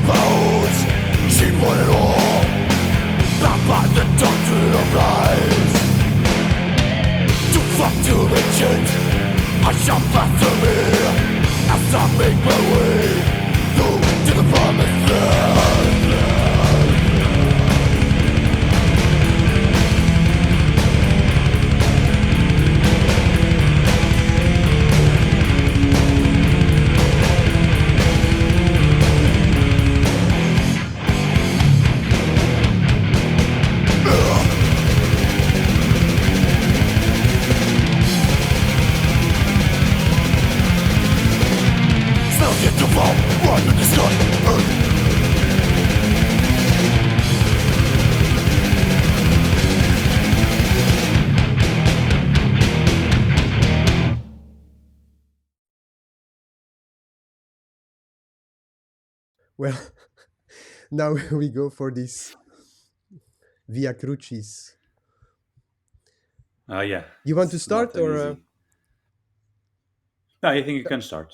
bones. She put it all back by the doctrine of lies. To fuck to mentions, I shall pass to me as I make my way through to the promised land. Well, now we go for this Via Crucis. Yeah. You want to It's start not or? easy. No, I think you can start.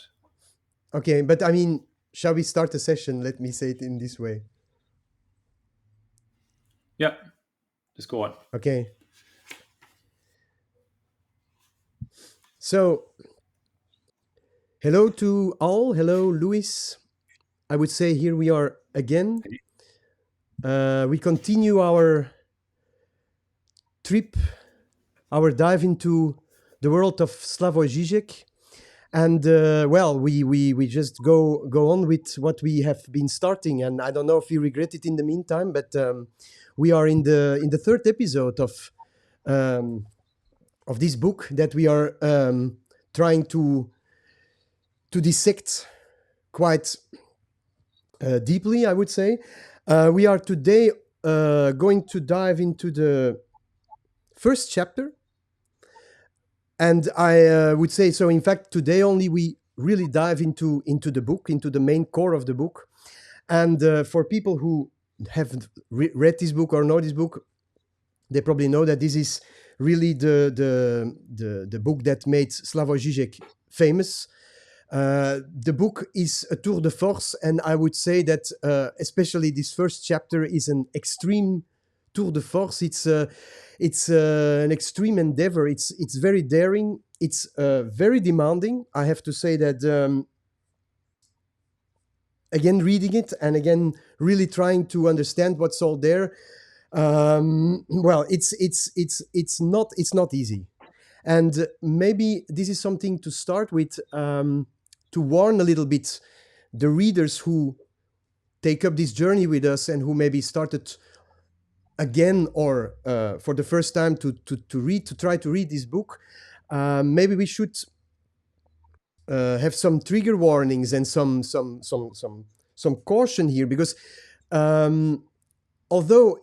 Okay, but I mean, shall we start the session? Let me say it in this way. Yeah, just go on. Okay. So, hello to all. Hello, Luís. I would say here we are again. We continue our trip, our dive into the world of Slavoj Žižek. And well, we just go on with what we have been starting, and I don't know if we regret it in the meantime, but we are in the third episode of this book that we are trying to dissect quite deeply, I would say. We are today going to dive into the first chapter. And I would say, so in fact, today only we really dive into the book, into the main core of the book. And for people who haven't read this book or know this book, they probably know that this is really the book that made Slavoj Žižek famous. The book is a tour de force, and I would say that especially this first chapter is an extreme tour de force. It's an extreme endeavor. It's very daring. It's very demanding. I have to say that again, reading it and again really trying to understand what's all there. Well, it's not easy, and maybe this is something to start with, to warn a little bit the readers who take up this journey with us and who maybe started again or for the first time to try to read this book. Maybe we should have some trigger warnings and some caution here, because although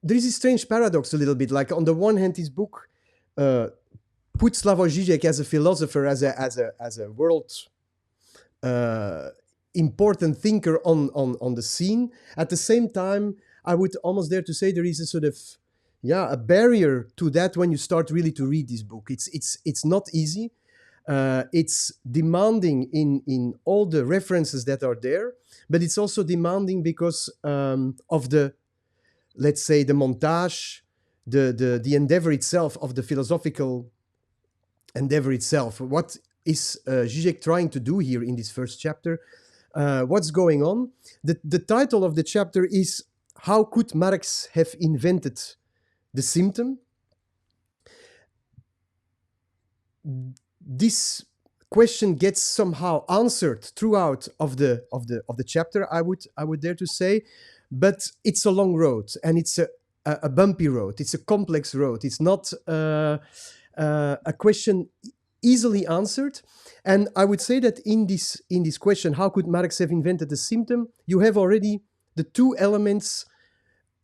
there is a strange paradox a little bit, like on the one hand, this book puts Slavoj Žižek as a philosopher, as a world important thinker on the scene. At the same time, I would almost dare to say there is a sort of a barrier to that when you start really to read this book. It's not easy. It's demanding in all the references that are there, but it's also demanding because of the, let's say, the montage, the endeavor itself, of the philosophical endeavor itself. What is Žižek trying to do here in this first chapter? What's going on? The title of the chapter is "How Could Marx Have Invented the Symptom?" This question gets somehow answered throughout of the chapter, I would dare to say, but it's a long road, and it's a bumpy road. It's a complex road. It's not a question easily answered. And I would say that in this question, how could Marx have invented the symptom, you have already the two elements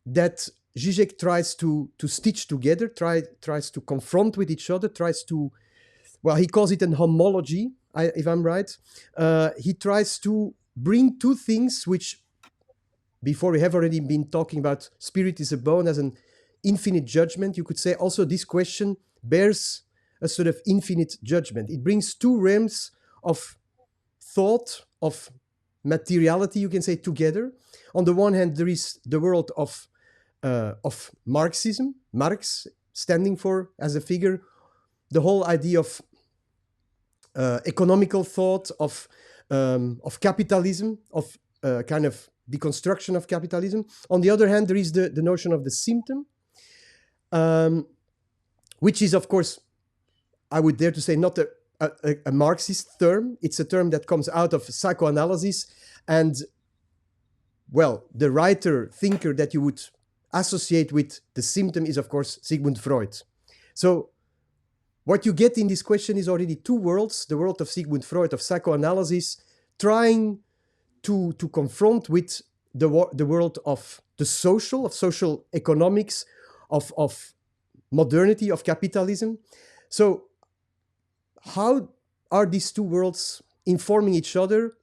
that Žižek tries to stitch together, tries to confront with each other, tries to, well, he calls it an homology, if I'm right. He tries to bring two things which, before we have already been talking about spirit is a bone as an infinite judgment, you could say also this question bears a sort of infinite judgment. It brings two realms of thought, of materiality, you can say, together. On the one hand, there is the world of Marxism, Marx standing for, as a figure, the whole idea of economical thought, of capitalism, of kind of deconstruction of capitalism. On the other hand, there is the notion of the symptom, which is, of course, I would dare to say, not a Marxist term. It's a term that comes out of psychoanalysis. And, well, the writer, thinker that you would associate with the symptom is, of course, Sigmund Freud. So what you get in this question is already two worlds, the world of Sigmund Freud, of psychoanalysis, trying to confront with the world of the social, of social economics, of modernity, of capitalism. So how are these two worlds informing each other?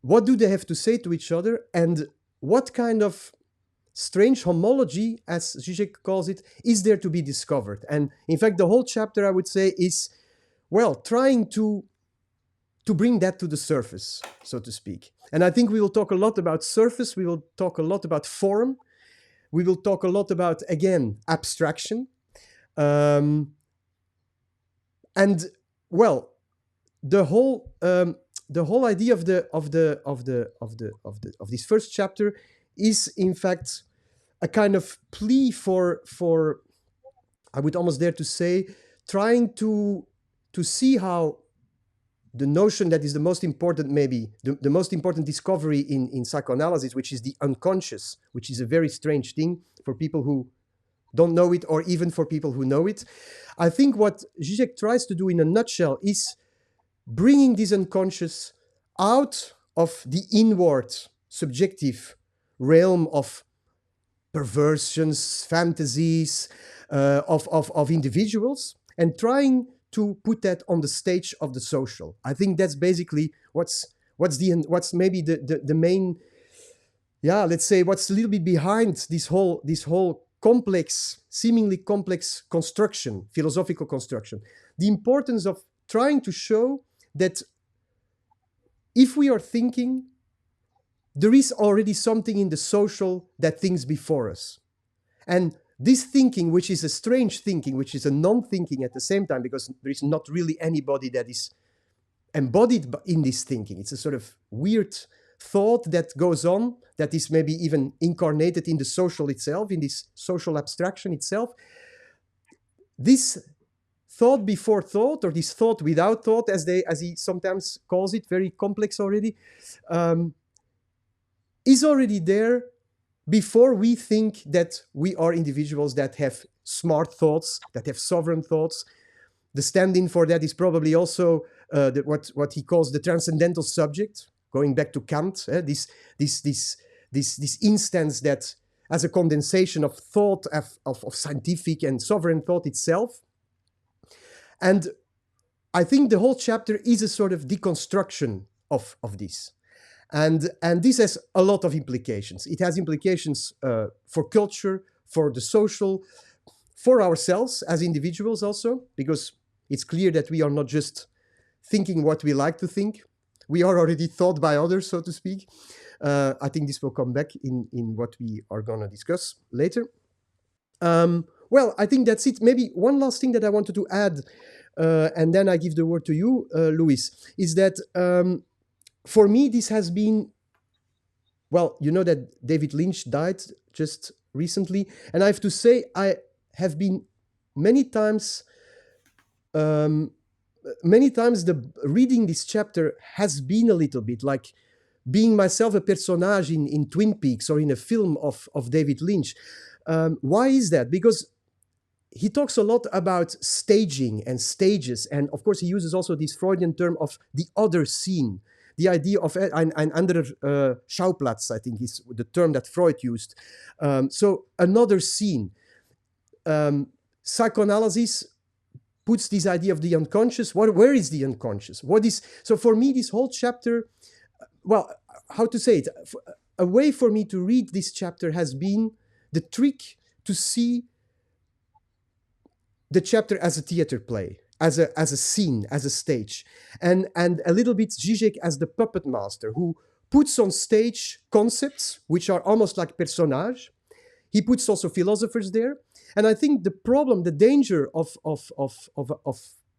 What do they have to say to each other? And what kind of strange homology, as Žižek calls it, is there to be discovered? And in fact, the whole chapter, I would say, is, well, trying to bring that to the surface, so to speak. And I think we will talk a lot about surface. We will talk a lot about form. We will talk a lot about, again, abstraction. And, well, the whole idea of this first chapter is, in fact, a kind of plea for I would almost dare to say, trying to see how the notion that is the most important, maybe the most important discovery in psychoanalysis, which is the unconscious, which is a very strange thing for people who don't know it, or even for people who know it. I think what Žižek tries to do in a nutshell is bringing this unconscious out of the inward, subjective realm of perversions, fantasies of individuals, and trying to put that on the stage of the social. I think that's basically what's maybe the main, let's say, what's a little bit behind this whole complex, seemingly complex construction, philosophical construction. The importance of trying to show that if we are thinking, there is already something in the social that thinks before us. And this thinking, which is a strange thinking, which is a non-thinking at the same time, because there is not really anybody that is embodied in this thinking. It's a sort of weird thought that goes on, that is maybe even incarnated in the social itself, in this social abstraction itself. This thought before thought, or this thought without thought, as he sometimes calls it, very complex already, is already there before we think that we are individuals that have smart thoughts, that have sovereign thoughts. The stand-in for that is probably also what he calls the transcendental subject, going back to Kant, this instance that as a condensation of thought, of scientific and sovereign thought itself. And I think the whole chapter is a sort of deconstruction of this. And this has a lot of implications. It has implications for culture, for the social, for ourselves as individuals also, because it's clear that we are not just thinking what we like to think. We are already thought by others, so to speak. I think this will come back in what we are going to discuss later. Well, I think that's it. Maybe one last thing that I wanted to add, and then I give the word to you, Luís, is that for me, this has been, well, you know that David Lynch died just recently. And I have to say, I have been many times reading this chapter has been a little bit like being myself a personage in Twin Peaks or in a film of David Lynch. Why is that? Because he talks a lot about staging and stages. And of course, he uses also this Freudian term of the other scene. The idea of an anderer Schauplatz, I think, is the term that Freud used. So another scene. Psychoanalysis puts this idea of the unconscious. Where is the unconscious? So for me, this whole chapter, well, how to say it? A way for me to read this chapter has been the trick to see the chapter as a theater play, as a scene, as a stage, and a little bit Žižek as the puppet master who puts on stage concepts which are almost like personage. He puts also philosophers there. And I think the problem, the danger of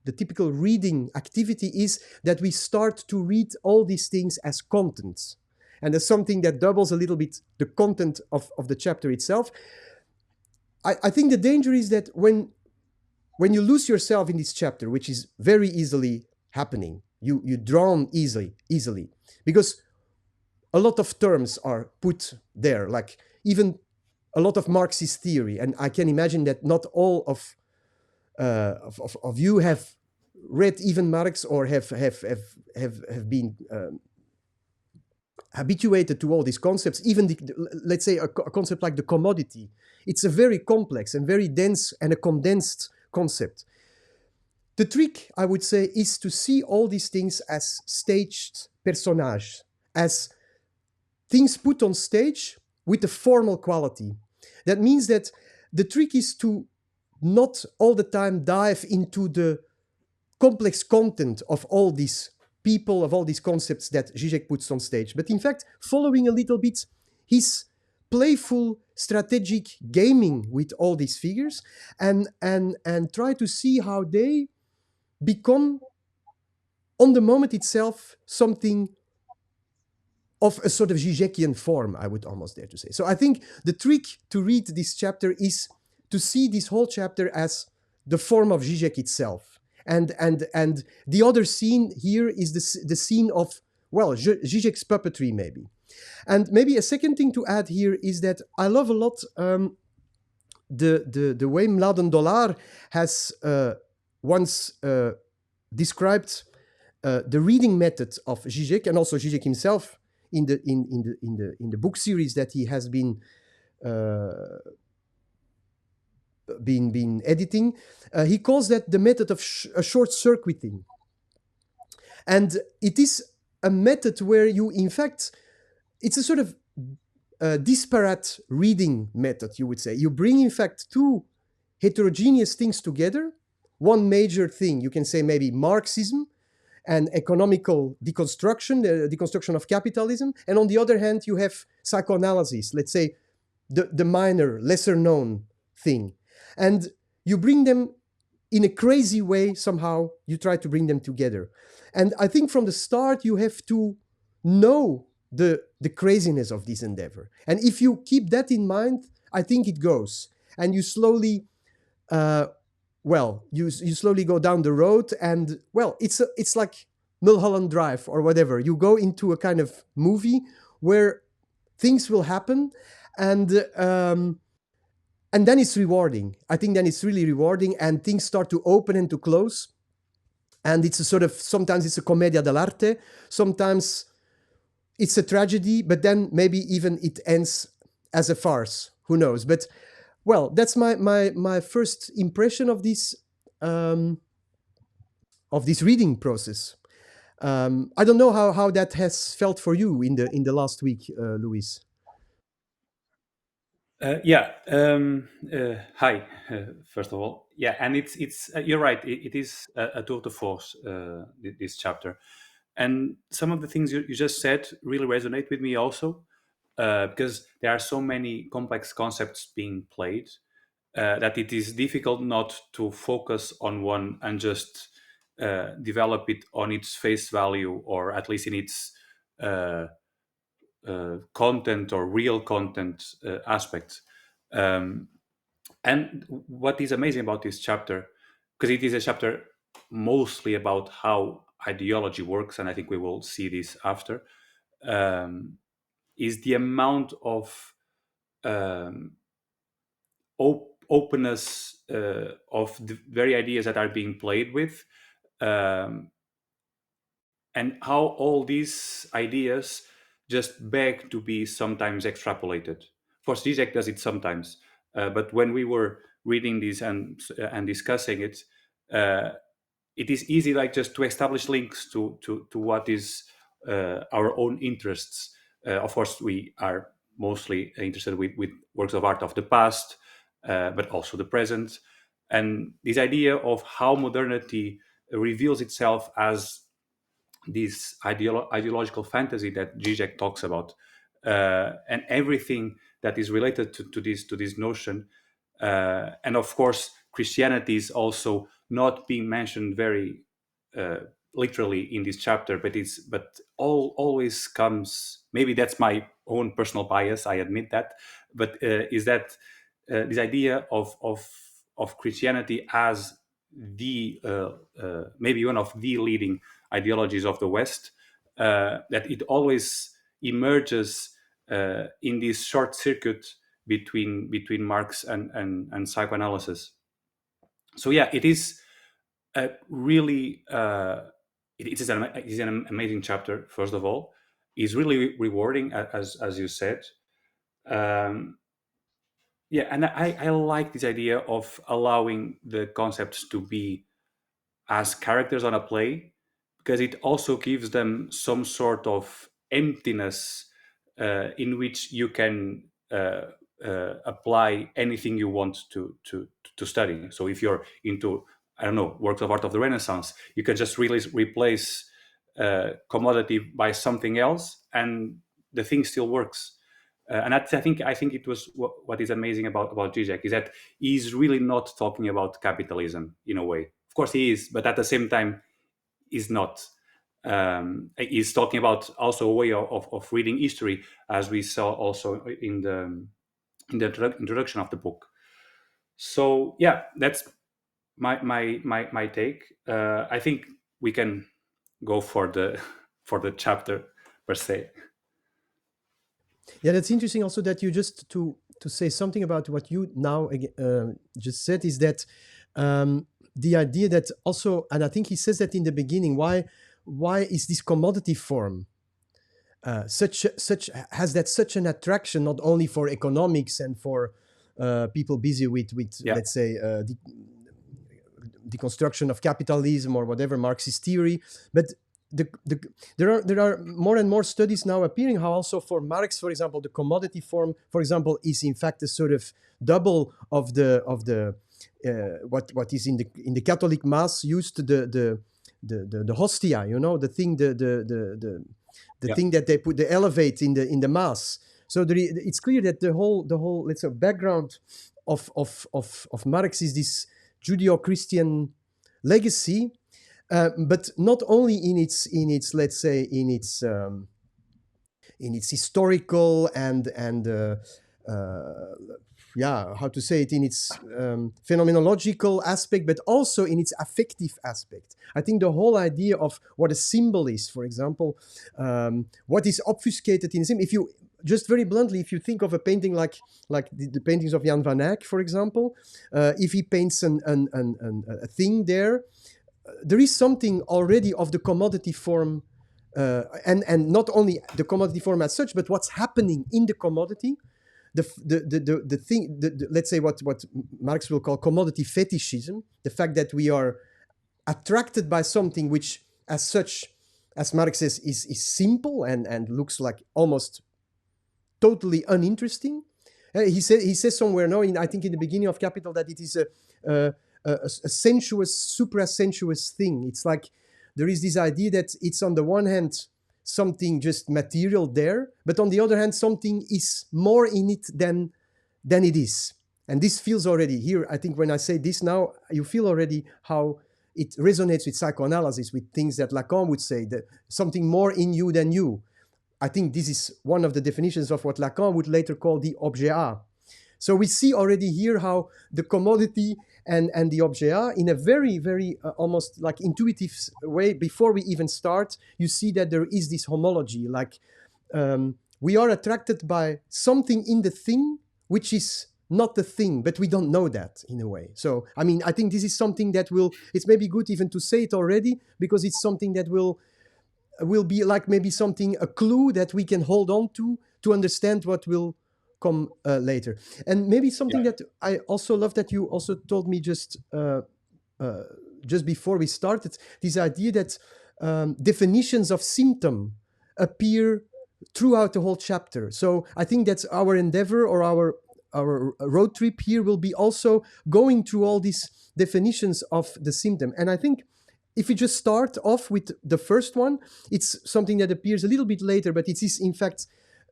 the typical reading activity is that we start to read all these things as contents. And as something that doubles a little bit the content of the chapter itself. I think the danger is that when you lose yourself in this chapter, which is very easily happening, you drown easily, because a lot of terms are put there, like even a lot of Marxist theory, and I can imagine that not all of you have read even Marx or have been habituated to all these concepts. Even let's say a concept like the commodity, it's a very complex and very dense and a condensed concept. The trick, I would say, is to see all these things as staged personages, as things put on stage with a formal quality. That means that the trick is to not all the time dive into the complex content of all these people, of all these concepts that Žižek puts on stage, but in fact, following a little bit his playful, strategic gaming with all these figures, and try to see how they become, on the moment itself, something of a sort of Žižekian form, I would almost dare to say. So I think the trick to read this chapter is to see this whole chapter as the form of Žižek itself. And the other scene here is the scene of, well, Žižek's puppetry, maybe. And maybe a second thing to add here is that I love a lot the way Mladen Dolar has once described the reading method of Žižek, and also Žižek himself in the book series that he has been editing. He calls that the method of short circuiting, and it is a method where you, in fact, it's a sort of disparate reading method, you would say. You bring, in fact, two heterogeneous things together. One major thing, you can say maybe Marxism and economical deconstruction, the deconstruction of capitalism. And on the other hand, you have psychoanalysis, let's say the minor, lesser known thing. And you bring them in a crazy way, somehow, you try to bring them together. And I think from the start, you have to know the craziness of this endeavor. And if you keep that in mind, I think it goes. And you slowly, you slowly go down the road, and, well, it's like Mulholland Drive or whatever. You go into a kind of movie where things will happen, and then it's rewarding. I think then it's really rewarding, and things start to open and to close. And it's a sort of, sometimes it's a commedia dell'arte, sometimes it's a tragedy, but then maybe even it ends as a farce. Who knows? But, well, that's my first impression of this reading process. I don't know how that has felt for you in the last week, Luís. Hi, first of all. Yeah, and it's you're right. It is a tour de force, this chapter, and some of the things you just said really resonate with me also, because there are so many complex concepts being played that it is difficult not to focus on one and just develop it on its face value, or at least in its content or real content aspects. And what is amazing about this chapter, because it is a chapter mostly about how ideology works, and I think we will see this after, is the amount of openness of the very ideas that are being played with, and how all these ideas just beg to be sometimes extrapolated. Of course, Zizek does it sometimes, but when we were reading this and discussing it, it is easy, like, just to establish links to what is our own interests. Of course, we are mostly interested with works of art of the past, but also the present, and this idea of how modernity reveals itself as this ideological fantasy that Žižek talks about, and everything that is related to this notion. And of course, Christianity is also not being mentioned very literally in this chapter, but always comes. Maybe that's my own personal bias. I admit that, but is that this idea of Christianity as the maybe one of the leading ideologies of the West, that it always emerges in this short circuit between Marx and psychoanalysis. So yeah, it is a really it is an amazing chapter. First of all, it's really rewarding, as you said. Um, yeah, and I like this idea of allowing the concepts to be as characters on a play, because it also gives them some sort of emptiness in which you can apply anything you want to study. So if you're into, I don't know, works of art of the Renaissance, you can just really replace commodity by something else, and the thing still works. And that's, I think it was what is amazing about Žižek, is that he's really not talking about capitalism in a way. Of course he is, but at the same time, he's not. He's talking about also a way of reading history, as we saw also in the introduction of the book. So yeah, that's my take. I think we can go for the for the chapter per se. Yeah, that's interesting. Also, that you just to say something about what you now just said is that the idea that also, and I think he says that in the beginning, why is this commodity form such such an attraction, not only for economics and for people busy with Yeah. let's say deconstruction of capitalism or whatever Marxist theory, but there are more and more studies now appearing how also for Marx, for example, the commodity form, for example, is in fact a sort of double of the what is in the Catholic Mass used, the hostia, you know, the thing, the Yeah. thing that they elevate in the Mass. So it's clear that the whole let's say background of Marx is this Judeo-Christian legacy. But not only in its let's say in its historical and yeah, how to say it, in its phenomenological aspect, but also in its affective aspect. I think the whole idea of what a symbol is, for example, what is obfuscated in a symbol. If you just very bluntly, if you think of a painting like the paintings of Jan van Eyck, for example, if he paints a thing there is something already of the commodity form, and not only the commodity form as such, but what's happening in the commodity, the thing, let's say what Marx will call commodity fetishism, the fact that we are attracted by something which, as such, as Marx says, is simple and looks like almost totally uninteresting. He says somewhere now, I think in the beginning of Capital, that it is a sensuous, supra-sensuous thing. It's like there is this idea that it's on the one hand something just material there, but on the other hand something is more in it than it is. And this feels already here, I think when I say this now, you feel already how it resonates with psychoanalysis, with things that Lacan would say, that something more in you than you. I think this is one of the definitions of what Lacan would later call the objet art. So we see already here how the commodity and the objet, in a very, very almost like intuitive way, before we even start, you see that there is this homology. Like we are attracted by something in the thing which is not the thing, but we don't know that in a way. So, I mean, I think this is something that it's maybe good even to say it already, because it's something that will be like maybe something, a clue that we can hold on to understand what will come later. And maybe something that I also love that you also told me just before we started, this idea that definitions of symptom appear throughout the whole chapter. So I think that's our endeavor, or our road trip here will be also going through all these definitions of the symptom. And I think if we just start off with the first one, it's something that appears a little bit later, but it is in fact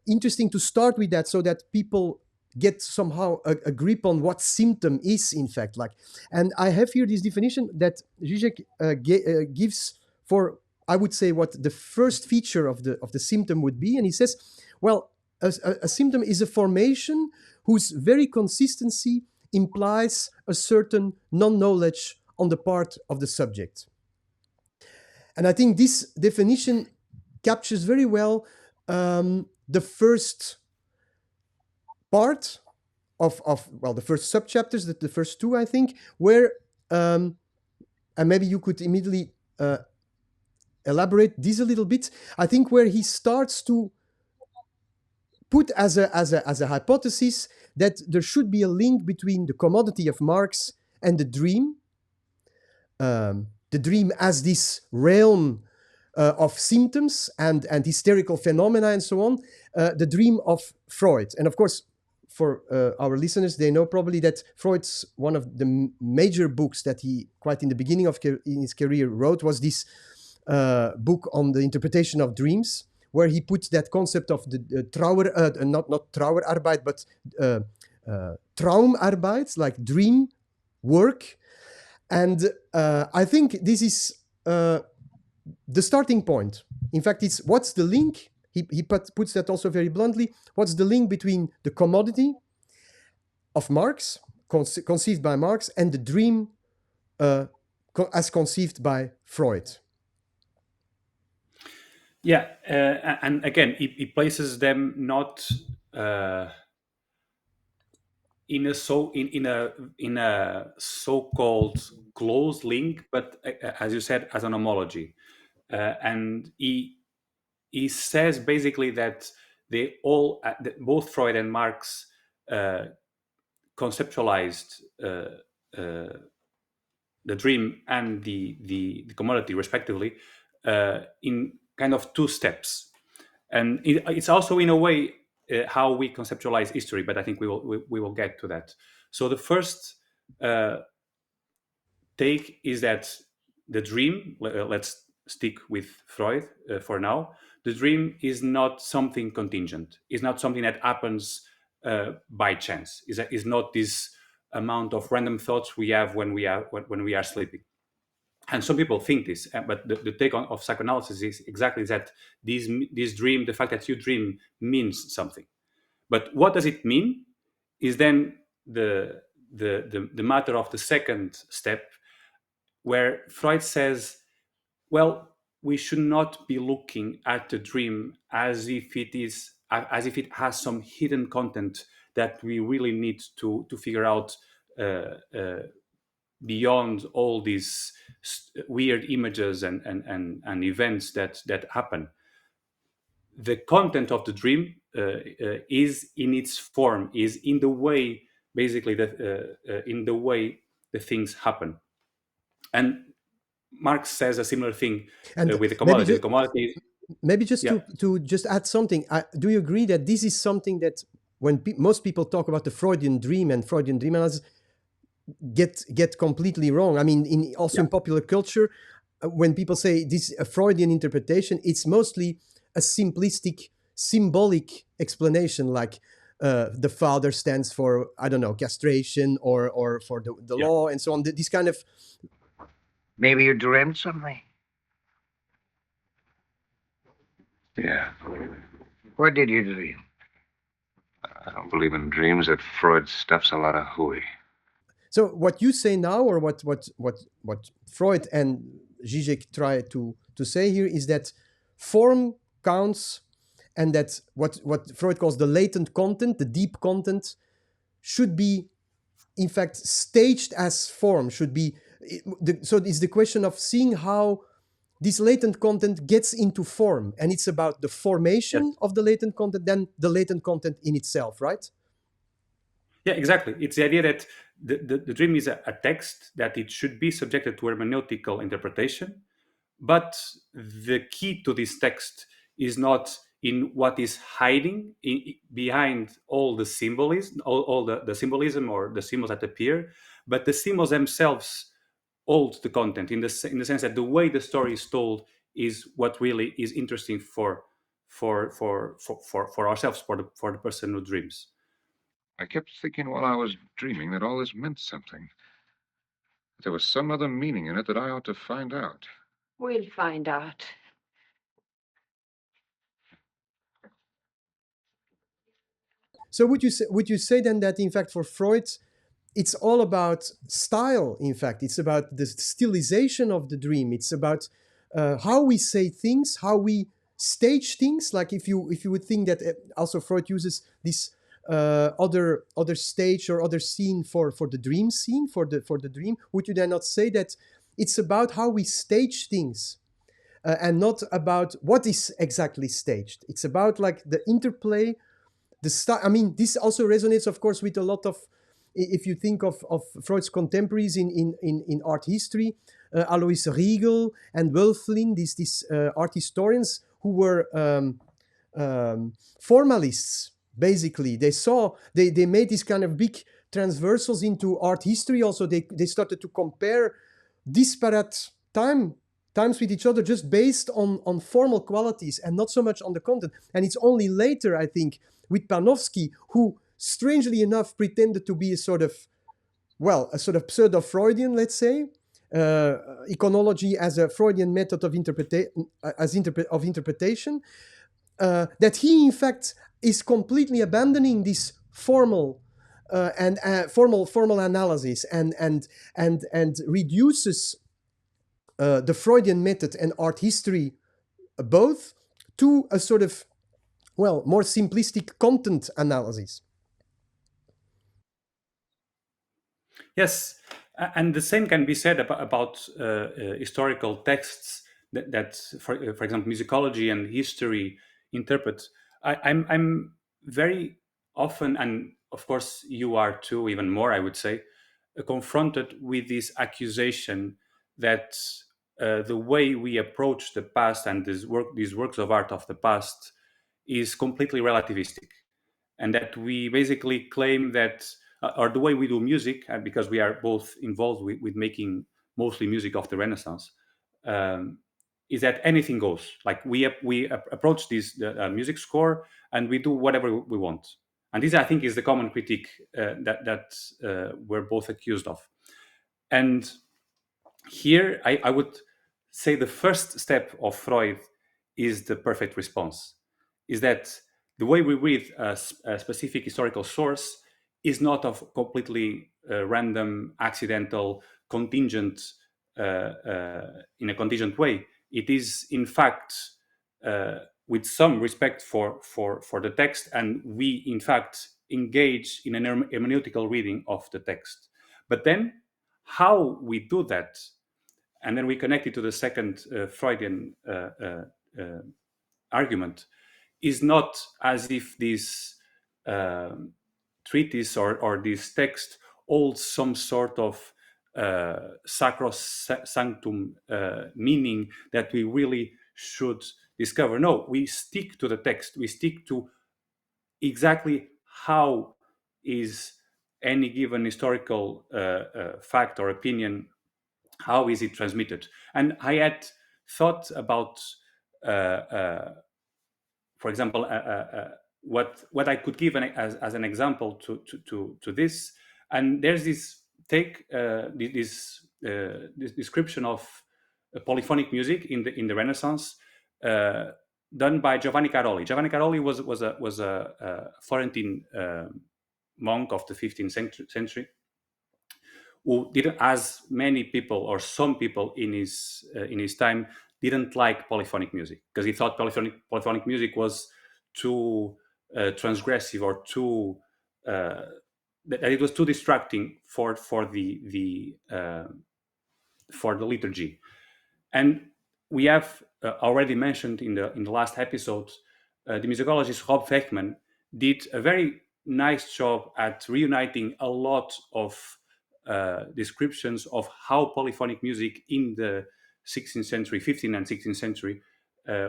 interesting to start with that so that people get somehow a grip on what symptom is in fact like. And I have here this definition that Žižek gives for, I would say, what the first feature of the symptom would be. And he says, well, a symptom is a formation whose very consistency implies a certain non-knowledge on the part of the subject. And I think this definition captures very well the first part of well, the first subchapters, the first two, I think, where, and maybe you could immediately elaborate this a little bit, I think, where he starts to put as a hypothesis that there should be a link between the commodity of Marx and the dream as this realm of symptoms and hysterical phenomena and so on, the dream of Freud. And of course, for our listeners, they know probably that Freud's one of the major books that he, quite in the beginning of in his career, wrote was this book on the interpretation of dreams, where he puts that concept of the not Trauerarbeit, but Traumarbeit, like dream work. And I think this is the starting point. In fact, it's what's the link? He puts that also very bluntly. What's the link between the commodity of Marx, conceived by Marx, and the dream as conceived by Freud? Yeah, and again, he places them not in a so-called close link, but as you said, as an homology. And he says basically that they all, that both Freud and Marx conceptualized the dream and the commodity, respectively, in kind of two steps. And it's also, in a way, how we conceptualize history, but I think we will get to that. So the first take is that the dream, let's stick with Freud for now, the dream is not something contingent. It's not something that happens by chance. Is not this amount of random thoughts we have when we are sleeping. And some people think this, but the take of psychoanalysis is exactly that. This dream, the fact that you dream, means something. But what does it mean is then the matter of the second step, where Freud says, well, we should not be looking at the dream as if it has some hidden content that we really need to figure out beyond all these weird images and events that happen. The content of the dream is in its form, is in the way, basically, in the way the things happen. And Marx says a similar thing with the commodity. The commodity. Maybe just to just add something. Do you agree that this is something that when most people talk about the Freudian dream and Freudian dream analysis get completely wrong? I mean, in popular culture, when people say this a Freudian interpretation, it's mostly a simplistic, symbolic explanation, like the father stands for, I don't know, castration or for the law and so on. This kind of. Maybe you dreamt something. Yeah. What did you dream? I don't believe in dreams. That Freud stuff's a lot of hooey. So what you say now, or what Freud and Žižek try to say here, is that form counts, and that what Freud calls the latent content, the deep content, should be, in fact, staged as form. Should be so it's the question of seeing how this latent content gets into form, and it's about the formation of the latent content than the latent content in itself, right? Yeah, exactly. It's the idea that the dream is a text, that it should be subjected to hermeneutical interpretation, but the key to this text is not in what is hiding behind all the symbolism, all the symbolism or the symbols that appear, but the symbols themselves hold the content in the sense that the way the story is told is what really is interesting for ourselves, for the person who dreams. I kept thinking while I was dreaming that all this meant something. That there was some other meaning in it that I ought to find out. We'll find out. So would you say then that in fact for Freud, it's all about style? In fact, it's about the stylization of the dream. It's about how we say things, how we stage things. Like if you would think that also Freud uses this other stage or other scene for the dream scene for the dream. Would you then not say that it's about how we stage things? And not about what is exactly staged. It's about like the interplay, the style. I mean, this also resonates, of course, with a lot of, if you think of Freud's contemporaries in art history, Alois Riegel and Wölfflin, these art historians who were formalists. Basically, they made these kind of big transversals into art history. Also, they started to compare disparate times with each other just based on formal qualities and not so much on the content. And it's only later, I think, with Panofsky, who strangely enough pretended to be a sort of pseudo-Freudian, let's say, iconology as a Freudian method of interpretation, that he in fact is completely abandoning this formal formal analysis and reduces the Freudian method and art history both to a sort of more simplistic content analysis. Yes, and the same can be said about historical texts that for example, musicology and history interpret. I'm very often, and of course you are too, even more, I would say, confronted with this accusation that the way we approach the past and these works of art of the past is completely relativistic, and that we basically claim that, or the way we do music, because we are both involved with making mostly music of the Renaissance, is that anything goes. Like we approach this music score and we do whatever we want. And this, I think, is the common critique that we're both accused of. And here, I would say the first step of Freud is the perfect response. Is that the way we read a specific historical source is not of completely random, accidental, contingent, in a contingent way. It is, in fact, with some respect for the text, and we, in fact, engage in an hermeneutical reading of the text. But then, how we do that, and then we connect it to the second Freudian argument, is not as if this treatise or this text holds some sort of sacrosanctum meaning that we really should discover. No, we stick to the text. We stick to exactly how is any given historical fact or opinion, how is it transmitted. And I had thought about for example, what I could give as an example to this. And there's this this description of polyphonic music in the Renaissance, done by Giovanni Caroli. Giovanni Caroli was a Florentine monk of the 15th century, who didn't, as many people or some people in his time, didn't like polyphonic music because he thought polyphonic music was too transgressive or too that it was too distracting for the liturgy. And we have already mentioned in the last episode, the musicologist Rob Fechman did a very nice job at reuniting a lot of descriptions of how polyphonic music in the 16th century, 15th and 16th century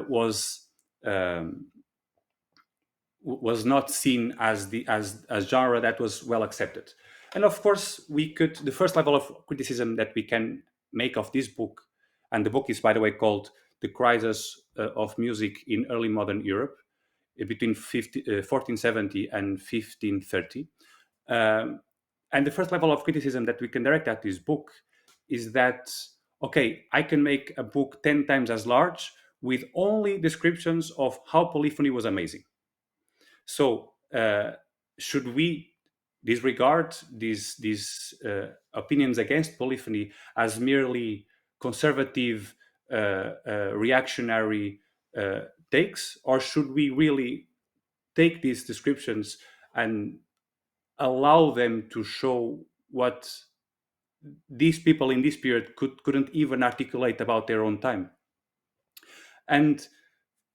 was not seen as genre that was well accepted. And of course, the first level of criticism that we can make of this book, and the book is, by the way, called The Crisis of Music in Early Modern Europe, between 1470 and 1530. And the first level of criticism that we can direct at this book is that, okay, I can make a book 10 times as large with only descriptions of how polyphony was amazing. So should we disregard these opinions against polyphony as merely conservative, reactionary takes, or should we really take these descriptions and allow them to show what these people in this period couldn't even articulate about their own time? And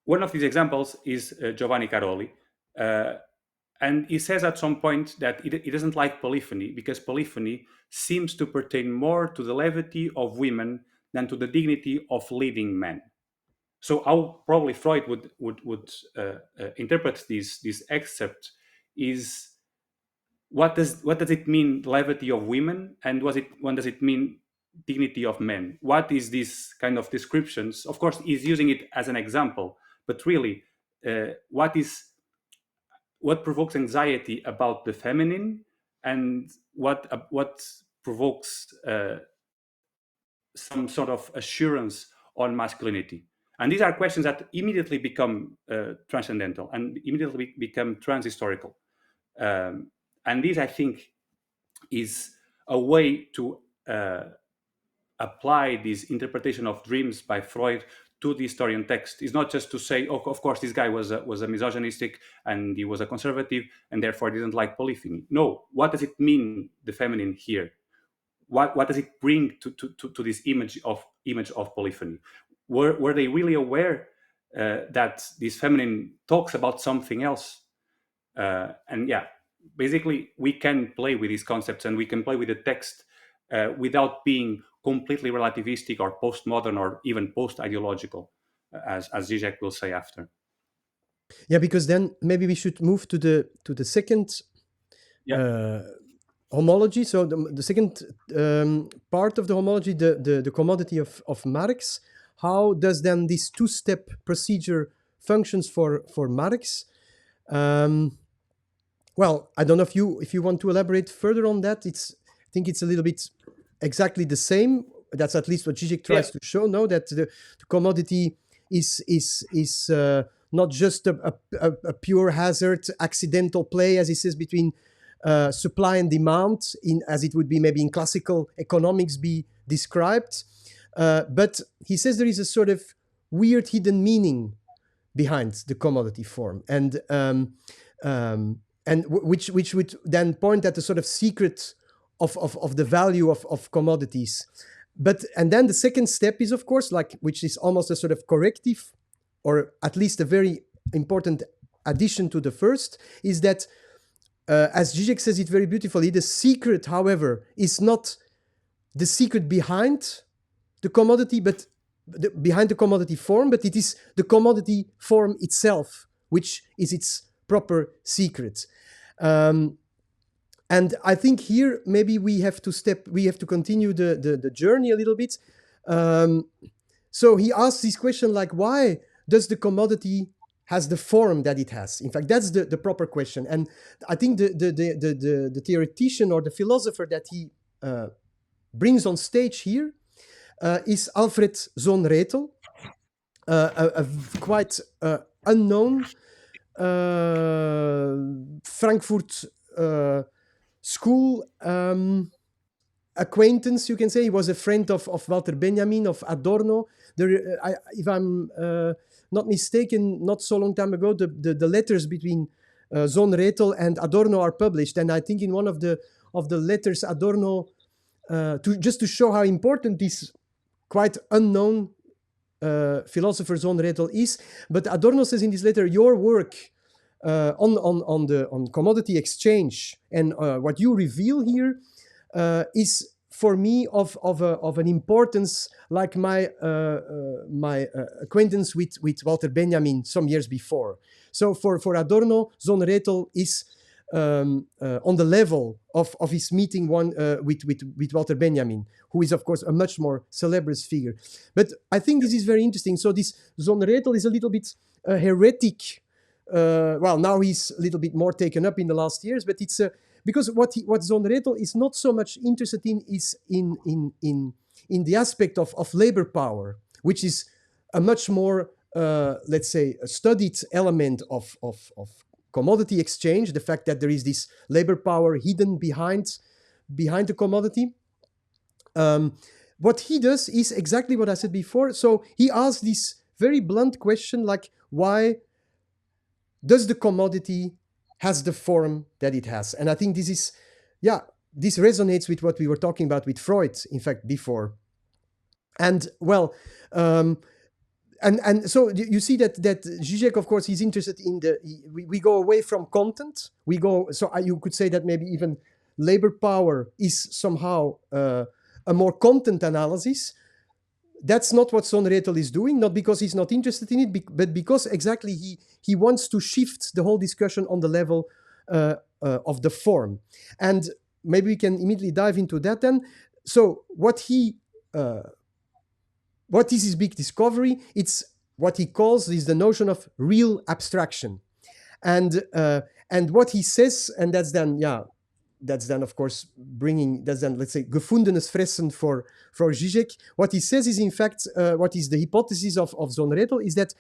one of these examples is Giovanni Caroli. And he says at some point that he doesn't like polyphony because polyphony seems to pertain more to the levity of women than to the dignity of leading men. So how probably Freud would interpret this excerpt is, what does it mean, levity of women, and when does it mean dignity of men? What is this kind of descriptions? Of course, he's using it as an example, but really, what provokes anxiety about the feminine, and what provokes some sort of assurance on masculinity? And these are questions that immediately become transcendental and immediately become transhistorical. And this, I think, is a way to apply this interpretation of dreams by Freud to the historian text. It's not just to say, oh, of course, this guy was a misogynistic and he was a conservative and therefore didn't like polyphony. No, what does it mean, the feminine here? What does it bring to this image of polyphony? Were they really aware that this feminine talks about something else? And yeah, basically, we can play with these concepts and we can play with the text without being completely relativistic or postmodern or even post-ideological, as Žižek will say after. Yeah, because then maybe we should move to the second homology. So the second part of the homology, the commodity of Marx. How does then this two-step procedure functions for Marx? Well, I don't know if you want to elaborate further on that. I think it's a little bit exactly the same. That's at least what Žižek tries to show. No, that the commodity is not just a pure hazard, accidental play, as he says, between supply and demand, as it would be maybe in classical economics be described. But he says there is a sort of weird hidden meaning behind the commodity form, and which would then point at the sort of secret of the value of commodities. And then the second step is, of course, which is almost a sort of corrective, or at least a very important addition to the first, is that, as Žižek says it very beautifully, the secret, however, is not the secret behind the commodity, but behind the commodity form, but it is the commodity form itself, which is its proper secret. And I think here maybe we have to continue the journey a little bit. So he asks this question, like, why does the commodity has the form that it has? In fact, that's the proper question. And I think the theoretician or the philosopher that he brings on stage here is Alfred Sohn-Rethel, a quite unknown Frankfurt school acquaintance, you can say. He was a friend of Walter Benjamin, of Adorno. If I'm not mistaken, not so long time ago, the letters between Sohn-Rethel and Adorno are published. And I think in one of the letters, Adorno, just to show how important this quite unknown philosopher Sohn-Rethel is, but Adorno says in this letter, your work on commodity exchange and what you reveal here is for me of an importance like my acquaintance with Walter Benjamin some years before. So for Adorno, Sohn-Rethel is on the level of his meeting with Walter Benjamin, who is of course a much more celebrous figure. But I think this is very interesting. So this Sohn-Rethel is a little bit heretic. Well, now he's a little bit more taken up in the last years, but it's because what Sohn-Rethel is not so much interested in is in the aspect of labor power, which is a much more let's say a studied element of commodity exchange, the fact that there is this labor power hidden behind the commodity. What he does is exactly what I said before. So he asks this very blunt question, like, why does the commodity has the form that it has? And I think this is, this resonates with what we were talking about with Freud, in fact, before. And well, and so you see that Žižek, of course, he's interested in we go away from content. We go, so you could say that maybe even labor power is somehow a more content analysis. That's not what Sohn-Rethel is doing, not because he's not interested in it, but because exactly he wants to shift the whole discussion on the level of the form. And maybe we can immediately dive into that then. So what is his big discovery? It's what he calls is the notion of real abstraction. And what he says, and that's then of course let's say gefundenes Fressen for Žižek. What he says is in fact, what is the hypothesis of Sohn-Rethel is that,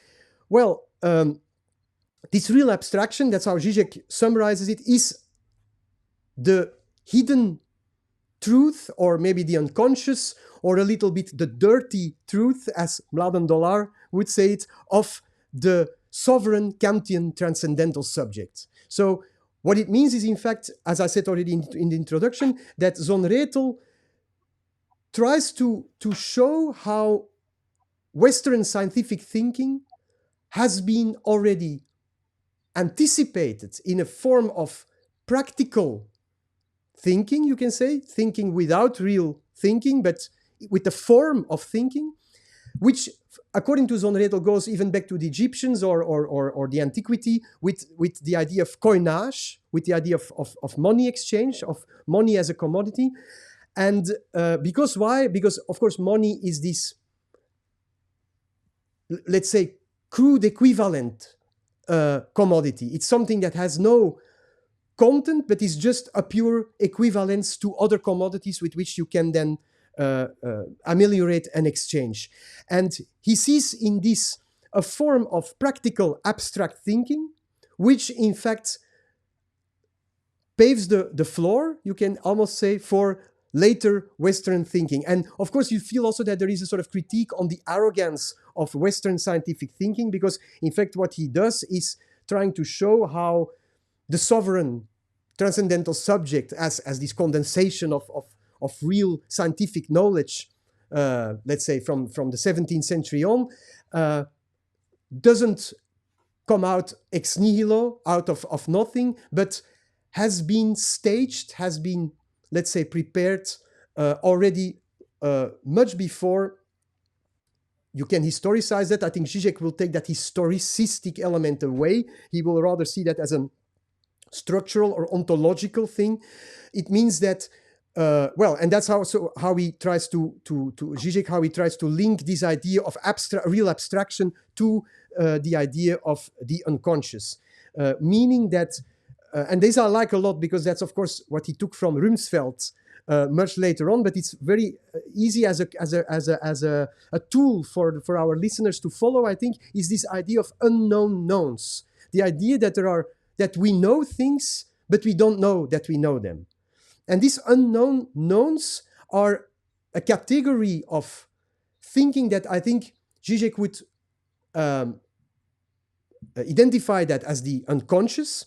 well, this real abstraction, that's how Žižek summarizes it, is the hidden truth, or maybe the unconscious, or a little bit the dirty truth, as Mladen Dolar would say it, of the sovereign Kantian transcendental subject. So what it means is, in fact, as I said already in the introduction, that Sohn-Rethel tries to show how Western scientific thinking has been already anticipated in a form of practical thinking, you can say, thinking without real thinking, but with the form of thinking, which, according to Sohn-Rethel, goes even back to the Egyptians or the antiquity, with the idea of coinage, with the idea of money exchange, of money as a commodity. And because why? Because, of course, money is this, let's say, crude equivalent commodity. It's something that has no content, but is just a pure equivalence to other commodities with which you can then ameliorate an exchange. And he sees in this a form of practical abstract thinking, which in fact paves the floor, you can almost say, for later Western thinking. And of course, you feel also that there is a sort of critique on the arrogance of Western scientific thinking, because in fact what he does is trying to show how the sovereign transcendental subject as this condensation of real scientific knowledge, let's say from the 17th century on, doesn't come out ex nihilo, out of nothing, but has been staged, has been, let's say, prepared already much before. You can historicize that. I think Žižek will take that historicistic element away. He will rather see that as a structural or ontological thing. It means that, well, and that's how he tries to Žižek, how he tries to link this idea of real abstraction to the idea of the unconscious. Meaning that, and this I like a lot, because that's of course what he took from Rumsfeld much later on, but it's very easy as a tool for our listeners to follow, I think, is this idea of unknown knowns. The idea that we know things, but we don't know that we know them. And these unknown knowns are a category of thinking that I think Žižek would identify that as the unconscious.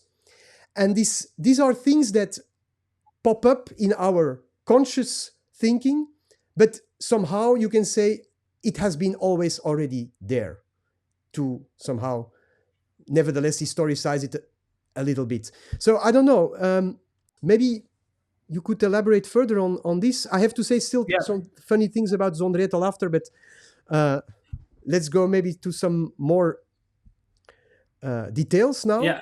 And these are things that pop up in our conscious thinking, but somehow you can say it has been always already there, to somehow nevertheless historicize it a little bit. So I don't know, maybe you could elaborate further on this. I have to say still some funny things about Sohn-Rethel after, but let's go maybe to some more details now. Yeah,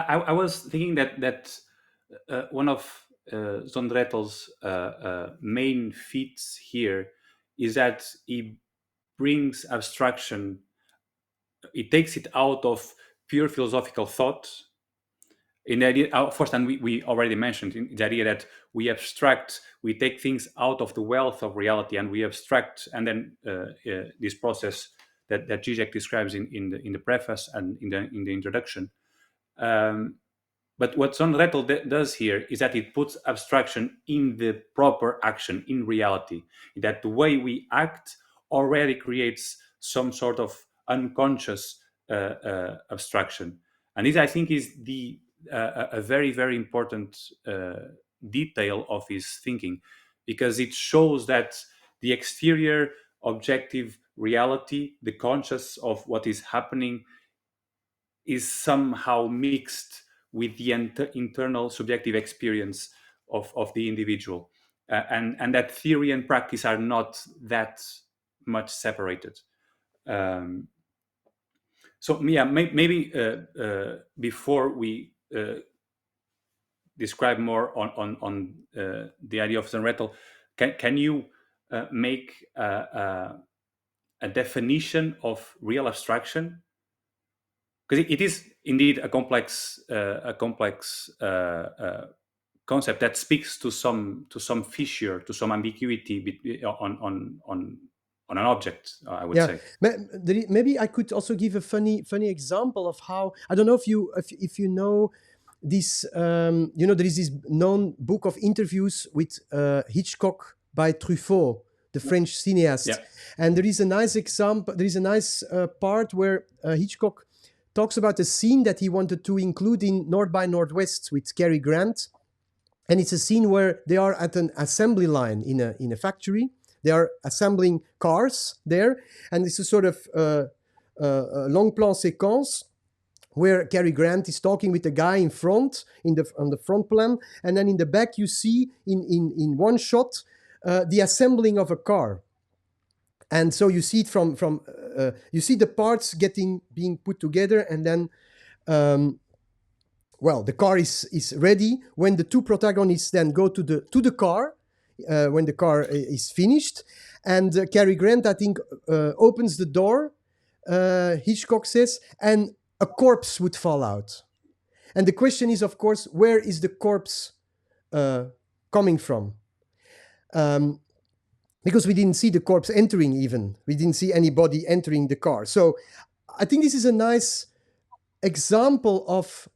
I was thinking that one of Sohn-Rethel's main feats here is that he brings abstraction. It takes it out of pure philosophical thought. In the idea, first, and we already mentioned in the idea that we abstract, we take things out of the wealth of reality, and we abstract, and then this process that Žižek describes in the preface and in the introduction. But what Sohn-Rethel does here is that it puts abstraction in the proper action, in reality. That the way we act already creates some sort of unconscious abstraction. And this, I think, is a very, very important detail of his thinking, because it shows that the exterior objective reality, the conscious of what is happening, is somehow mixed with the internal subjective experience of the individual, and that theory and practice are not that much separated. So yeah, maybe before we describe more on the idea of Sohn-Rethel, can you make a definition of real abstraction? Because it is indeed a complex concept that speaks to some fissure, to some ambiguity on an object, I would say. Maybe I could also give a funny example of how, I don't know if you know this. There is this known book of interviews with Hitchcock by Truffaut, the French cineast, and there is a nice example. There is a nice part where Hitchcock talks about a scene that he wanted to include in North by Northwest with Cary Grant. And it's a scene where they are at an assembly line in a factory. They are assembling cars there. And it's a sort of long plan séquence where Cary Grant is talking with the guy in front, on the front plan. And then in the back, you see in one shot the assembling of a car. And so you see it from you see the parts being put together, and then the car is ready when the two protagonists then go to the car when the car is finished, and Cary Grant, I think, opens the door. Hitchcock says, and a corpse would fall out, and the question is, of course, where is the corpse coming from? Because we didn't see the corpse entering even. We didn't see anybody entering the car. So I think this is a nice example of,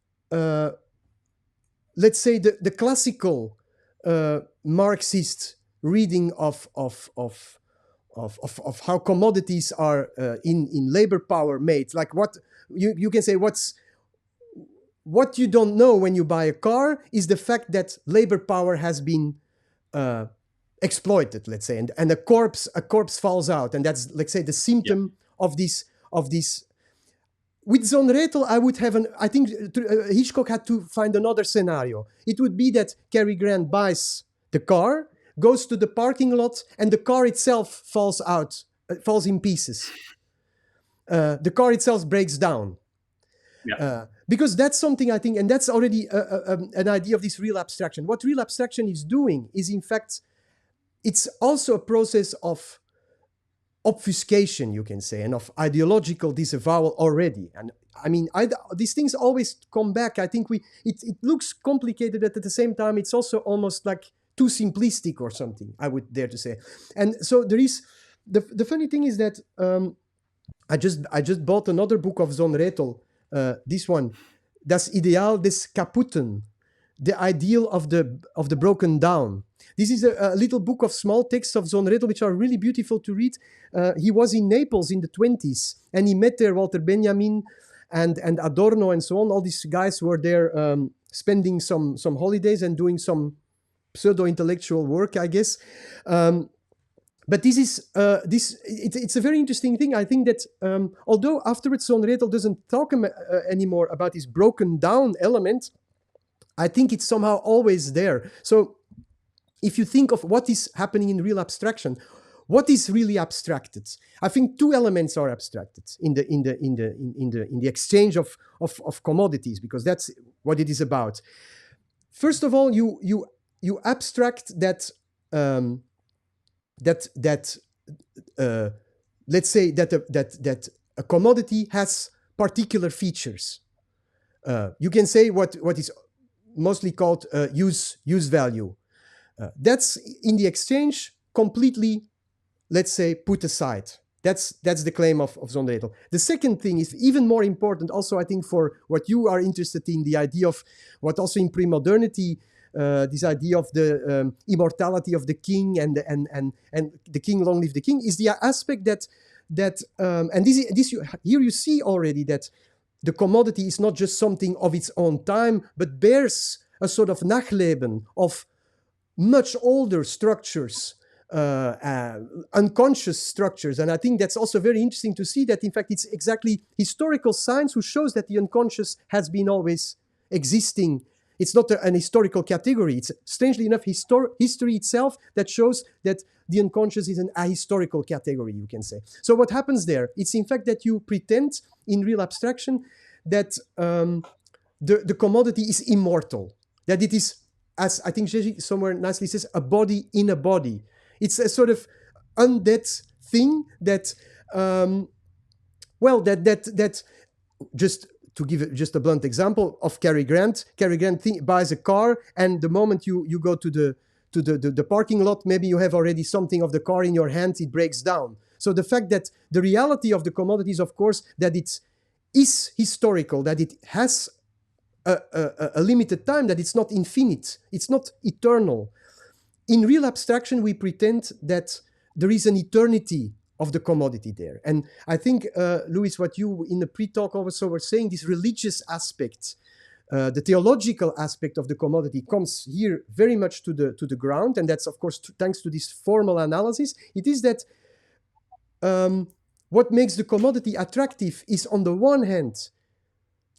let's say, the classical Marxist reading of how commodities are in labor power made. Like what you can say, what you don't know when you buy a car is the fact that labor power has been exploited, let's say, and a corpse falls out, and that's, let's say, the symptom of this. With Sohn-Rethel, I think Hitchcock had to find another scenario. It would be that Cary Grant buys the car, goes to the parking lot, and the car itself falls in pieces. The car itself breaks down. Because that's something, I think, and that's already an idea of this real abstraction. What real abstraction is doing is, in fact, it's also a process of obfuscation, you can say, and of ideological disavowal already. And I mean, these things always come back. I think it looks complicated, but at the same time, it's also almost like too simplistic or something, I would dare to say. And so there is, the funny thing is that I just bought another book of Sohn-Rethel, this one, Das Ideal des Kaputten, the ideal of the broken down. This is a little book of small texts of Sohn-Rethel, which are really beautiful to read. He was in Naples in the 1920s, and he met there Walter Benjamin and Adorno and so on. All these guys were there spending some holidays and doing some pseudo-intellectual work, I guess. But this is it's a very interesting thing. I think that although afterwards Sohn-Rethel doesn't talk anymore about this broken down element, I think it's somehow always there. So if you think of what is happening in real abstraction, what is really abstracted? I think two elements are abstracted in the exchange of commodities, because that's what it is about. First of all, you abstract that let's say that a commodity has particular features. You can say what is mostly called use value. That's in the exchange completely, let's say, put aside. That's the claim of Sohn-Rethel. The second thing is even more important, also I think for what you are interested in, the idea of what also in pre-modernity, this idea of the immortality of the king and the king, long live the king, is the aspect that and here you see already that the commodity is not just something of its own time, but bears a sort of Nachleben of much older structures, unconscious structures. And I think that's also very interesting to see that, in fact, it's exactly historical science who shows that the unconscious has been always existing. It's not an historical category. It's, strangely enough, history itself that shows that the unconscious is an ahistorical category, you can say. So what happens there? It's in fact that you pretend in real abstraction that the commodity is immortal, that it is, as I think Žižek somewhere nicely says, a body in a body. It's a sort of undead thing that, that just to give just a blunt example of Cary Grant. Cary Grant buys a car, and the moment you go to the parking lot, maybe you have already something of the car in your hand, it breaks down. So the fact that the reality of the commodity is, of course, that it is historical, that it has a limited time, that it's not infinite, it's not eternal. In real abstraction, we pretend that there is an eternity of the commodity there. And I think, Luís, what you in the pre-talk also were saying, this religious aspect, the theological aspect of the commodity comes here very much to the ground. And that's, of course, thanks to this formal analysis. It is that what makes the commodity attractive is, on the one hand,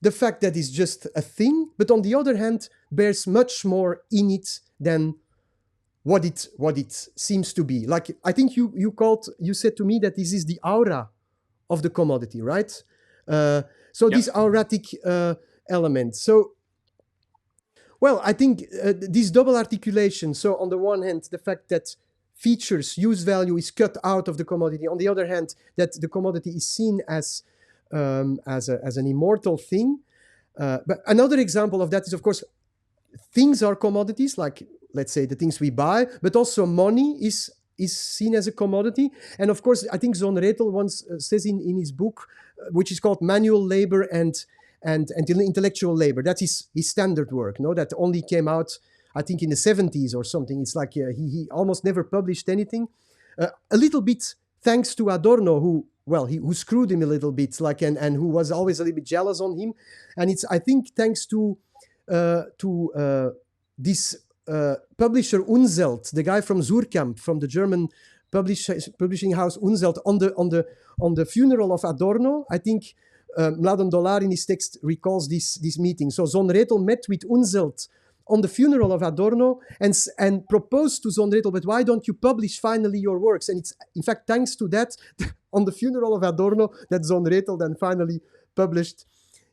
the fact that it's just a thing, but on the other hand, bears much more in it than what it seems to be. Like, I think you said to me that this is the aura of the commodity, right? So this auratic element. So, well, I think this double articulation. So on the one hand, the fact that features, use value is cut out of the commodity. On the other hand, that the commodity is seen as an immortal thing. But another example of that is, of course, things are commodities, like, let's say, the things we buy, but also money is seen as a commodity. And of course, I think Sohn-Rethel once says in his book, which is called Manual Labor and Intellectual Labor. That is his standard work, no? That only came out, I think, in the 70s or something. It's like he almost never published anything. A little bit thanks to Adorno, who screwed him a little bit, like, and who was always a little bit jealous on him. And it's, I think, thanks to this publisher Unzelt, the guy from Zurkamp, from the German publishing house Unzelt, on the funeral of Adorno. I think Mladen Dolar in his text recalls this meeting. So Sohn-Rethel met with Unzelt on the funeral of Adorno and proposed to Sohn-Rethel, but why don't you publish finally your works? And it's, in fact, thanks to that, on the funeral of Adorno, that Sohn-Rethel then finally published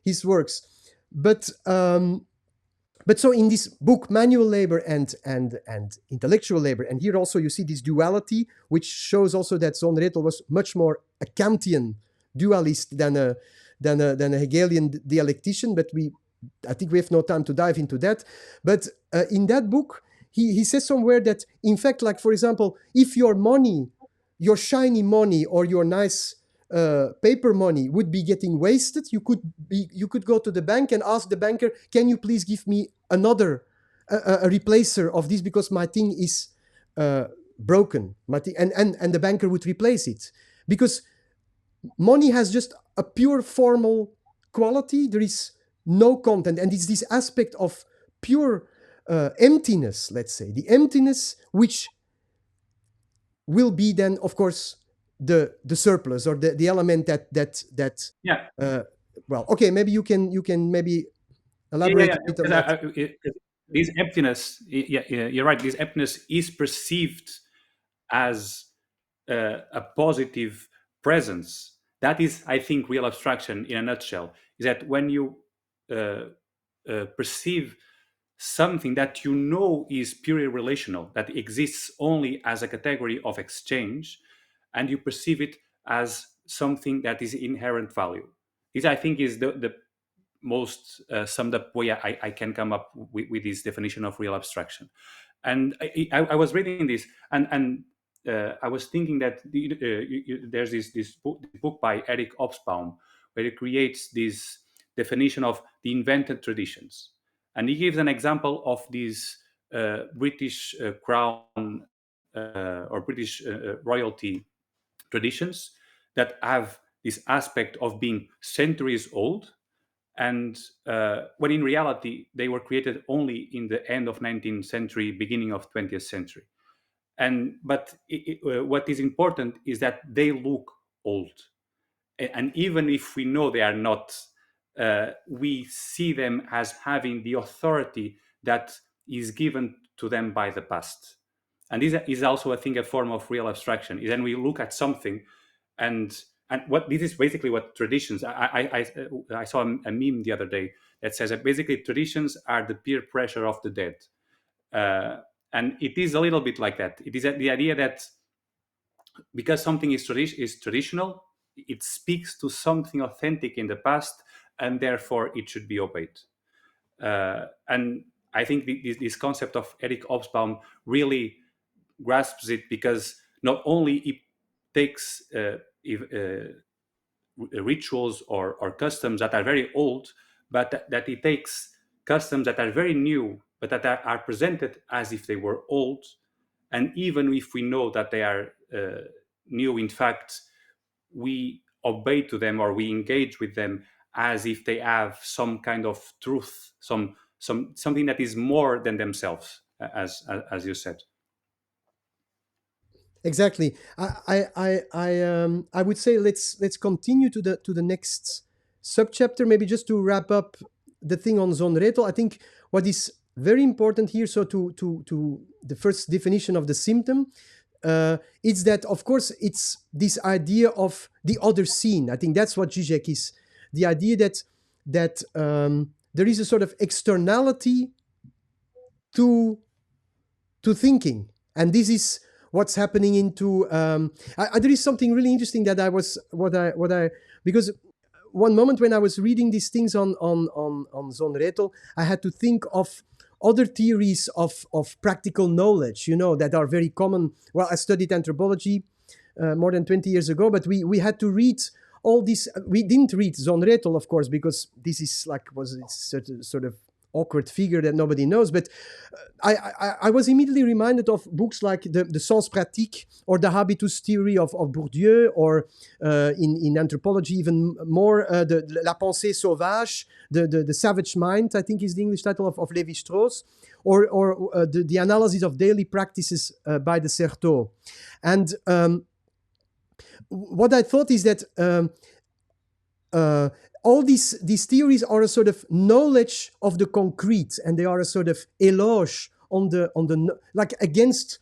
his works. But so in this book, Manual Labor and Intellectual Labor, and here also you see this duality, which shows also that Sohn-Rethel was much more a Kantian dualist than a Hegelian dialectician, but I think we have no time to dive into that. But in that book, he says somewhere that, in fact, like, for example, if your money, your shiny money or your nice paper money would be getting wasted, you could go to the bank and ask the banker, can you please give me another a replacer of this, because my thing is broken. And the banker would replace it, because money has just a pure formal quality. There is no content, and it's this aspect of pure emptiness, let's say, the emptiness which will be then, of course, the surplus, or the element that well, okay, maybe you can maybe elaborate a bit on that. This emptiness, you're right, this emptiness is perceived as a positive presence. That is, I think, real abstraction in a nutshell, is that when you perceive something that you know is purely relational, that exists only as a category of exchange, and you perceive it as something that is inherent value. This, I think, is the most summed up way I can come up with this definition of real abstraction. And I was reading this, and I was thinking that there's this book by Eric Hobsbawm, where he creates this definition of the invented traditions. And he gives an example of these British crown or British royalty traditions that have this aspect of being centuries old, and when in reality they were created only in the end of 19th century, beginning of 20th century. But what is important is that they look old, and even if we know they are not, we see them as having the authority that is given to them by the past. And this is also, I think, a form of real abstraction. Is then we look at something, and what this is basically what traditions. I saw a meme the other day that says that basically traditions are the peer pressure of the dead, and it is a little bit like that. It is the idea that because something is traditional, it speaks to something authentic in the past, and therefore it should be obeyed. And I think this concept of Eric Hobsbawm really grasps it, because not only it takes rituals or customs that are very old, but that it takes customs that are very new, but that are presented as if they were old. And even if we know that they are new, in fact, we obey to them, or we engage with them as if they have some kind of truth, something that is more than themselves, as you said. Exactly. I would say let's continue to the next subchapter. Maybe just to wrap up the thing on Sohn-Rethel. I think what is very important here, so to the first definition of the symptom, it's that, of course, it's this idea of the other scene. I think that's what Žižek is. The idea that there is a sort of externality to thinking, and this is what's happening into. There is something really interesting that because one moment when I was reading these things on Sohn-Rethel, I had to think of other theories of practical knowledge, that are very common. Well, I studied anthropology more than 20 years ago, but we had to read all this. We didn't read Sohn-Rethel, of course, because this is was sort of awkward figure that nobody knows. But I was immediately reminded of books like the Sens Pratique or the Habitus theory of Bourdieu, or in anthropology even more La Pensée Sauvage, the Savage Mind, I think is the English title of Lévi-Strauss, or the analysis of daily practices by de Certeau. And what I thought is that all these theories are a sort of knowledge of the concrete, and they are a sort of éloge on the like against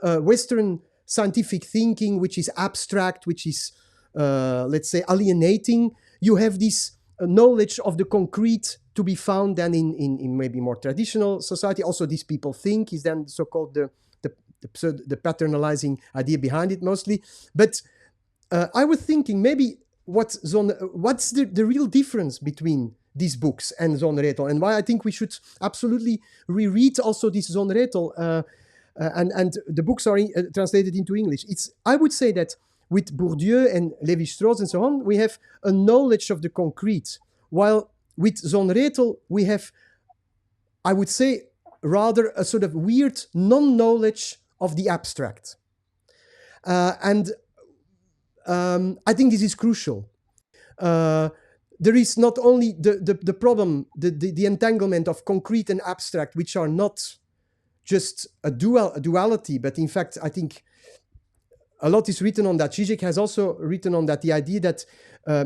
Western scientific thinking, which is abstract, which is let's say alienating. You have this knowledge of the concrete to be found then in maybe more traditional society. Also, these people think is then so-called the paternalizing idea behind it mostly. But I was thinking maybe what's the real difference between these books and Sohn-Rethel, and why I think we should absolutely reread also this Sohn-Rethel, and the books are translated into English. I would say that with Bourdieu and Lévi-Strauss and so on, we have a knowledge of the concrete, while with Sohn-Rethel we have, I would say, rather a sort of weird non-knowledge of the abstract. And I think this is crucial. There is not only the problem, the entanglement of concrete and abstract, which are not just a duality, but in fact, I think a lot is written on that. Žižek has also written on that, the idea that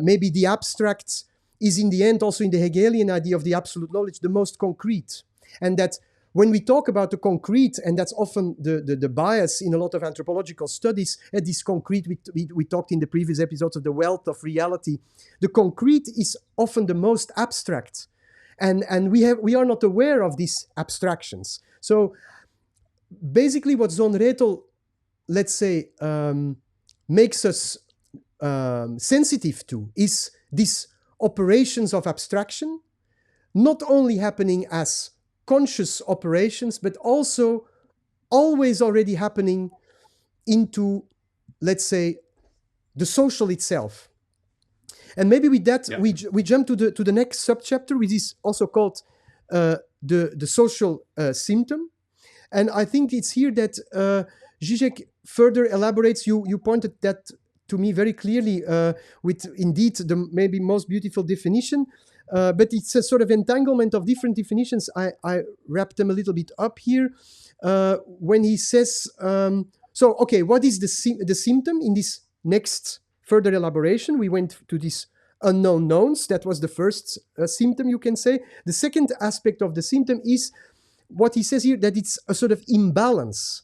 maybe the abstract is in the end, also in the Hegelian idea of the absolute knowledge, the most concrete. And that when we talk about the concrete, and that's often the bias in a lot of anthropological studies, this concrete, we talked in the previous episodes of the wealth of reality, the concrete is often the most abstract. and we are not aware of these abstractions. So basically, what Sohn-Rethel, let's say, makes us sensitive to is these operations of abstraction, not only happening as conscious operations, but also always already happening into, let's say, the social itself. And maybe with that, we jump to the next subchapter, which is also called the social symptom. And I think it's here that Žižek further elaborates. You pointed that to me very clearly with indeed the maybe most beautiful definition. But it's a sort of entanglement of different definitions. I wrapped them a little bit up here when he says, what is the symptom in this next further elaboration? We went to these unknown knowns. That was the first symptom, you can say. The second aspect of the symptom is what he says here, that it's a sort of imbalance,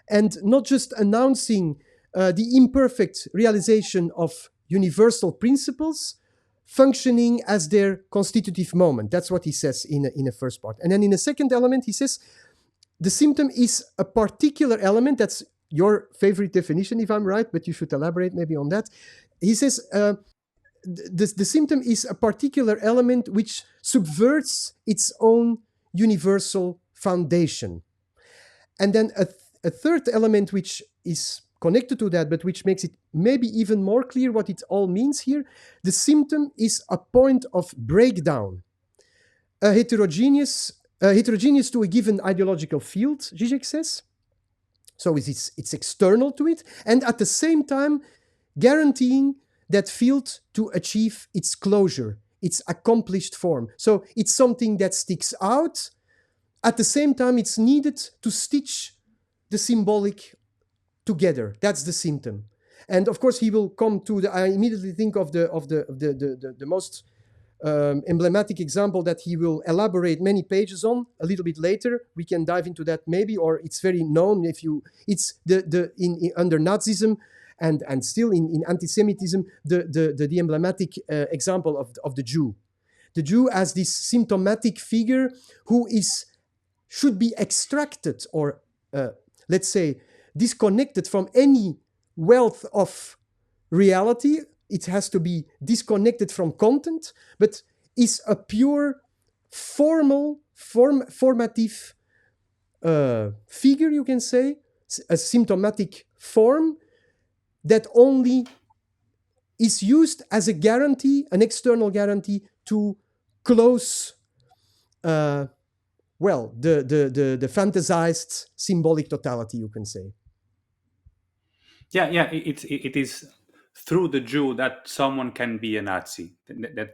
and not just announcing the imperfect realization of universal principles functioning as their constitutive moment. That's what he says in the first part. And then in the second element, he says the symptom is a particular element. That's your favorite definition, if I'm right, but you should elaborate maybe on that. He says the symptom is a particular element which subverts its own universal foundation. And then a third element which is connected to that, but which makes it maybe even more clear what it all means here. The symptom is a point of breakdown, heterogeneous to a given ideological field, Žižek says. So it's external to it, and at the same time guaranteeing that field to achieve its closure, its accomplished form. So it's something that sticks out. At the same time, it's needed to stitch the symbolic together. That's the symptom. And of course, he will come to I immediately think of the most emblematic example that he will elaborate many pages on a little bit later. We can dive into that maybe, or it's very known it's under Nazism and still in anti-Semitism, the emblematic example of the Jew. The Jew as this symptomatic figure who should be extracted or let's say disconnected from any wealth of reality. It has to be disconnected from content, but is a pure formative figure, you can say, a symptomatic form that only is used as a guarantee, an external guarantee to close the fantasized symbolic totality, you can say. Yeah, it is through the Jew that someone can be a Nazi.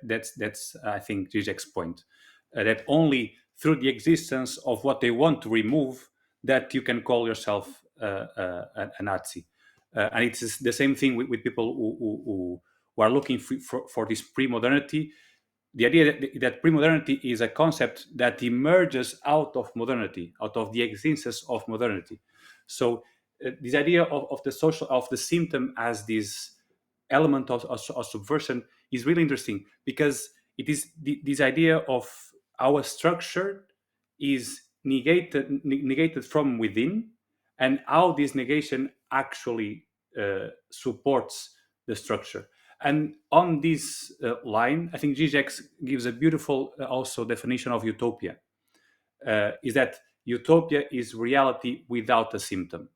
That's I think Žižek's point. That only through the existence of what they want to remove that you can call yourself a Nazi. And it's the same thing with people who are looking for this pre-modernity. The idea that pre-modernity is a concept that emerges out of modernity, out of the existence of modernity. So this idea of the symptom as this element of subversion is really interesting, because it is this idea of our structure is negated from within, and how this negation actually supports the structure. And on this line, I think Žižek gives a beautiful also definition of utopia. Is that utopia is reality without a symptom.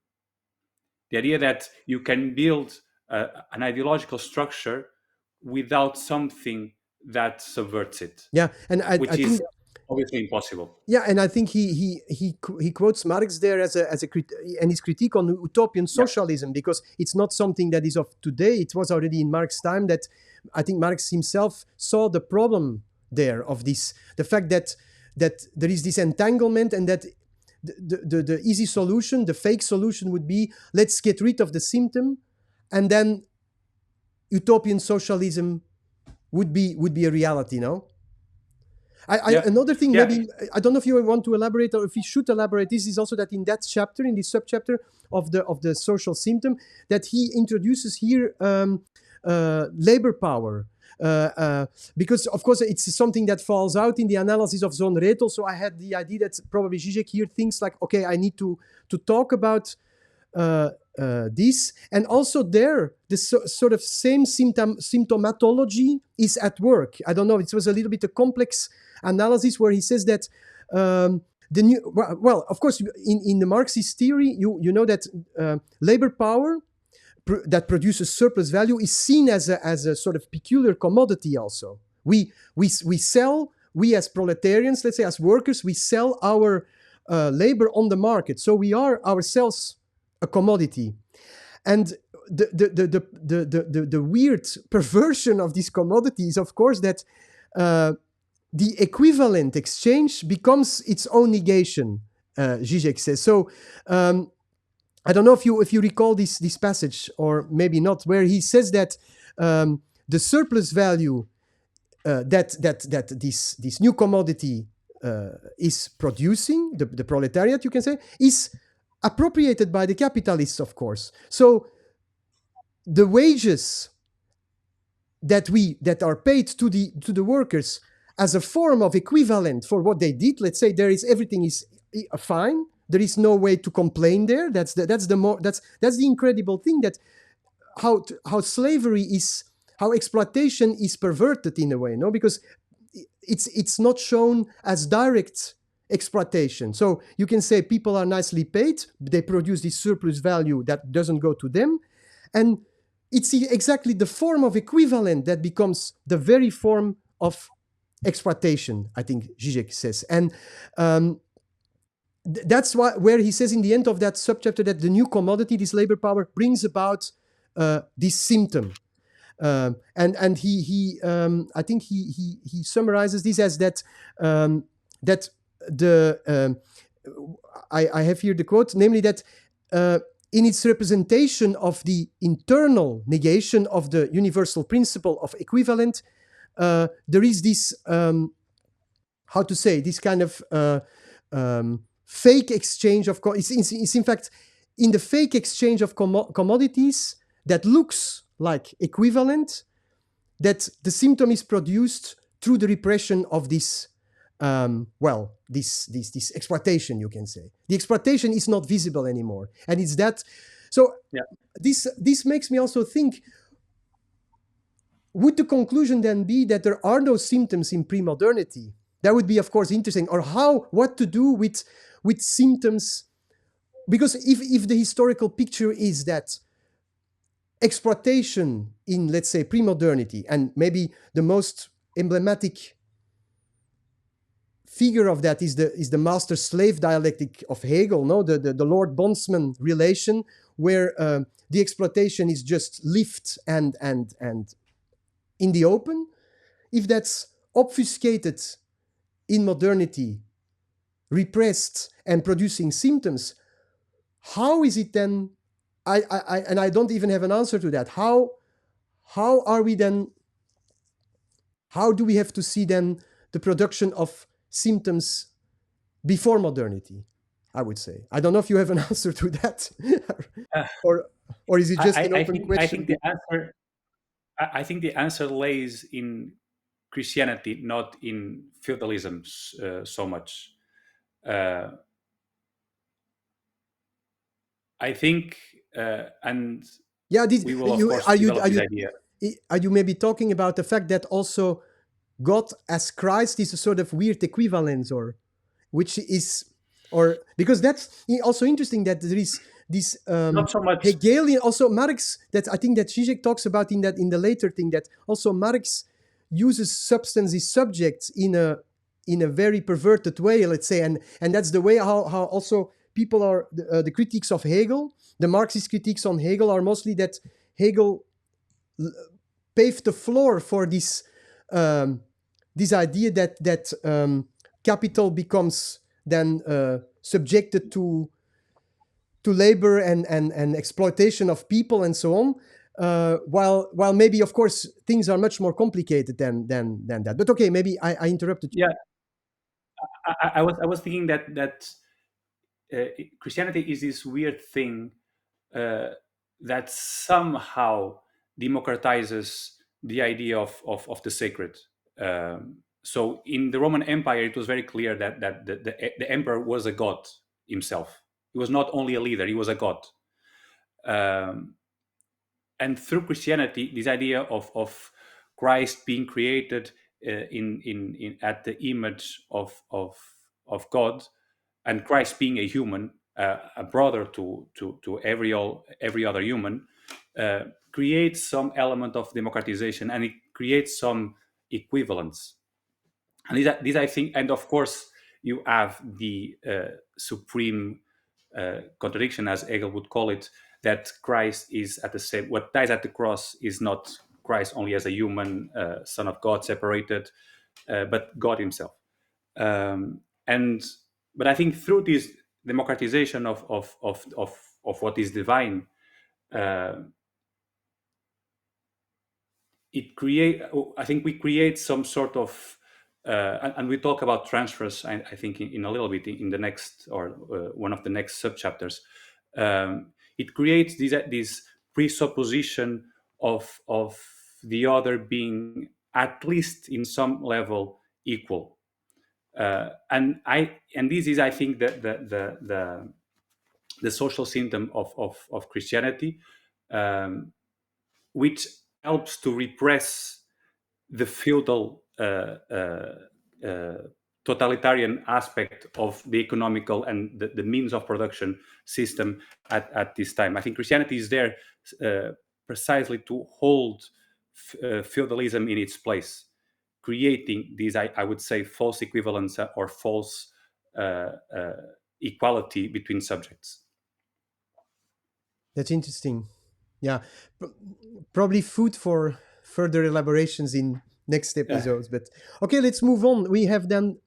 The idea that you can build an ideological structure without something that subverts it. Yeah, and I is think obviously impossible. Yeah, and I think he quotes Marx there as a and his critique on utopian socialism, because it's not something that is of today. It was already in Marx's time that I think Marx himself saw the problem there of this, the fact that there is this entanglement, and that the easy solution, the fake solution would be, let's get rid of the symptom, and then utopian socialism would be a reality, no? Another thing, maybe, I don't know if you want to elaborate or if you should elaborate, this is also that in that chapter, in this subchapter of the social symptom, that he introduces here labor power, because of course it's something that falls out in the analysis of Sohn-Rethel. So I had the idea that probably Žižek here thinks like, okay, I need to talk about this, and also there the sort of same symptomatology is at work. I don't know, it was a little bit a complex analysis where he says that the new, well, of course, in the Marxist theory, you know that labor power that produces surplus value is seen as a sort of peculiar commodity. Also, we sell, we as proletarians, let's say as workers, we sell our labor on the market. So we are ourselves a commodity, and the weird perversion of this commodity is, of course, that the equivalent exchange becomes its own negation. Žižek says so. I don't know if you recall this passage, or maybe not, where he says that the surplus value that this new commodity is producing, the proletariat, you can say, is appropriated by the capitalists, of course. So the wages that are paid to the workers as a form of equivalent for what they did, let's say everything is fine. There is no way to complain there. That's the incredible thing, that how slavery is, how exploitation is perverted in a way, no? Because it's not shown as direct exploitation. So you can say people are nicely paid, they produce this surplus value that doesn't go to them, and it's exactly the form of equivalent that becomes the very form of exploitation, I think Žižek says. And that's where he says in the end of that subchapter that the new commodity, this labor power, brings about this symptom. And he I think he summarizes this as that that the I have here the quote, namely that in its representation of the internal negation of the universal principle of equivalent, there is this how to say, this kind of fake exchange of it's in fact in the fake exchange of commodities that looks like equivalent, that the symptom is produced through the repression of this this exploitation, you can say. The exploitation is not visible anymore, and it's that. So yeah. This makes me also think, would the conclusion then be that there are no symptoms in pre-modernity? That would be, of course, interesting. Or what to do with symptoms? Because if the historical picture is that exploitation in, let's say, pre-modernity, and maybe the most emblematic figure of that is the master-slave dialectic of Hegel, no, the Lord-bondsman relation, where the exploitation is just lived and in the open. If that's obfuscated in modernity, repressed and producing symptoms, how is it then? I don't even have an answer to that. How are we then? How do we have to see then the production of symptoms before modernity? I would say. I don't know if you have an answer to that, or is it just an open question? I think the answer lays in Christianity, not in feudalism so much. I think, and yeah, we will of course develop this idea. Are you maybe talking about the fact that also God as Christ is a sort of weird equivalence, or which is, or because that's also interesting that there is this not so much Hegelian, also Marx, that I think that Žižek talks about in the later thing, that also Marx uses substances subjects in a very perverted way, let's say, and that's the way how also people are the critiques of Hegel, the Marxist critiques on Hegel are mostly that Hegel paved the floor for this this idea that capital becomes then subjected to labor and exploitation of people and so on. While maybe, of course, things are much more complicated than that. But okay, maybe I interrupted you. Yeah, I was thinking that Christianity is this weird thing that somehow democratizes the idea of the sacred. So in the Roman Empire, it was very clear that the emperor was a god himself. He was not only a leader; he was a god. Um, and through Christianity, this idea of Christ being created in at the image of God, and Christ being a human, a brother to every other human, creates some element of democratization, and it creates some equivalence. And these I think, and of course, you have the supreme contradiction, as Hegel would call it, that Christ is at the same. What dies at the cross is not Christ only as a human son of God, separated, but God Himself. And but I think through this democratization of what is divine, uh, I think we create some sort of and we talk about transfers, I think in a little bit in the next, or one of the next subchapters. It creates this presupposition of the other being at least in some level equal. And this is, I think, the social symptom of Christianity, um, which helps to repress the feudal totalitarian aspect of the economical and the means of production system at this time. I think Christianity is there precisely to hold feudalism in its place, creating these, I would say, false equivalence or false equality between subjects. That's interesting. Yeah, P- probably food for further elaborations in next episodes. But okay, let's move on. We have then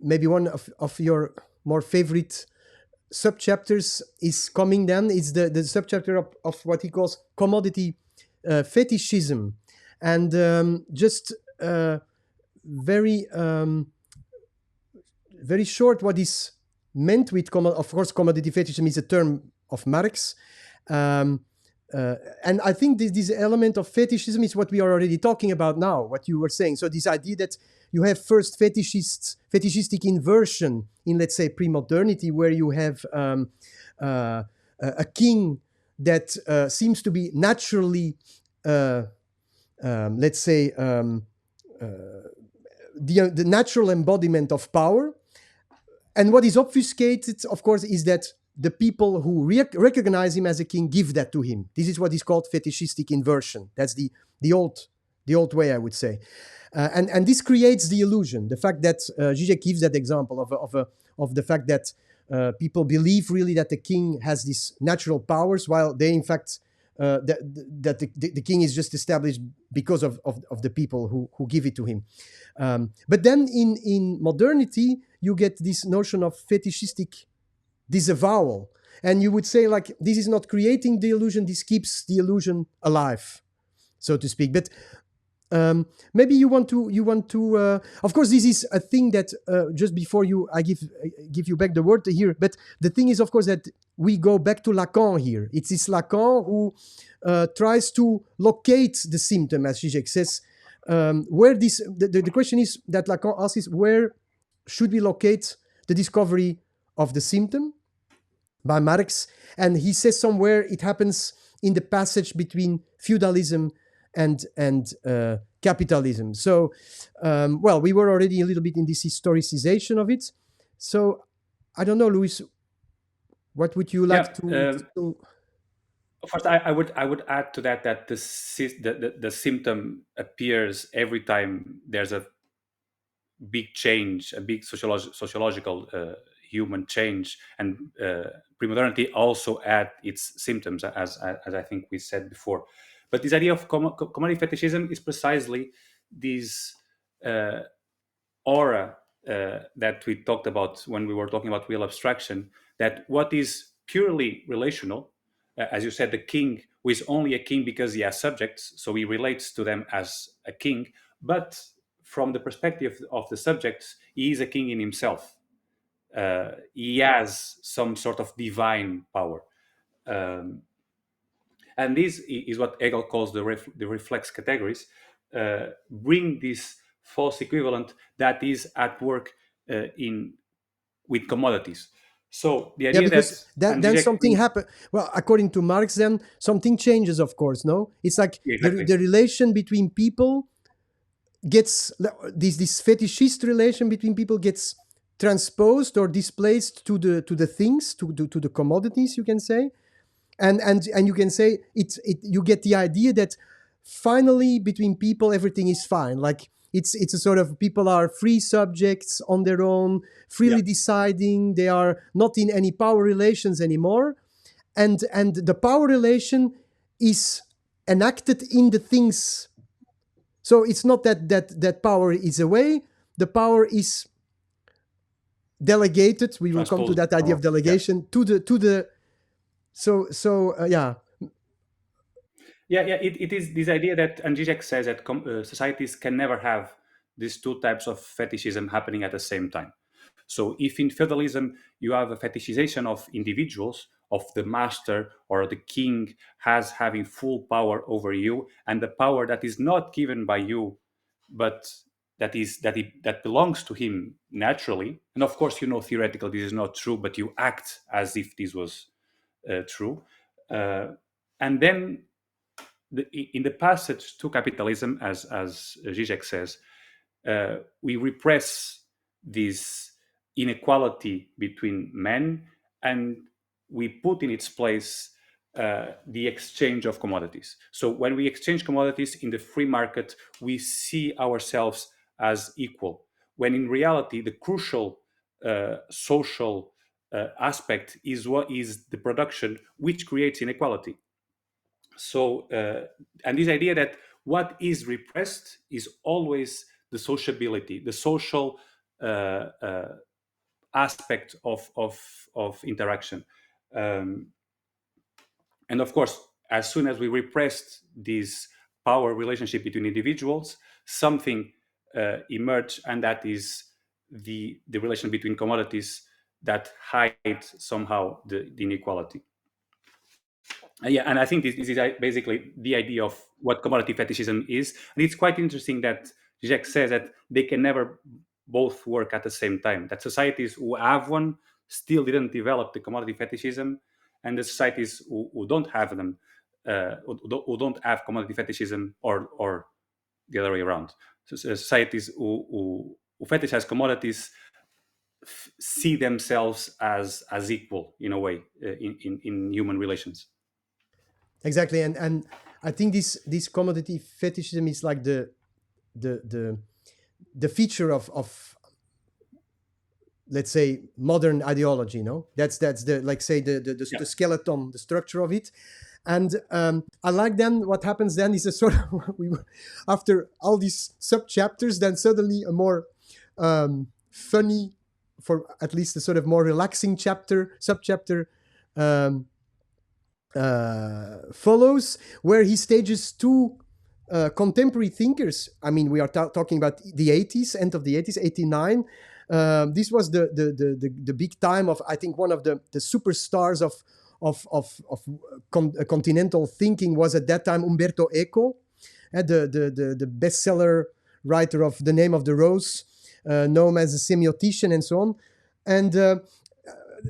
maybe one of your more favorite subchapters is coming. Then it's the subchapter of what he calls commodity fetishism, and just very very short what is meant with of course commodity fetishism is a term of Marx. Um, and I think this element of fetishism is what we are already talking about now, what you were saying. So this idea that you have first fetishistic inversion in, let's say, pre-modernity, where you have a king that seems to be naturally, let's say, the natural embodiment of power. And what is obfuscated, of course, is that the people who recognize him as a king give that to him. This is what is called fetishistic inversion. That's the old way, I would say. And this creates the illusion. The fact that Žižek gives that example of the fact that people believe really that the king has these natural powers, while they, in fact, that the king is just established because of the people who give it to him. But then in modernity, you get this notion of fetishistic disavowal. And you would say, like, this is not creating the illusion, this keeps the illusion alive, so to speak. But maybe you want to of course, this is a thing that just before I give you back the word here, but the thing is, of course, that we go back to Lacan here. It's this Lacan who tries to locate the symptom, as Žižek says, where this the question is that Lacan asks is, where should we locate the discovery of the symptom by Marx? And he says somewhere it happens in the passage between feudalism and capitalism. So, well, we were already a little bit in this historicization of it. So, I don't know, Luís, what would you like to? First, I would add to that the symptom appears every time there's a big change, a big sociological human change, and pre-modernity also add its symptoms, as I think we said before. But this idea of commodity fetishism is precisely this aura that we talked about when we were talking about real abstraction, that what is purely relational, as you said, the king, who is only a king because he has subjects, so he relates to them as a king, but from the perspective of the subjects, he is a king in himself. He has some sort of divine power. And this is what Hegel calls the reflex categories, bring this false equivalent that is at work in with commodities. So the Yeah, idea that, because then and then Žižek something happen. Well, according to Marx, then something changes. Of course, no, it's like exactly, the relation between people gets this fetishist relation between people gets transposed or displaced to the things, to the commodities, you can say. And you can say you get the idea that finally between people everything is fine, like it's a sort of people are free subjects on their own, freely deciding, they are not in any power relations anymore, and the power relation is enacted in the things. So it's not that power is away, the power is delegated. We will come to transposed. that idea of delegation to the yeah. It is this idea that, and Žižek says that societies can never have these two types of fetishism happening at the same time. So if in feudalism you have a fetishization of individuals, of the master or the king has having full power over you, and the power that is not given by you, but that belongs to him naturally. And of course, theoretically this is not true, but you act as if this was true. And then in the passage to capitalism, as Žižek says, we repress this inequality between men, and we put in its place the exchange of commodities. So when we exchange commodities in the free market, we see ourselves as equal, when in reality the crucial social aspect is what is the production, which creates inequality. So and this idea that what is repressed is always the sociability, the social aspect of interaction. um, and of course, as soon as we repressed this power relationship between individuals, something emerged, and that is the relation between commodities that hide somehow the inequality. And I think this is basically the idea of what commodity fetishism is. And it's quite interesting that Žižek says that they can never both work at the same time, that societies who have one still didn't develop the commodity fetishism, and the societies who don't have them, who don't have commodity fetishism, or the other way around. So societies who fetishize commodities see themselves as equal in a way in human relations. Exactly, and I think this commodity fetishism is like the feature of let's say modern ideology. No, that's the, like, say the skeleton, the structure of it. And I like then what happens then is a sort of after all these sub chapters, then suddenly a more funny, for at least a sort of more relaxing sub chapter follows, where he stages two contemporary thinkers. I mean, we are talking about the 80s, end of the 80s, 89. This was the big time of, I think, one of the superstars of continental thinking was at that time Umberto Eco, the bestseller writer of The Name of the Rose, known as a semiotician and so on. And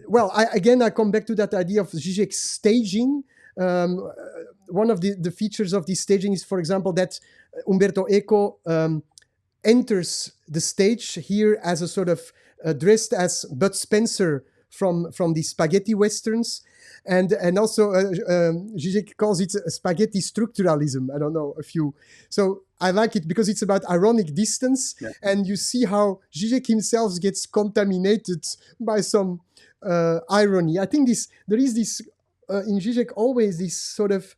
well, I come back to that idea of Žižek's staging. One of the features of this staging is, for example, that Umberto Eco enters the stage here as a sort of dressed as Bud Spencer from the spaghetti westerns. And also Žižek calls it spaghetti structuralism. I don't know if you... So I like it because it's about ironic distance. Yeah. And you see how Žižek himself gets contaminated by some irony. I think there is this in Žižek always this sort of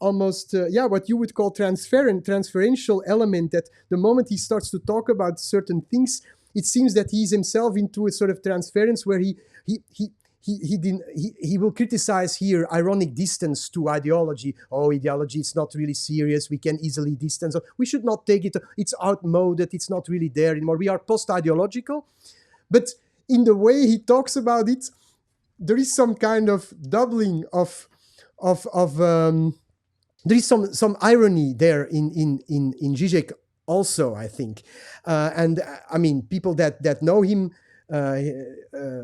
almost what you would call transferential element, that the moment he starts to talk about certain things, it seems that he's himself into a sort of transference where he will criticize here ironic distance to ideology. Oh, ideology, it's not really serious. We can easily distance. We should not take it. It's outmoded. It's not really there anymore. We are post-ideological. But in the way he talks about it, there is some kind of doubling of there is some irony there in Žižek also, I think, and I mean people that know him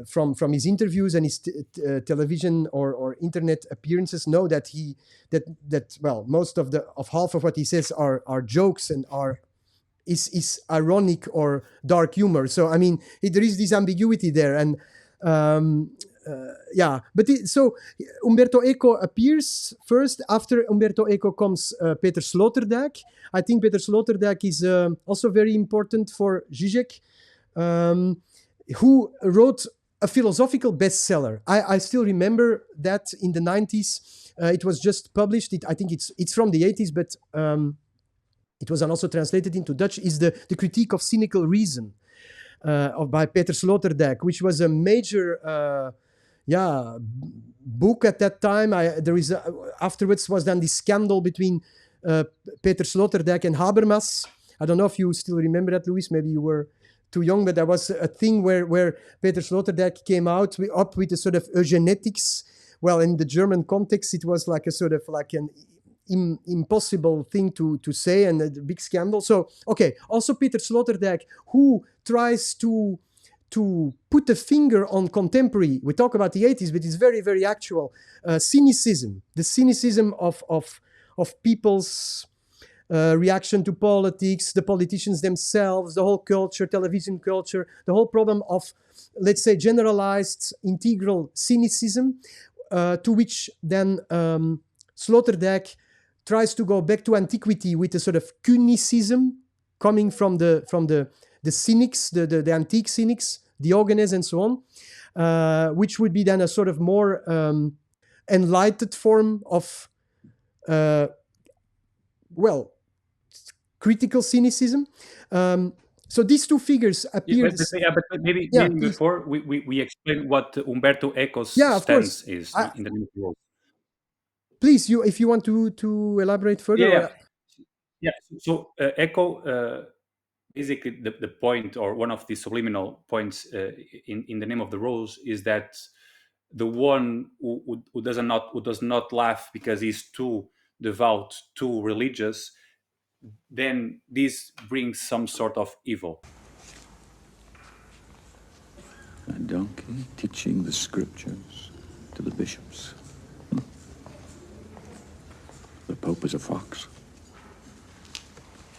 from his interviews and his television or internet appearances know that most of half of what he says are jokes and is ironic or dark humor. So I mean there is this ambiguity there, and so Umberto Eco appears first. After Umberto Eco comes Peter Sloterdijk. I think Peter Sloterdijk is also very important for Žižek, who wrote a philosophical bestseller. I still remember that in the 90s. It was just published. I think it's from the 80s, but it was also translated into Dutch, is the Critique of Cynical Reason by Peter Sloterdijk, which was a major book at that time. Afterwards was then the scandal between Peter Sloterdijk and Habermas. I don't know if you still remember that, Luís. Maybe you were too young, but there was a thing where Peter Sloterdijk came up with a sort of eugenetics. Well, in the German context, it was like a sort of like an impossible thing to say, and a big scandal. So, okay, also Peter Sloterdijk, who tries to put a finger on contemporary, we talk about the 80s, but it's very, very actual, cynicism, the cynicism of people's reaction to politics, the politicians themselves, the whole culture, television culture, the whole problem of, let's say, generalized integral cynicism, to which then Sloterdijk tries to go back to antiquity with a sort of cynicism coming from the cynics, the antique cynics, Diogenes and so on, which would be then a sort of more enlightened form of, critical cynicism. So these two figures appear. But maybe before we explain what Umberto Eco's stance is in the new world. Please, if you want to elaborate further. Yeah. So Eco, basically the point, or one of the subliminal points in the Name of the Rose, is that the one who does not laugh because he's too devout, too religious, then this brings some sort of evil. A donkey teaching the scriptures to the bishops. The Pope is a fox.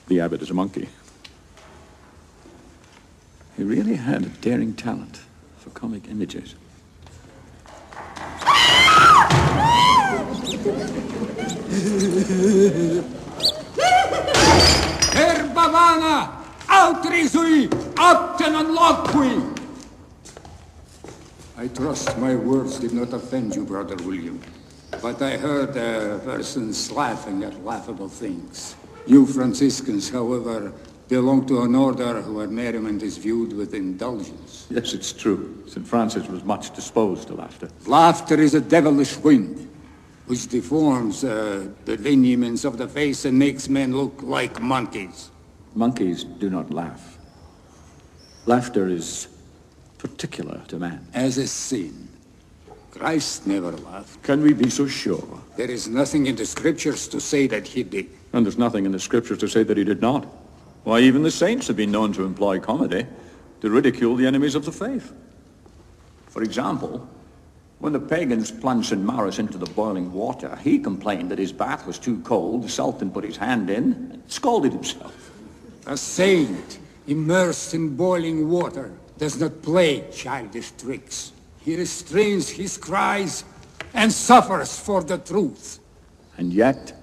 The abbot is a monkey. He really had a daring talent for comic images. Herbavana, outrisui, optenon loqui. I trust my words did not offend you, Brother William. But I heard persons laughing at laughable things. You Franciscans, however, belong to an order where merriment is viewed with indulgence. Yes, it's true. St. Francis was much disposed to laughter. Laughter is a devilish wind, which deforms the lineaments of the face and makes men look like monkeys. Monkeys do not laugh. Laughter is particular to man. As a sin. Christ never laughed. Can we be so sure? There is nothing in the scriptures to say that he did. And there's nothing in the scriptures to say that he did not. Why, even the saints have been known to employ comedy to ridicule the enemies of the faith. For example, when the pagans plunged St. Maurus into the boiling water, he complained that his bath was too cold. The Sultan put his hand in and scalded himself. A saint immersed in boiling water does not play childish tricks. He restrains his cries and suffers for the truth. And yet,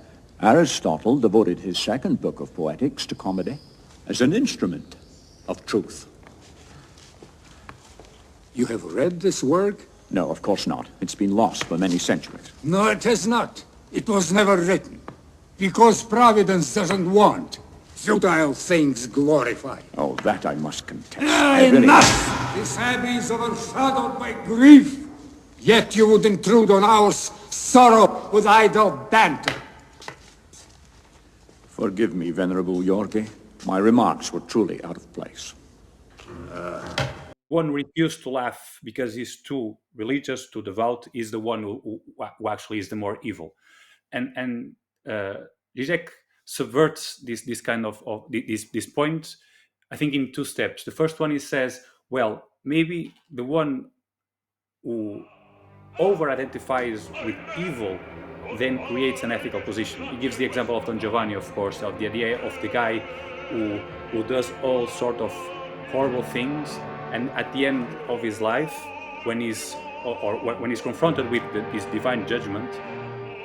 Aristotle devoted his second book of Poetics to comedy as an instrument of truth. You have read this work? No, of course not. It's been lost for many centuries. No, it has not. It was never written. Because Providence doesn't want futile things glorified. Oh, that I must contest. Enough! This abbey is overshadowed by grief. Yet you would intrude on our sorrow with idle banter. Forgive me, Venerable Yorgi. My remarks were truly out of place. one refused to laugh because he's too religious, too devout, is the one who actually is the more evil. And Žižek subverts this kind of this point, I think, in two steps. The first one, he says, well, maybe the one who over-identifies with evil then creates an ethical position. He gives the example of Don Giovanni, of course, of the idea of the guy who does all sort of horrible things, and at the end of his life, when he's when he's confronted with this divine judgment,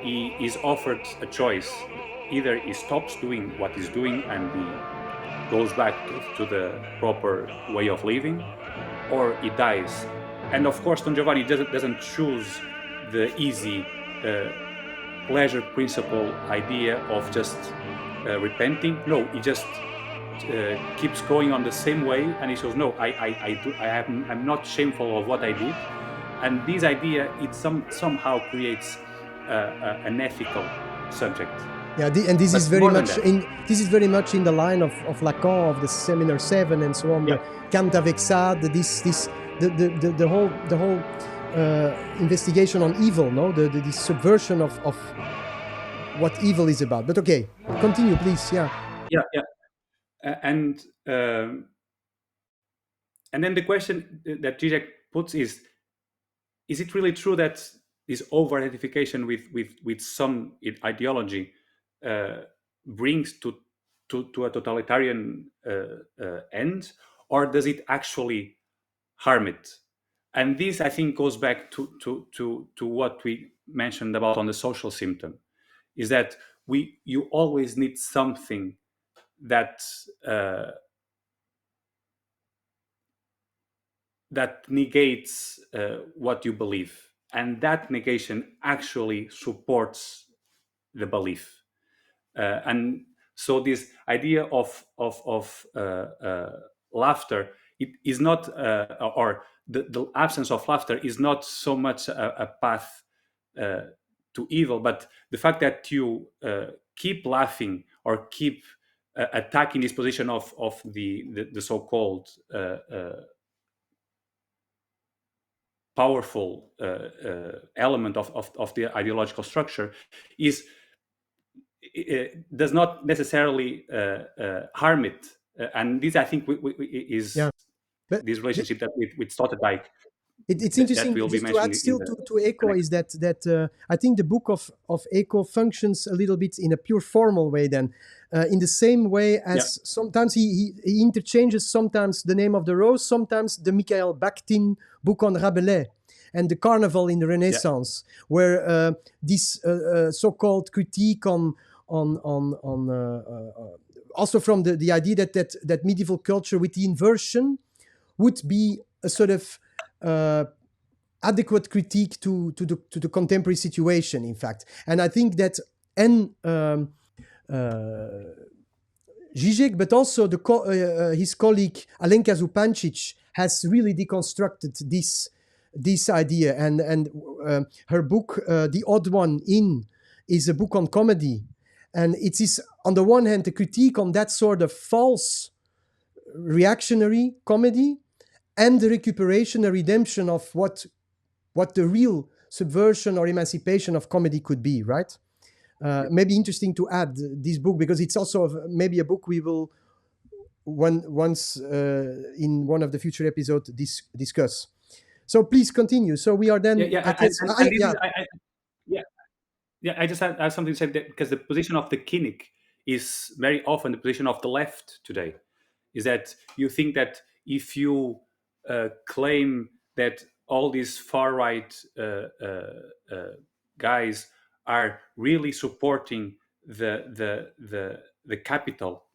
he is offered a choice. Either he stops doing what he's doing and he goes back to the proper way of living, or he dies. And of course, Don Giovanni doesn't choose the easy pleasure principle idea of just repenting. No, he just keeps going on the same way, and he says, "No, I'm not shameful of what I did." And this idea, it somehow creates an ethical subject. Yeah, and this But is very more than much that. this is very much in the line of Lacan, of the Seminar 7 and so on. Yeah. The Kant avec ça, the whole investigation on evil, no, the subversion of what evil is about. But okay, continue, please. Yeah. Yeah. And then the question that Žižek puts is it really true that this over-identification with some ideology brings to a totalitarian end, or does it actually harm it? And this, I think, goes back to what we mentioned about on the social symptom, is that you always need something that that negates what you believe, and that negation actually supports the belief. And so this idea of laughter, it is not, or the absence of laughter is not so much a path to evil, but the fact that you keep laughing or keep attacking this position of the so-called powerful element of the ideological structure does not necessarily harm it. And this, I think, is But this relationship that with Sloterdijk. It's interesting that we'll just be to add mentioning still to Eco is that I think the book of Eco functions a little bit in a pure formal way then, in the same way as sometimes he interchanges sometimes the name of the rose, sometimes the Michael Bakhtin book on Rabelais and the Carnival in the Renaissance, where this so-called critique on also from the idea that medieval culture with the inversion would be a sort of adequate critique to the contemporary situation, in fact. And I think that Žižek, but also his colleague Alenka Zupancic has really deconstructed this idea. And her book, The Odd One In, is a book on comedy. And it is, on the one hand, a critique on that sort of false reactionary comedy, and the recuperation and redemption of what the real subversion or emancipation of comedy could be, right? Maybe interesting to add this book, because it's also maybe a book we will once in one of the future episodes discuss. So please continue. So we are then... I just have something to say, because the position of the cynic is very often the position of the left today, is that you think that if you claim that all these far-right guys are really supporting the capital,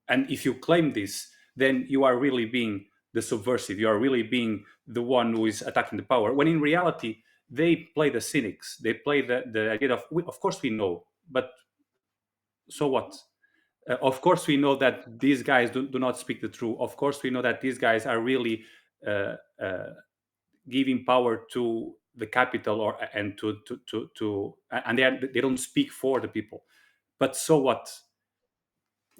and if you claim this, then you are really being the subversive. You are really being the one who is attacking the power. When in reality, they play the cynics. They play the idea of course we know, but so what? Of course we know that these guys do not speak the truth. Of course we know that these guys are really giving power to the capital, and they don't speak for the people. But so what?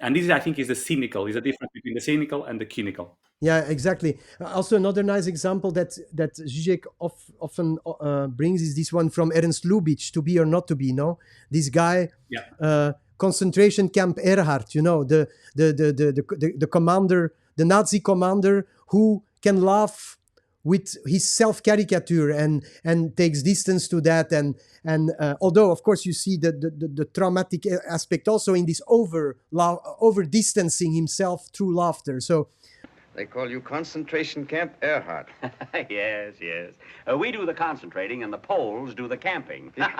And this, I think, is the difference between the cynical and the cynical. Yeah, exactly. Also, another nice example that Žižek often brings is this one from Ernst Lubitsch, "To Be or Not to Be." No, this guy, Yeah. concentration camp Erhard. You know, the commander, the Nazi commander who can laugh with his self caricature and takes distance to that, and although of course you see the traumatic aspect also in this over distancing himself through laughter. So. They call you concentration camp Erhard. Yes, yes. We do the concentrating and the Poles do the camping. Yes,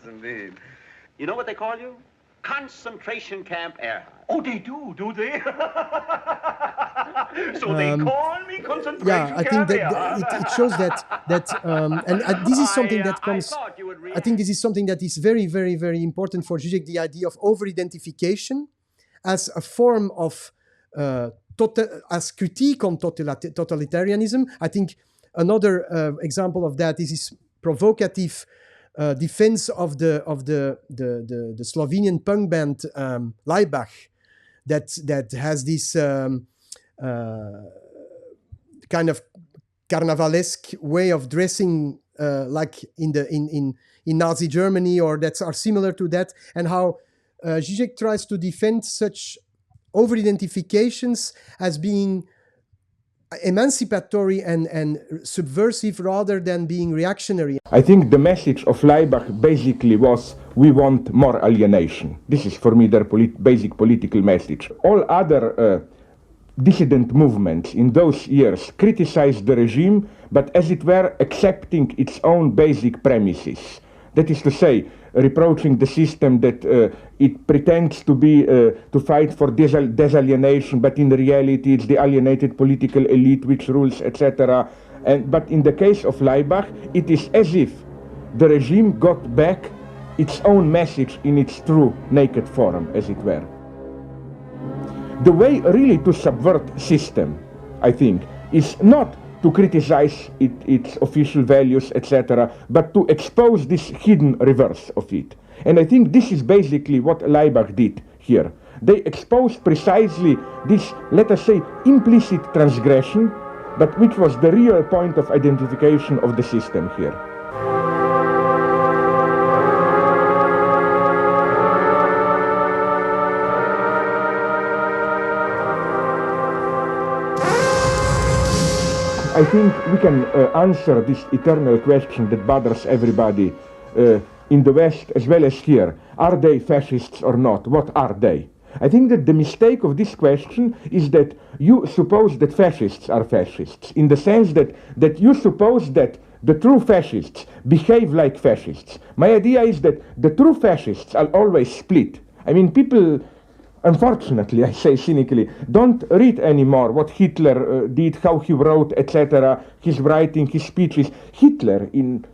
indeed. You know what they call you? Concentration camp Erhard. Oh, they do they? So they call me concentration Yeah, I think camp that it shows that and this is something that comes. I think this is something that is very, very, very important for Žižek, the idea of over-identification as a form of as critique on totalitarianism. I think another example of that is his provocative defense of the Slovenian punk band Laibach, that has this kind of carnavalesque way of dressing, like in Nazi Germany, or that are similar to that, and how Žižek tries to defend such over-identifications as being emancipatory and subversive rather than being reactionary. I think the message of Laibach basically was, we want more alienation. This is for me their basic political message. All other dissident movements in those years criticized the regime, but as it were accepting its own basic premises. That is to say, reproaching the system that it pretends to be to fight for desalienation, but in reality it's the alienated political elite which rules, etc. But in the case of Laibach, it is as if the regime got back its own message in its true naked form, as it were. The way really to subvert system, I think, is not to criticize its official values, etc., but to expose this hidden reverse of it. And I think this is basically what Laibach did here. They exposed precisely this, let us say, implicit transgression, but which was the real point of identification of the system here. I think we can answer this eternal question that bothers everybody in the West as well as here. Are they fascists or not? What are they? I think that the mistake of this question is that you suppose that fascists are fascists, in the sense that you suppose that the true fascists behave like fascists. My idea is that the true fascists are always split. I mean, people, unfortunately, I say cynically, don't read anymore what Hitler did, how he wrote, etc., his writing, his speeches. Hitler, in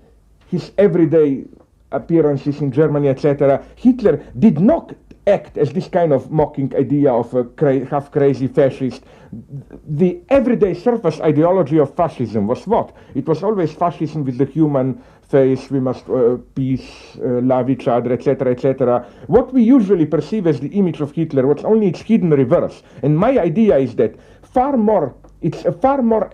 his everyday appearances in Germany, etc., Hitler did not act as this kind of mocking idea of a half-crazy fascist. The everyday surface ideology of fascism was what? It was always fascism with the human face, we must peace, love each other, etc., etc. What we usually perceive as the image of Hitler was only its hidden reverse. And my idea is that it's a far more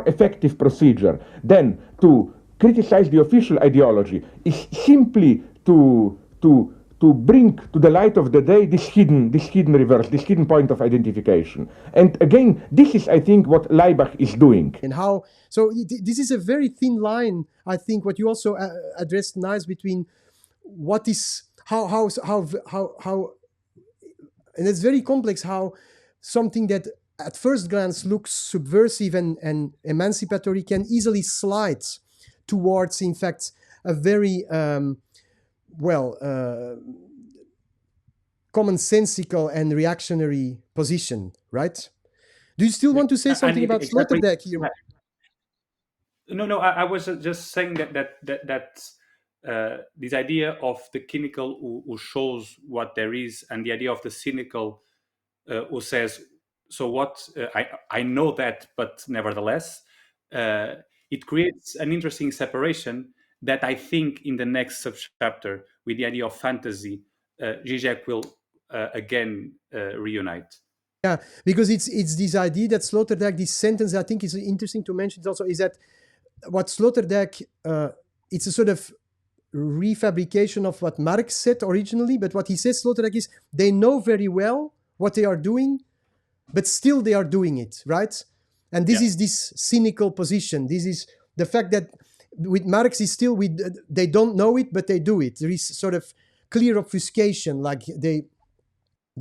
effective procedure than to criticize the official ideology, is simply to bring to the light of the day this hidden reverse, this hidden point of identification. And again, this is, I think, what Laibach is doing. And how, so this is a very thin line, I think, what you also addressed nice between what is, how, and it's very complex how something that at first glance looks subversive and emancipatory can easily slide towards, in fact, a very, commonsensical and reactionary position, right? Do you still want to say something about exactly, Sloterdijk here? No. I was just saying that this idea of the cynical who shows what there is, and the idea of the cynical who says, so what? I know that, but nevertheless, it creates an interesting separation that I think in the next subchapter, with the idea of fantasy, Žižek will again reunite. Yeah, because it's this idea that Sloterdijk, this sentence I think is interesting to mention also, is that what Sloterdijk, it's a sort of refabrication of what Marx said originally, but what he says, Sloterdijk, is they know very well what they are doing, but still they are doing it, right? And this is this cynical position. This is the fact that with Marx is still, they don't know it, but they do it. There is sort of clear obfuscation, like they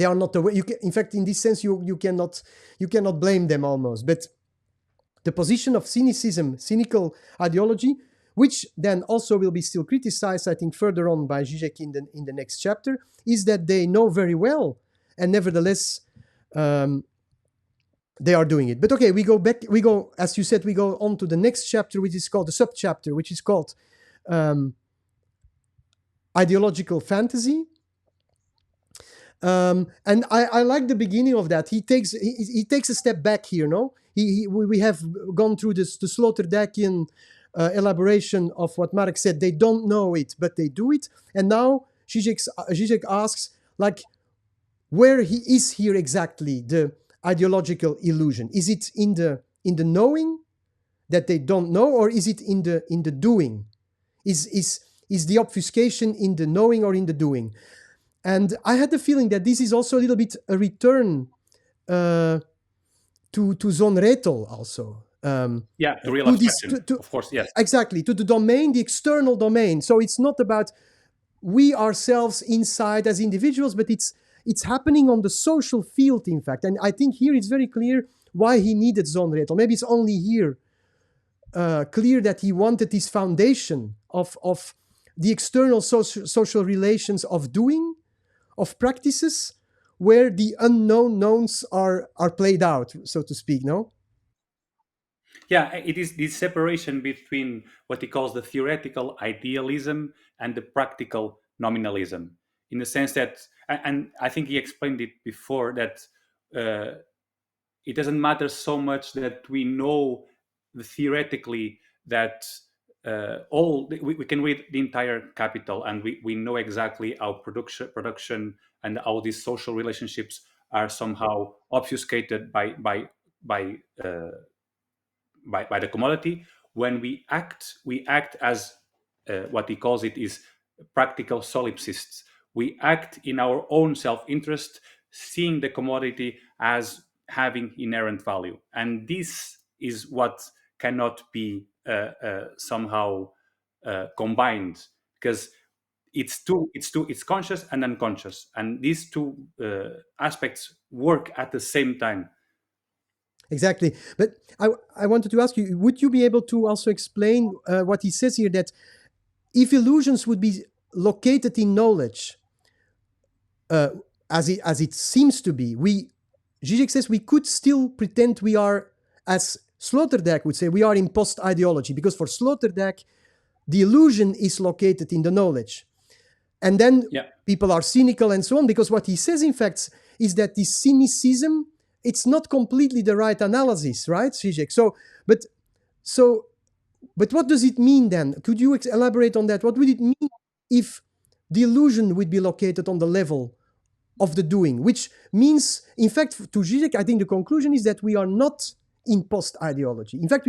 are not aware. In fact, in this sense, you cannot blame them almost. But the position of cynicism, cynical ideology, which then also will be still criticized, I think, further on by Žižek in the next chapter, is that they know very well, and nevertheless they are doing it. But okay, we go, as you said, we go on to the next chapter, which is called the sub-chapter, which is called ideological fantasy. And I like the beginning of that. He takes a step back here, no? We have gone through the Sloterdijkian elaboration of what Marx said. They don't know it, but they do it. And now Žižek asks, like, where he is here exactly, the ideological illusion? Is it in the knowing that they don't know, or is it in the doing? Is the obfuscation in the knowing or in the doing? And I had the feeling that this is also a little bit a return to Sohn-Rethel also. To real abstraction, of course, yes. Exactly, to the domain, the external domain. So it's not about we ourselves inside as individuals, but it's happening on the social field, in fact. And I think here it's very clear why he needed Sohn-Rethel. Maybe it's only here clear that he wanted this foundation of the external social relations of doing, of practices, where the unknown knowns are played out, so to speak, no? Yeah, it is this separation between what he calls the theoretical idealism and the practical nominalism, in the sense that, and I think he explained it before, that it doesn't matter so much that we know theoretically that we can read the entire Capital and we know exactly how production and how these social relationships are somehow obfuscated by the commodity. When we act as what he calls it is practical solipsists. We act in our own self-interest, seeing the commodity as having inherent value, and this is what cannot be somehow combined, because it's conscious and unconscious, and these two aspects work at the same time. Exactly. But I wanted to ask you, would you be able to also explain what he says here, that if illusions would be located in knowledge, as it seems to be, Žižek says we could still pretend we are, as Sloterdijk would say, we are in post-ideology, because for Sloterdijk, the illusion is located in the knowledge. And then people are cynical and so on, because what he says, in fact, is that this cynicism, it's not completely the right analysis, right, Žižek? But what does it mean then? Could you elaborate on that? What would it mean if the illusion would be located on the level of the doing? Which means, in fact, to Žižek, I think the conclusion is that we are not in post-ideology. In fact,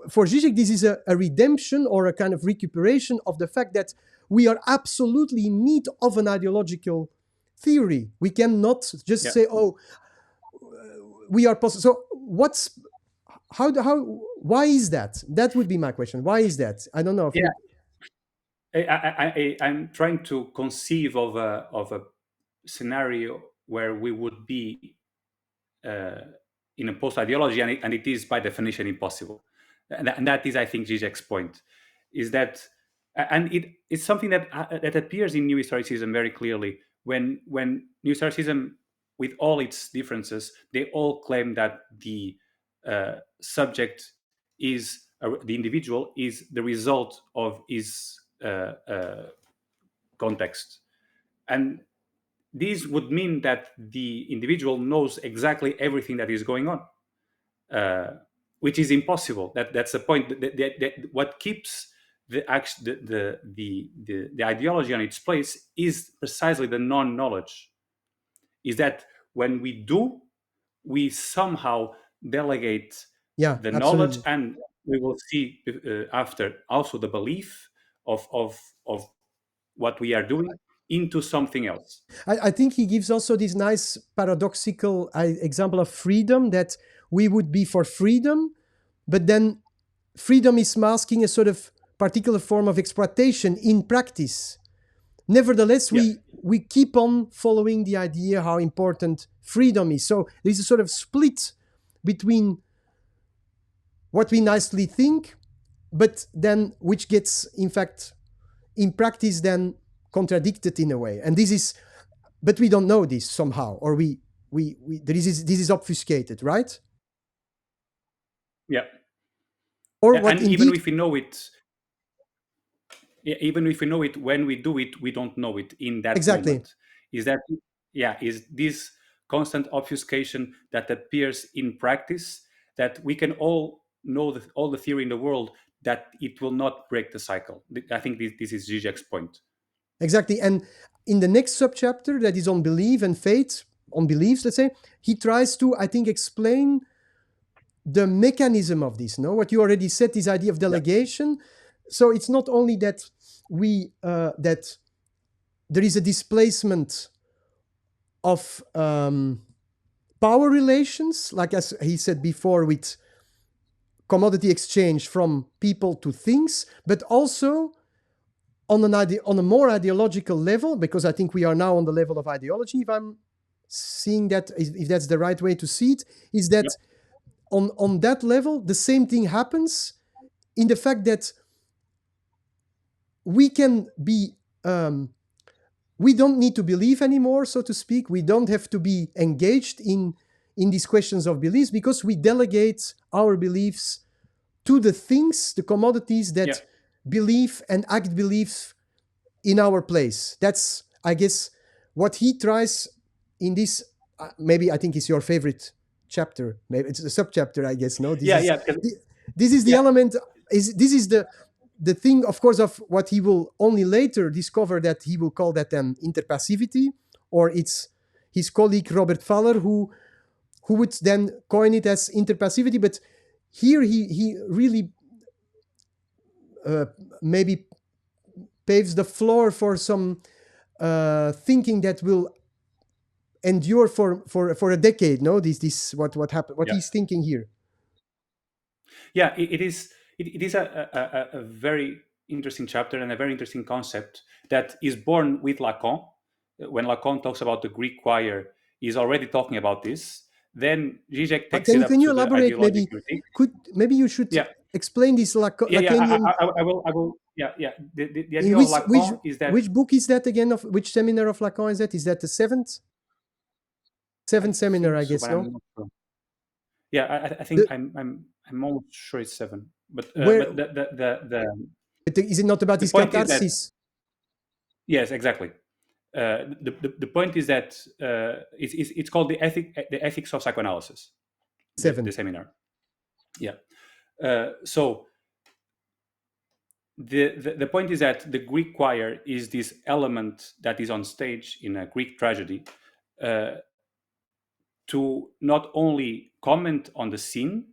for Žižek, this is a redemption or a kind of recuperation of the fact that we are absolutely in need of an ideological theory. We cannot just say, oh, we are post. So why is that? That would be my question. Why is that? I don't know. I'm trying to conceive of a scenario where we would be in a post-ideology, and it is by definition impossible. And that is, I think, Žižek's point, is that, and it's something that appears in New Historicism very clearly. When New Historicism, with all its differences, they all claim that the subject is the individual is the result of his context, and this would mean that the individual knows exactly everything that is going on, which is impossible. That's the point. That what keeps the ideology on its place is precisely the non-knowledge. is that when we do, we somehow delegate Yeah, the knowledge, absolutely. and we will see after also the belief of what we are doing into something else. I think he gives also this nice paradoxical example of freedom, that we would be for freedom, but then freedom is masking a sort of particular form of exploitation in practice. Nevertheless, we keep on following the idea how important freedom is. So there's a sort of split between what we nicely think, but then which gets, in fact, in practice, then contradicted in a way. And this is, but we don't know this somehow, or this is obfuscated, right? Yeah. Or And what indeed, even if we know it, even if we know it, when we do it, we don't know it in that exactly. moment. Is this constant obfuscation that appears in practice, that we can all know all the theory in the world, that it will not break the cycle. I think this is Žižek's point. Exactly. And in the next subchapter, that is on belief and faith, on beliefs, let's say, he tries to, I think, explain the mechanism of this. No, what you already said, this idea of delegation. So it's not only that that there is a displacement of power relations, like as he said before, with commodity exchange from people to things, but also on a more ideological level, because I think we are now on the level of ideology, if I'm seeing that, if that's the right way to see it, is that on that level, the same thing happens in the fact that we can be, we don't need to believe anymore, so to speak. We don't have to be engaged in these questions of beliefs, because we delegate our beliefs to the things, the commodities that believe and act beliefs in our place. That's, I guess, what he tries in this. Maybe I think it's your favorite chapter. Maybe it's a subchapter, I guess. No, this is the element. This is the thing, of course, of what he will only later discover, that he will call that interpassivity, or it's his colleague Robert Faller who would then coin it as interpassivity. But here he really maybe paves the floor for some thinking that will endure for a decade. No, this what happened, what he's thinking here. Yeah, it is a very interesting chapter and a very interesting concept that is born with Lacan. When Lacan talks about the Greek choir, he's already talking about this. Then Žižek takes it up can you to elaborate? the ideology critique. Maybe you should explain this Lacanian. I will. Yeah. The idea of Lacan is that, which book is that again? Of which seminar of Lacan is that? Is that the seventh seminar? I guess no. Yeah, I think I'm almost sure it's 7. But is it not about his catharsis? Yes, exactly. The point is that it's called the ethics of psychoanalysis. 7. The seminar. Yeah. So the point is that the Greek choir is this element that is on stage in a Greek tragedy to not only comment on the scene,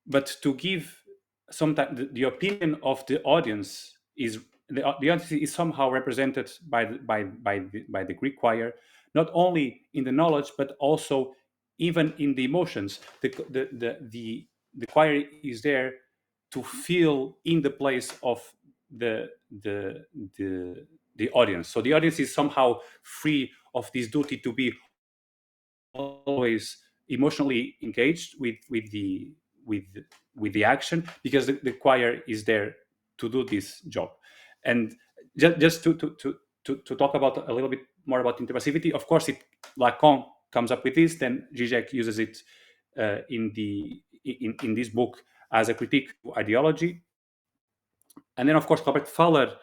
but to give sometimes the opinion of the audience is the audience is somehow represented by the Greek choir, not only in the knowledge but also even in the emotions. The choir is there to feel in the place of the audience. So the audience is somehow free of this duty to be always emotionally engaged with the action, because the choir is there to do this job. And just to talk about a little bit more about interpassivity, of course, Lacan comes up with this, then Žižek uses it in this book as a critique to ideology. And then, of course, Robert Faller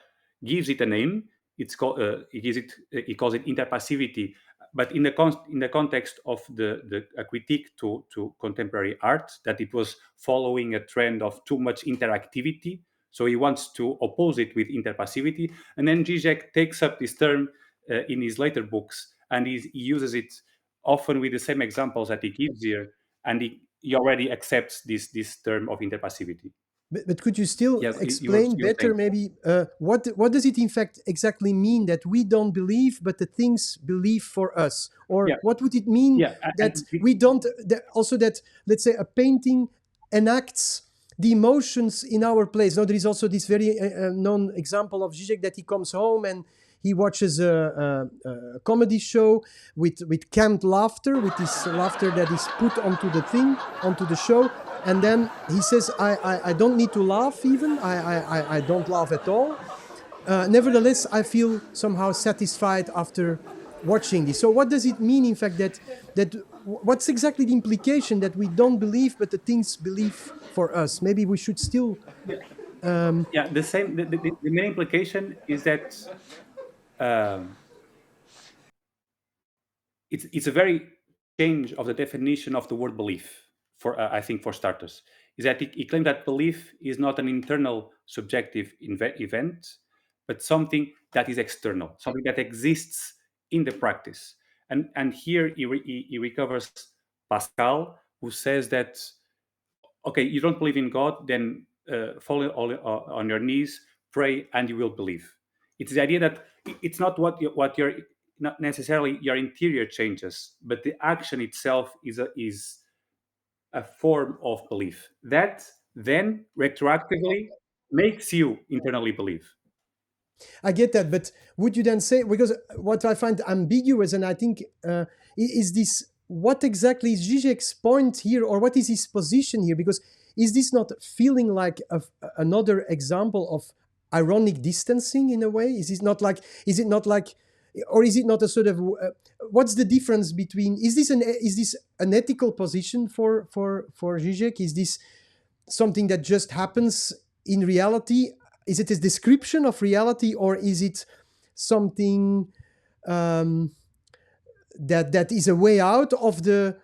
gives it a name. It's called he calls it interpassivity, but in the context of a critique to contemporary art, that it was following a trend of too much interactivity. So he wants to oppose it with interpassivity. And then Žižek takes up this term in his later books and he uses it often with the same examples that he gives here, and he already accepts this term of interpassivity. But could you still Yes, explain you were better, saying. maybe, what does it in fact exactly mean that we don't believe, but the things believe for us? Or Yeah. what would it mean Yeah, that we don't, also that, let's say, a painting enacts the emotions in our place? Now, there is also this very known example of Žižek that he comes home and he watches a comedy show with canned laughter, with this laughter that is put onto the thing, onto the show. And then he says, I don't need to laugh even. I don't laugh at all. Nevertheless, I feel somehow satisfied after watching this. So what does it mean, in fact, that what's exactly the implication that we don't believe, but the things believe for us? Maybe we should still... Yeah, the same. The main implication is that it's a very change of the definition of the word belief. For I think for starters, is that he claimed that belief is not an internal subjective event, but something that is external, something that exists in the practice. And here he recovers Pascal, who says that, okay, you don't believe in God, then fall on your knees, pray, and you will believe. It's the idea that it's not what you're not necessarily your interior changes, but the action itself is a form of belief that then retroactively makes you internally believe. I get that, but would you then say, because what I find ambiguous, and I think is this, what exactly is Žižek's point here, or what is his position here? Because is this not feeling like another example of ironic distancing in a way? Is it not like, or is it not a sort of, what's the difference between, is this an ethical position for Žižek? Is this something that just happens in reality? Is it a description of reality, or is it something that is a way out of the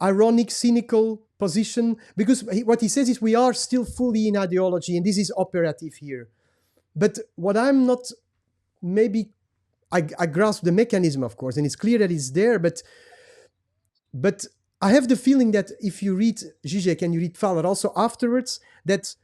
ironic, cynical position? Because what he says is we are still fully in ideology, and this is operative here. But what I'm not, maybe I grasp the mechanism, of course, and it's clear that it's there, but I have the feeling that if you read Žižek and you read Fowler also afterwards, that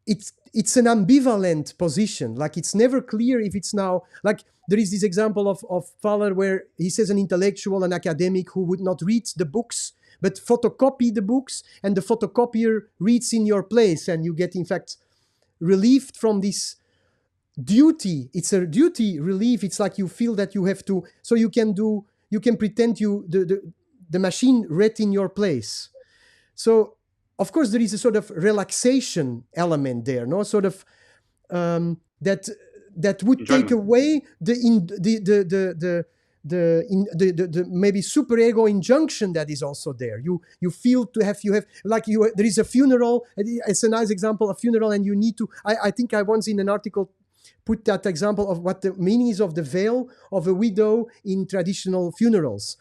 it's an ambivalent position. Like, it's never clear if it's now, like, there is this example of Fowler where he says an intellectual, an academic who would not read the books but photocopy the books, and the photocopier reads in your place, and you get in fact relieved from this duty. It's a duty relief. It's like you feel that you have to, so you can pretend the machine read in your place. So of course, there is a sort of relaxation element there, no, sort of that would take away the maybe superego injunction that is also there. You feel to have, like, there is a funeral. It's a nice example, a funeral, and you need to. I think I once in an article put that example of what the meaning is of the veil of a widow in traditional funerals.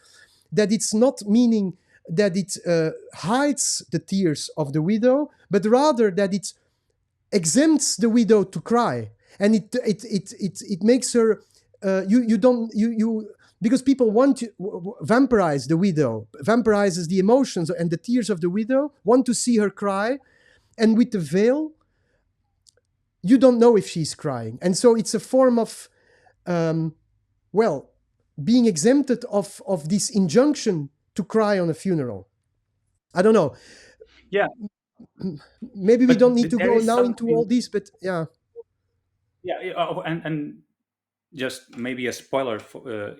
That it's not meaning that it hides the tears of the widow, but rather that it exempts the widow to cry, and it makes her because people want to vampirize the widow, vampirizes the emotions and the tears of the widow, want to see her cry, and with the veil, you don't know if she's crying, and so it's a form of being exempted of this injunction to cry on a funeral. I don't know. Yeah. Maybe we don't need to go now into all this, but yeah. And just maybe a spoiler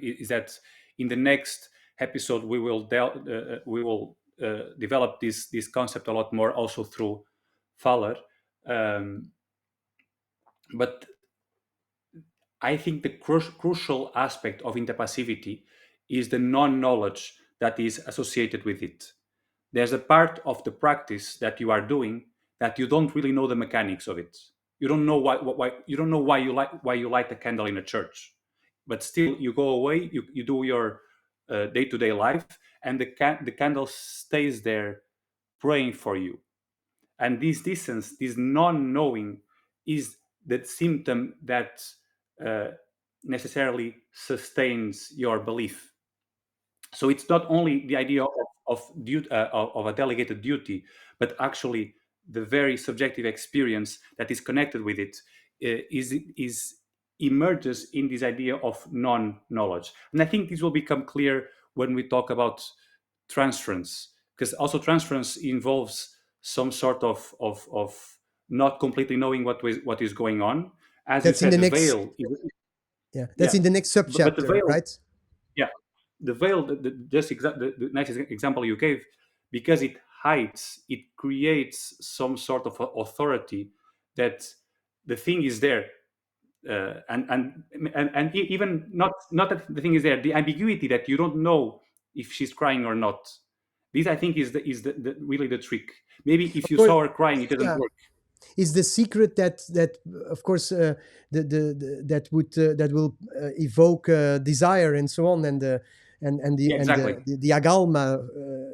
is that in the next episode we will develop this concept a lot more, also through Fowler. But I think the crucial aspect of interpassivity is the non-knowledge that is associated with it. There's a part of the practice that you are doing that you don't really know the mechanics of it. You don't know why you don't know why you light a candle in a church, but still you go away, you do your day-to-day life, and the candle stays there praying for you. And this distance, this non-knowing, is the symptom that necessarily sustains your belief. So it's not only the idea of a delegated duty, but actually the very subjective experience that is connected with it is emerges in this idea of non-knowledge. And I think this will become clear when we talk about transference, because also transference involves some sort of not completely knowing what is going on. As That's you in said, the the next. veil. Yeah, that's in the next But the subchapter, veil, right? yeah, the veil, the nice example you gave, because it hides, it creates some sort of authority that the thing is there, and even not that the thing is there, the ambiguity that you don't know if she's crying or not. This, I think, is the really the trick. Maybe if you Or, saw her crying, it doesn't yeah, work. is the secret that of course that will evoke desire and so on, and Yeah, exactly. the agalma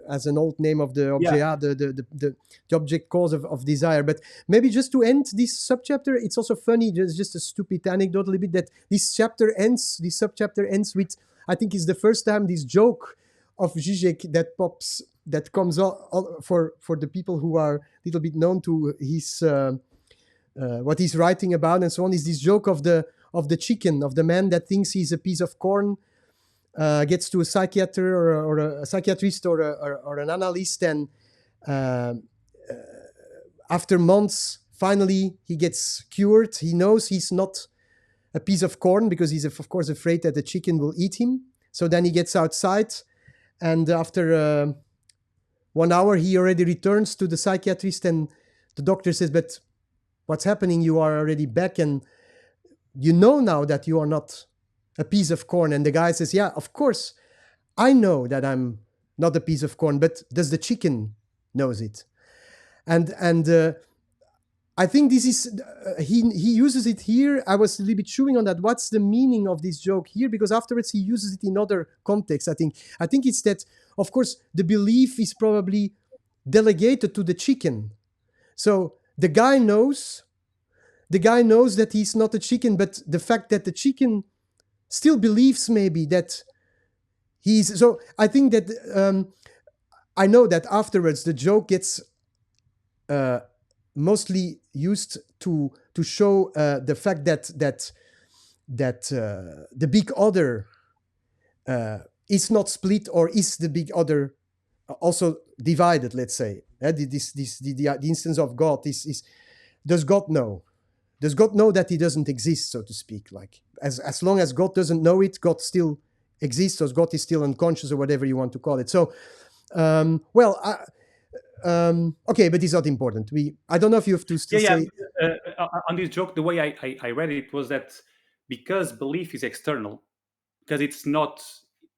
as an old name of the Yeah. object, the object cause of desire. But maybe just to end this subchapter, it's also funny, just a stupid anecdote a little bit, that this subchapter ends with, I think it's the first time this joke of Žižek that comes for the people who are a little bit known to his what he's writing about and so on, is this joke of the chicken, of the man that thinks he's a piece of corn, gets to a psychiatrist or a psychiatrist or an analyst, and after months finally he gets cured. He knows he's not a piece of corn because he's of course afraid that the chicken will eat him. So then he gets outside, and after 1 hour he already returns to the psychiatrist, and the doctor says, "But what's happening? You are already back, and you know now that you are not a piece of corn." And the guy says, "Yeah, of course, I know that I'm not a piece of corn, but does the chicken knows it?" And I think this is he uses it here. I was a little bit chewing on that. What's the meaning of this joke here? Because afterwards he uses it in other contexts. I think it's that, of course, the belief is probably delegated to the chicken. So the guy knows that he's not a chicken, but the fact that the chicken still believes maybe that he's. So I think that I know that afterwards the joke gets mostly used to show the fact that the big other is not split, or is the big other also divided. Let's say the instance of God is does God know? Does God know that he doesn't exist, so to speak? Like as long as God doesn't know it, God still exists, or God is still unconscious, or whatever you want to call it. So, okay, but it's not important. I don't know if you have to still say. On this joke, the way I read it was that because belief is external, because it's not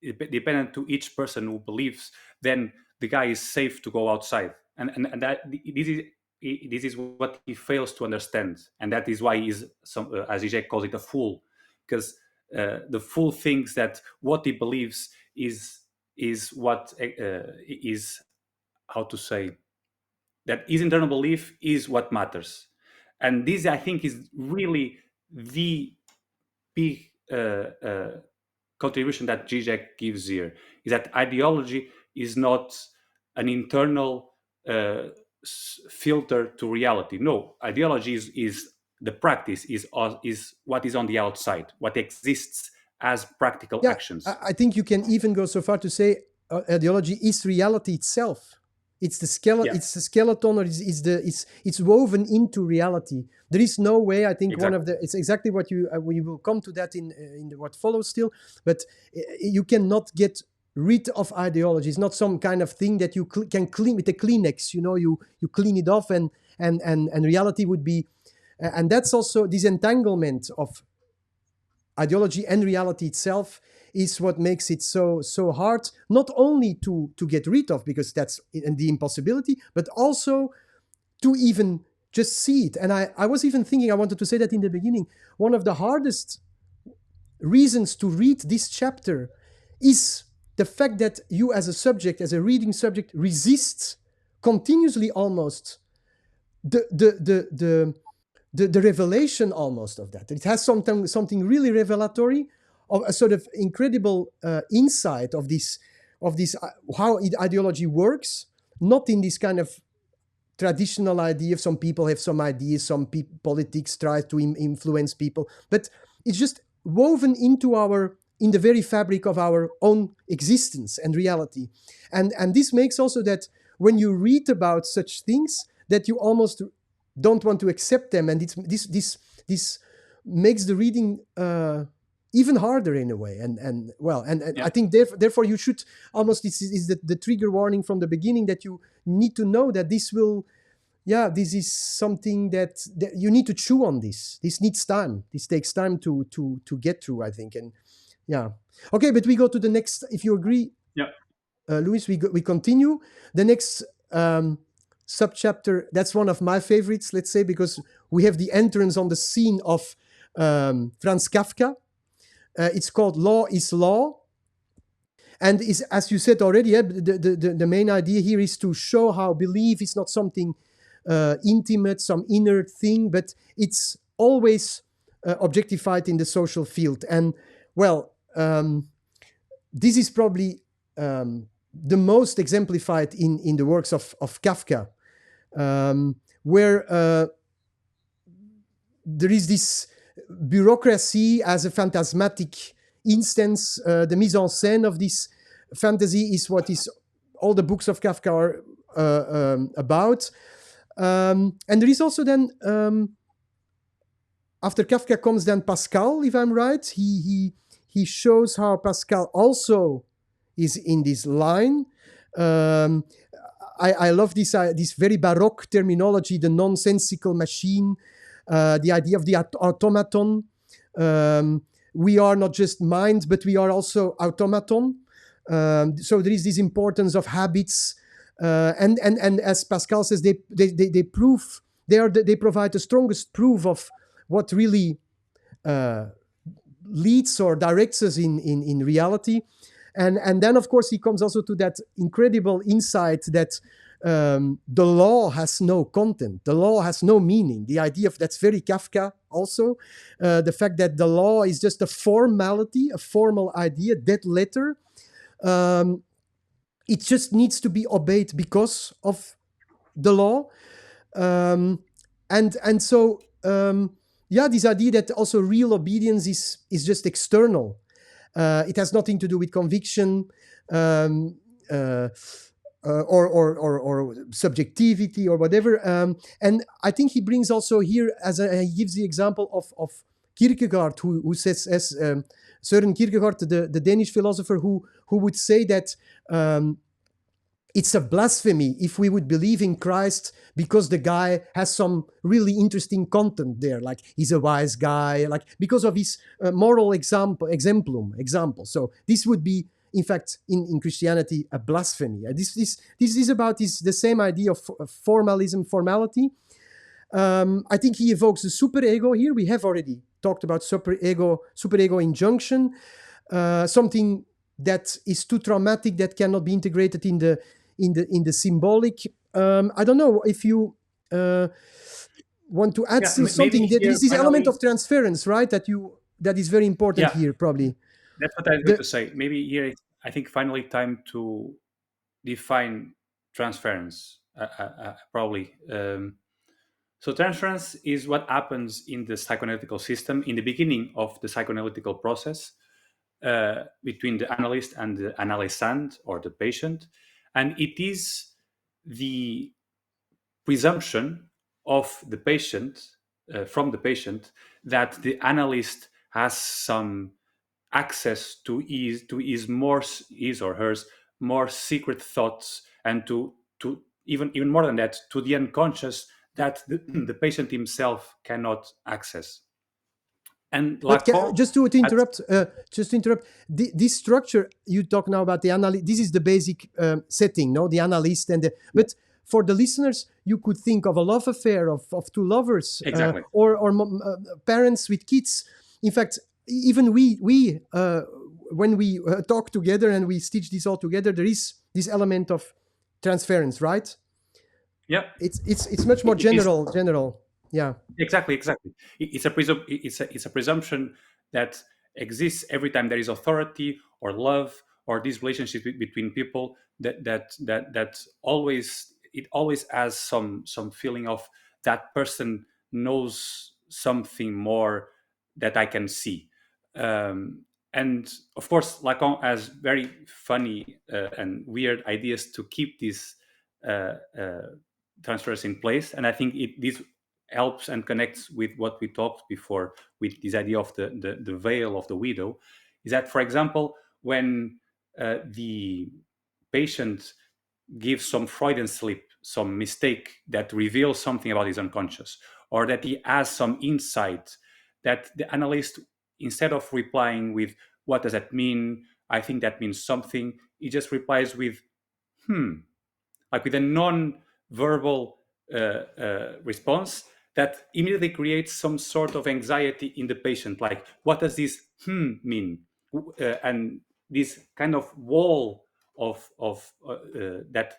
dependent to each person who believes, then the guy is safe to go outside, and that this is what he fails to understand, and that is why he's as Žižek calls it, a fool, because the fool thinks that what he believes is what is, how to say, that his internal belief is what matters. And this, I think, is really the big contribution that Žižek gives here, is that ideology is not an internal filter to reality. No, ideology is the practice, is what is on the outside, what exists as practical actions. I think you can even go so far to say ideology is reality itself. It's the skeleton. It's the skeleton, or it's woven into reality. There is no way. I think it's exactly what we will come to that in what follows still. But you cannot get rid of ideology. It's not some kind of thing that you can clean with a Kleenex. You clean it off, and reality would be, and that's also this entanglement of ideology and reality itself is what makes it so hard, not only to get rid of, because that's the impossibility, but also to even just see it. And I was even thinking, I wanted to say that in the beginning, one of the hardest reasons to read this chapter is the fact that you as a subject, as a reading subject, resists continuously almost the the revelation almost of that. It has something really revelatory, of a sort of incredible insight of this how ideology works, not in this kind of traditional idea of some people have some ideas, some politics try to influence people, but it's just woven in the very fabric of our own existence and reality. And this makes also that when you read about such things, that you almost don't want to accept them, and this makes the reading even harder in a way. And I think therefore you should almost, this is the trigger warning from the beginning, that you need to know that this is something that you need to chew on. This needs time. This takes time to get through, I think. And okay, but we go to the next, if you agree. Luís, we continue the next subchapter. That's one of my favorites, let's say, because we have the entrance on the scene of Franz Kafka. It's called Law is Law, and is, as you said already, the main idea here is to show how belief is not something intimate, some inner thing, but it's always objectified in the social field. And this is probably the most exemplified in the works of Kafka, where there is this bureaucracy as a phantasmatic instance. The mise en scène of this fantasy is what is all the books of Kafka are about. And there is also then, after Kafka comes then Pascal, if I'm right. He shows how Pascal also is in this line. I love this very Baroque terminology, the nonsensical machine, the idea of the automaton. We are not just mind, but we are also automaton. So there is this importance of habits, and as Pascal says, they provide the strongest proof of what really leads or directs us in reality. And then, of course, he comes also to that incredible insight that the law has no content, the law has no meaning. The idea of that's very Kafka also, the fact that the law is just a formality, a formal idea, dead letter. It just needs to be obeyed because of the law, and so this idea that also real obedience is just external. It has nothing to do with conviction or subjectivity or whatever. And I think he brings also here, he gives the example of Kierkegaard, who says, as Søren Kierkegaard, the Danish philosopher, who would say that it's a blasphemy if we would believe in Christ because the guy has some really interesting content there, like he's a wise guy, like because of his moral example. So this would be, in fact, in Christianity, a blasphemy. This is about the same idea of formalism, formality. I think he evokes the superego here. We have already talked about superego injunction, something that is too traumatic, that cannot be integrated in the symbolic. I don't know if you want to add something. There is this element of transference, right? That is very important here, probably. That's what I was going to say. Maybe here, I think finally time to define transference. Probably. So transference is what happens in the psychoanalytical system in the beginning of the psychoanalytical process between the analyst and the analysand, or the patient. And it is the presumption of the patient, from the patient, that the analyst has some access to his or hers more secret thoughts, and to even more than that, to the unconscious that the patient himself cannot access. And just to interrupt, this structure you talk now about the analyst. This is the basic setting, no? The analyst but for the listeners, you could think of a love affair of two lovers, exactly, or parents with kids. In fact, even we when we talk together and we stitch this all together, there is this element of transference, right? Yeah, it's much more general. Yeah. Exactly. It's a presumption that exists every time there is authority or love or this relationship between people. That always it always has some feeling of that person knows something more that I can see. And of course, Lacan has very funny and weird ideas to keep this uh, uh, transfers in place, and I think this helps and connects with what we talked before with this idea of the veil of the widow. Is that, for example, when the patient gives some Freudian slip, some mistake that reveals something about his unconscious, or that he has some insight, that the analyst, instead of replying with "What does that mean?" I think that means something. He just replies with like with a non-verbal response that immediately creates some sort of anxiety in the patient. Like, what does this mean? And this kind of wall of that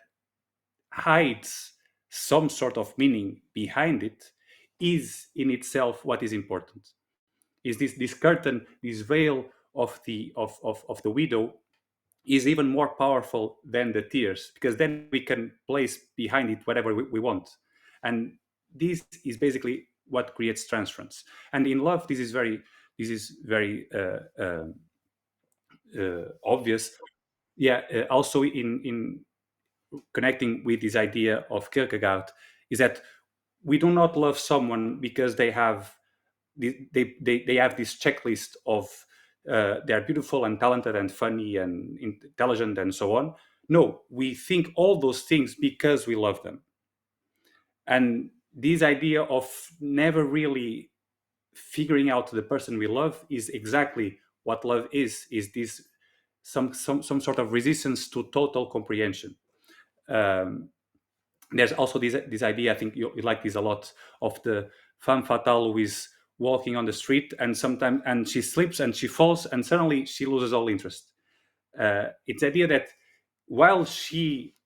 hides some sort of meaning behind it is in itself what is important. Is this curtain, this veil of the widow is even more powerful than the tears, because then we can place behind it whatever we want. And this is basically what creates transference. And in love, this is very obvious. Yeah. Also in connecting with this idea of Kierkegaard, is that we do not love someone because they have they have this checklist of they're beautiful and talented and funny and intelligent and so on. No, we think all those things because we love them. And this idea of never really figuring out the person we love is exactly what love is this some sort of resistance to total comprehension. um, there's also this idea, I think you like this a lot, of the femme fatale who is walking on the street and sometimes and she slips and she falls and suddenly she loses all interest. It's the idea that while she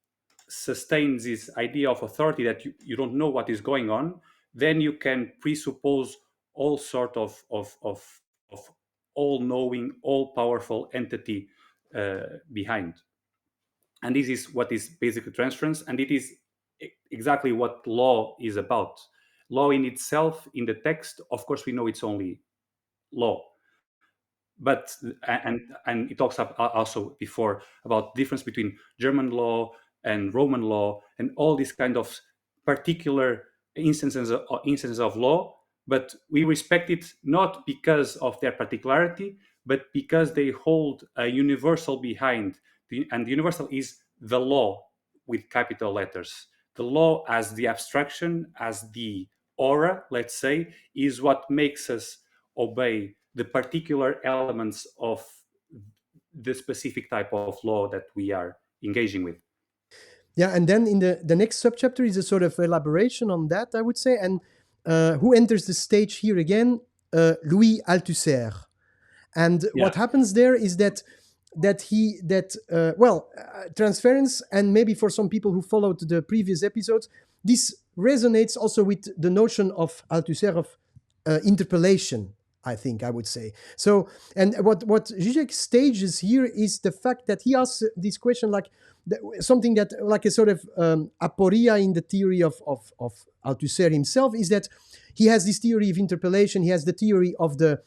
sustains this idea of authority that you don't know what is going on, then you can presuppose all sort of all-knowing, all-powerful entity behind. And this is what is basically transference, and it is exactly what law is about. Law in itself, in the text, of course we know it's only law, but and it talks also before about difference between German law and Roman law and all these kind of particular instances of law, but we respect it not because of their particularity, but because they hold a universal behind, and the universal is the law with capital letters. The law as the abstraction, as the aura, let's say, is what makes us obey the particular elements of the specific type of law that we are engaging with. Yeah, and then in the next subchapter is a sort of elaboration on that, I would say. And who enters the stage here again? Louis Althusser. And what happens there is that transference, and maybe for some people who followed the previous episodes, this resonates also with the notion of Althusser of interpellation, I think I would say. So, and what Žižek stages here is the fact that he asks this question like something that like a sort of aporia in the theory of Althusser himself, is that he has this theory of interpellation, he has the theory of the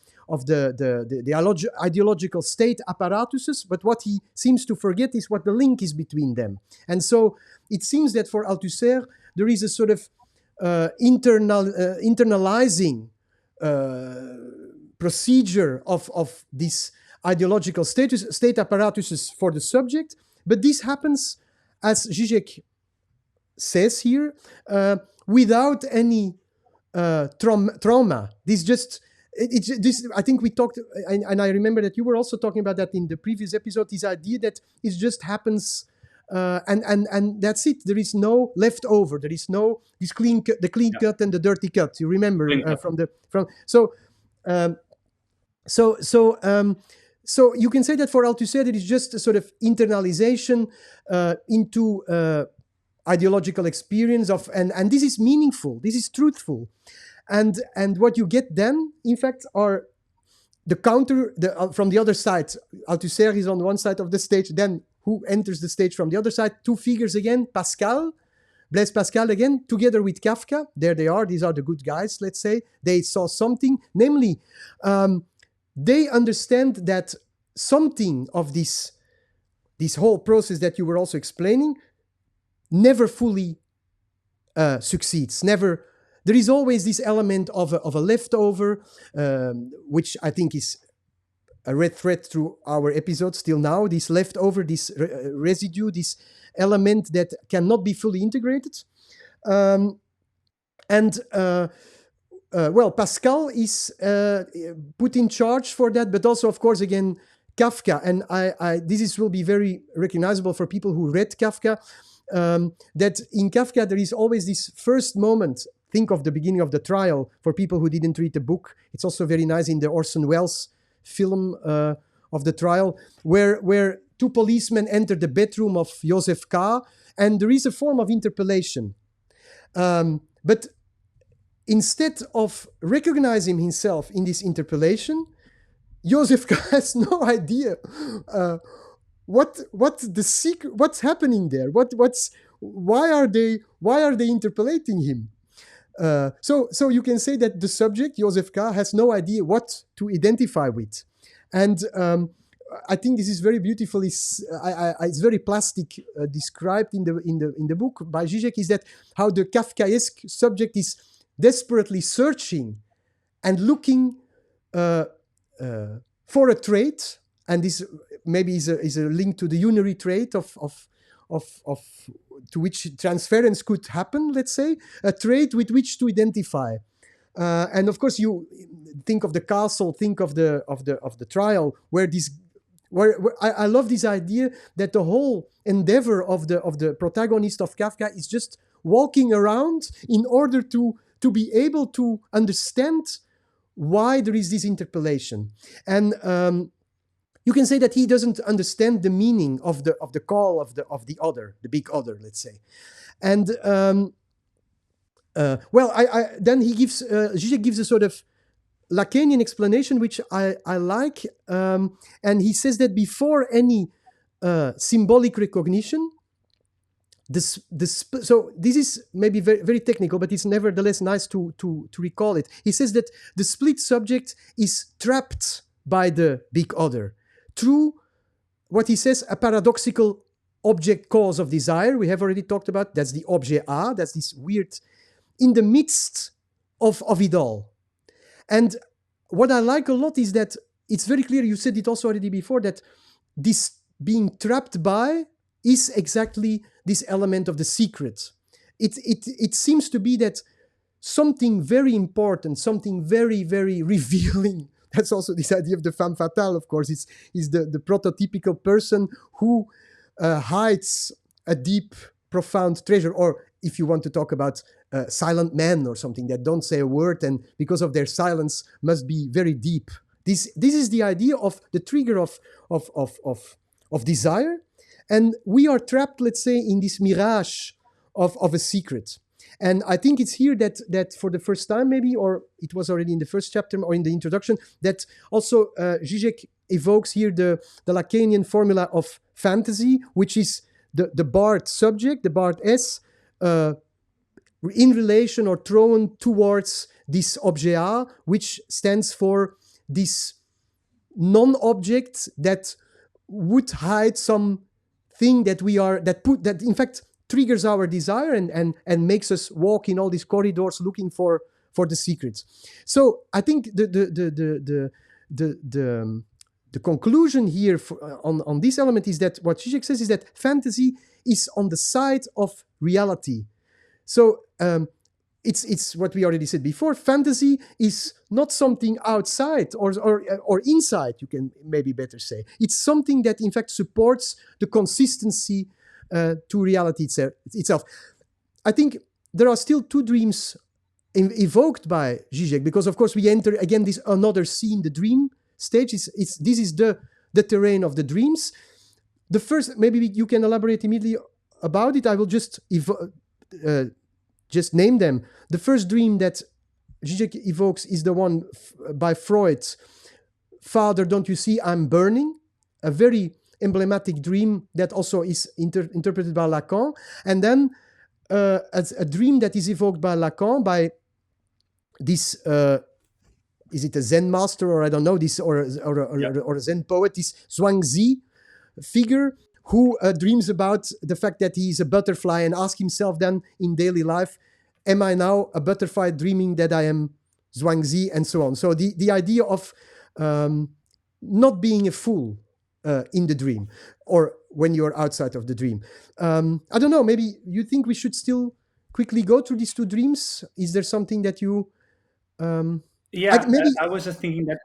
ideological state apparatuses, but what he seems to forget is what the link is between them. And so it seems that for Althusser there is a sort of internalizing procedure of this ideological state apparatuses for the subject, but this happens, as Žižek says here, without any trauma. This I think we talked, and I remember that you were also talking about that in the previous episode, this idea that it just happens and that's it. There is no leftover. There is no this clean cut and the dirty cut. You remember so you can say that for Althusser it is just a sort of internalization into ideological experience of, and this is meaningful. This is truthful. And what you get then, in fact, are the counter from the other side. Althusser is on one side of the stage. Then who enters the stage from the other side? Two figures again, Blaise Pascal again, together with Kafka. There they are. These are the good guys, let's say. They saw something. Namely, they understand that something of this whole process that you were also explaining never fully succeeds. Never. There is always this element of a leftover, which I think is a red thread through our episodes till now. This leftover, this residue, this element that cannot be fully integrated. Well, Pascal is put in charge for that, but also, of course, again, Kafka. And this will be very recognizable for people who read Kafka, that in Kafka there is always this first moment. Think of the beginning of the trial for people who didn't read the book. It's also very nice in the Orson Welles film of the trial, where two policemen enter the bedroom of Joseph K. And there is a form of interpellation. But instead of recognizing himself in this interpellation, Joseph K. has no idea what's happening there. Why are they interpellating him? So you can say that the subject, Joseph K., has no idea what to identify with. And I think this is very beautifully, it's very plastic described in the book by Žižek, is that how the Kafkaesque subject is desperately searching and looking for a trait, and this maybe is a link to the unary trait of to which transference could happen, let's say, a trait with which to identify. And of course, you think of the castle, think of the trial, where I love this idea that the whole endeavor of the protagonist of Kafka is just walking around in order to be able to understand why there is this interpellation. And you can say that he doesn't understand the meaning of the call of the other, the big other, let's say. And then he gives Žižek gives a sort of Lacanian explanation, which I like, and he says that before any symbolic recognition, so this is maybe very, very technical, but it's nevertheless nice to recall it. He says that the split subject is trapped by the big other through what he says a paradoxical object cause of desire. We have already talked about that's the objet A, that's this weird in the midst of it all. And what I like a lot is that it's very clear, you said it also already before, that this being trapped by is exactly this element of the secret. It seems to be that something very important, something very, very revealing. That's also this idea of the femme fatale, of course. Is the prototypical person who hides a deep, profound treasure, or if you want to talk about silent men or something that don't say a word and because of their silence must be very deep. This is the idea of the trigger of desire, and we are trapped, let's say, in this mirage of a secret. And I think it's here that for the first time, maybe, or it was already in the first chapter or in the introduction, that also Žižek evokes here the Lacanian formula of fantasy, which is the barred subject, the barred S, in relation or thrown towards this objet A, which stands for this non-object that would hide some thing that that in fact triggers our desire and makes us walk in all these corridors looking for the secrets. So I think the conclusion here on this element is that what Žižek says is that fantasy is on the side of reality. So it's what we already said before. Fantasy is not something outside or inside, you can maybe better say. It's something that in fact supports the consistency to reality itself. I think there are still two dreams evoked by Žižek, because of course we enter again this another scene, the dream stage. This is the terrain of the dreams. The first, maybe you can elaborate immediately about it. I will just name them. The first dream that Žižek evokes is the one by Freud. Father, don't you see I'm burning? A very emblematic dream that also is interpreted by Lacan. And then as a dream that is evoked by Lacan by this, is it a Zen master or I don't know, this or a Zen poet, this Zhuangzi figure who dreams about the fact that he is a butterfly and asks himself then in daily life, am I now a butterfly dreaming that I am Zhuangzi, and so on. So the idea of not being a fool in the dream or when you're outside of the dream. I don't know, maybe you think we should still quickly go through these two dreams? Is there something that you... I was just thinking that...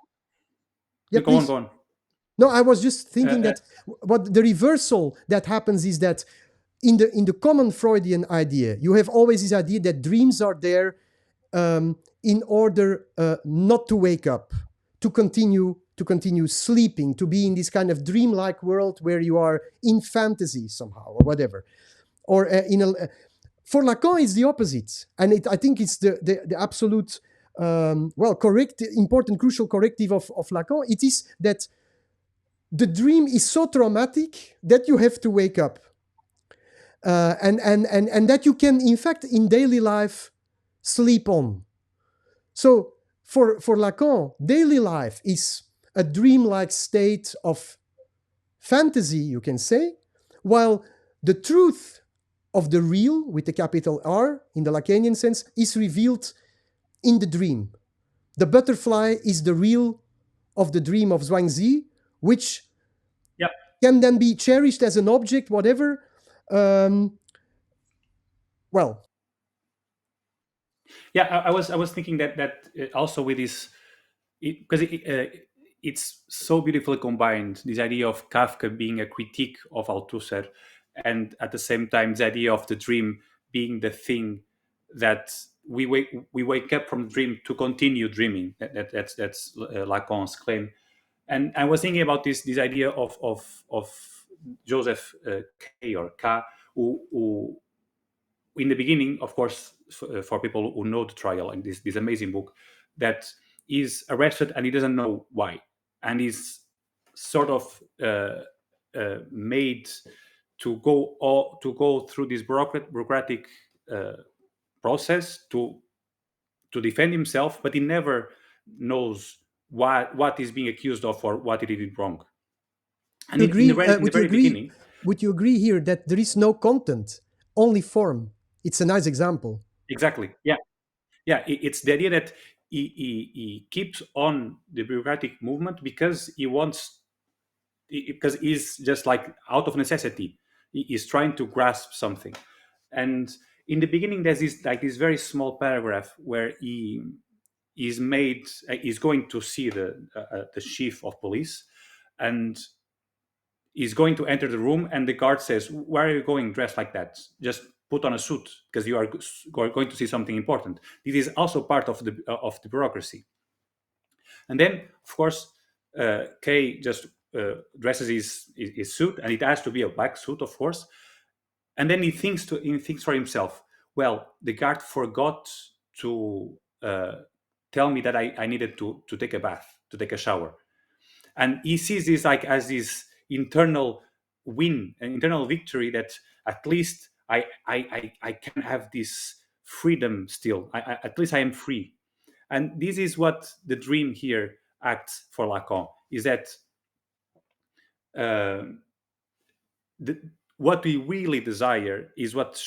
Yeah, go please. on. No, I was just thinking that what the reversal that happens is that in the common Freudian idea, you have always this idea that dreams are there in order not to wake up, to continue sleeping, to be in this kind of dreamlike world where you are in fantasy somehow or whatever. Or for Lacan, it's the opposite, and I think it's the absolute correct, important, crucial corrective of Lacan. It is that the dream is so traumatic that you have to wake up, and that you can, in fact, in daily life, sleep on. So for Lacan, daily life is a dreamlike state of fantasy, you can say, while the truth of the real, with the capital R in the Lacanian sense, is revealed in the dream. The butterfly is the real of the dream of Zhuangzi, which can then be cherished as an object, whatever. I was thinking that also with this, because it's so beautifully combined, this idea of Kafka being a critique of Althusser, and at the same time the idea of the dream being the thing that we wake up from the dream to continue dreaming. That's Lacan's claim. And I was thinking about this idea of Joseph K or K, who in the beginning, of course, for people who know the trial and this amazing book, that is arrested and he doesn't know why, and is sort of made to go through this bureaucratic process to defend himself, but he never knows what is being accused of or what he did wrong. And in the very beginning, would you agree here that there is no content, only form? It's a nice example. Exactly. Yeah. It's the idea that he keeps on the bureaucratic movement because because he's just like out of necessity. He is trying to grasp something. And in the beginning, there's this very small paragraph where he's going to see the chief of police, and he's going to enter the room, and the guard says, "Where are you going dressed like that? Just put on a suit because you are going to see something important." This is also part of the bureaucracy. And then, of course, Kay just dresses his suit, and it has to be a black suit, of course. And then he thinks for himself, well, the guard forgot to tell me that I needed to take a bath, to take a shower. And he sees this like as this internal win, an internal victory, that at least I can have this freedom still. At least I am free. And this is what the dream here acts for Lacan, is that what we really desire is what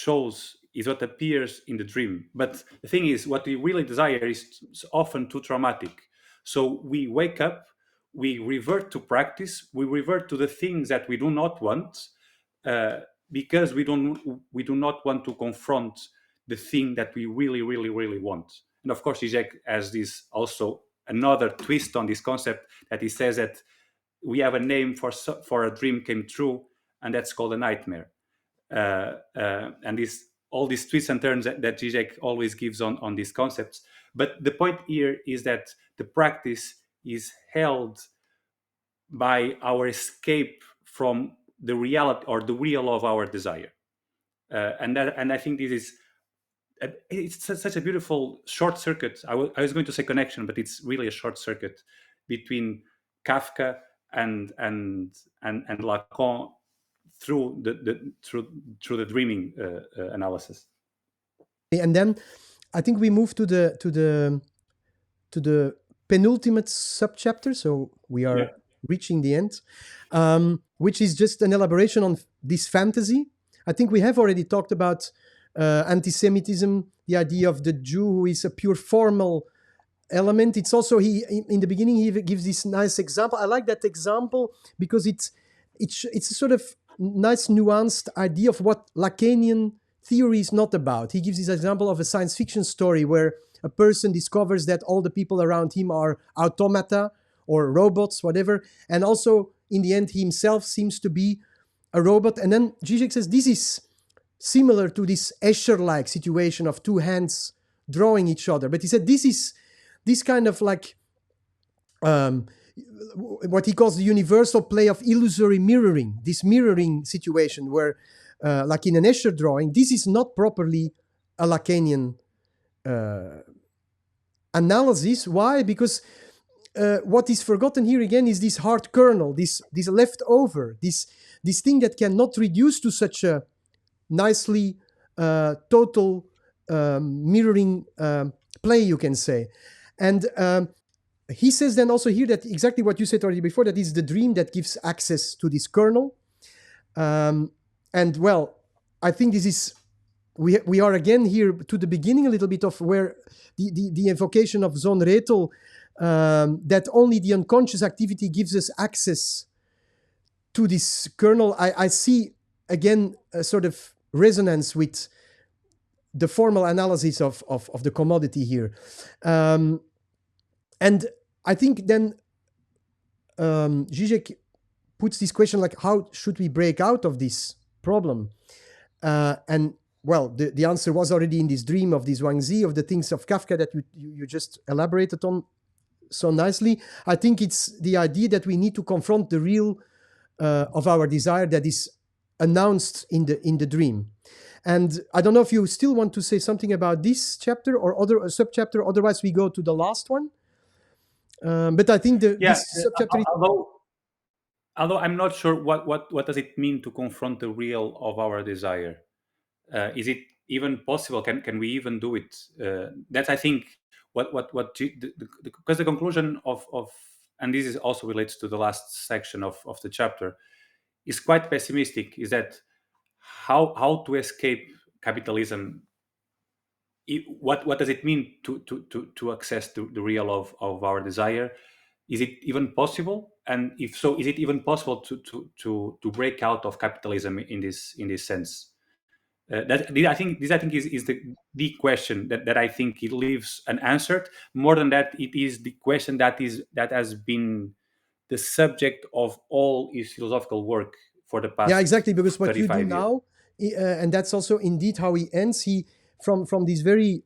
appears in the dream. But the thing is, what we really desire is often too traumatic. So we wake up, we revert to practice, we revert to the things that we do not want, because we do not want to confront the thing that we really, really, really want. And of course, Žižek has this also another twist on this concept, that he says that we have a name for a dream came true, and that's called a nightmare. And all these twists and turns that Žižek always gives on these concepts. But the point here is that the practice is held by our escape from the reality or the real of our desire. And I think this is it's such a beautiful short circuit. I was going to say connection, but it's really a short circuit between Kafka and Lacan through the dreaming analysis. And then I think we move to the penultimate subchapter. So we are reaching the end, which is just an elaboration on this fantasy. I think we have already talked about anti-Semitism, the idea of the Jew who is a pure formal element. It's also, in the beginning, he gives this nice example. I like that example because it's a sort of nice nuanced idea of what Lacanian theory is not about. He gives this example of a science fiction story where a person discovers that all the people around him are automata or robots, whatever. And also, in the end, he himself seems to be a robot. And then Žižek says this is similar to this Escher-like situation of two hands drawing each other. But he said this is this kind of like what he calls the universal play of illusory mirroring, this mirroring situation where, like in an Escher drawing, this is not properly a Lacanian analysis. Why? Because what is forgotten here again is this hard kernel, this leftover, this thing that cannot reduce to such a nicely total mirroring play, you can say. And he says then also here that exactly what you said already before, that is the dream that gives access to this kernel. And well, I think this is, we are again here to the beginning a little bit of where the invocation of Sohn-Rethel, that only the unconscious activity gives us access to this kernel. I see again a sort of resonance with the formal analysis of the commodity here. And I think then Žižek puts this question like, how should we break out of this problem? And well, the answer was already in this dream of this Wangzi, of the things of Kafka that you just elaborated on so nicely. I think it's the idea that we need to confront the real of our desire that is announced in the dream. And I don't know if you still want to say something about this chapter or other subchapter. Otherwise, we go to the last one. But I think this subchapter. Although I'm not sure what does it mean to confront the real of our desire. Is it even possible? Can we even do it? That's, I think, because the conclusion of and this is also relates to the last section of the chapter, is quite pessimistic. Is that how to escape capitalism? What does it mean to access the real of our desire? Is it even possible? And if so, is it even possible to break out of capitalism in this sense? I think is the question that I think it leaves unanswered. More than that, it is the question that has been the subject of all his philosophical work for the past. Yeah, exactly. Because what you do years. now, and that's also indeed how he ends. He from this very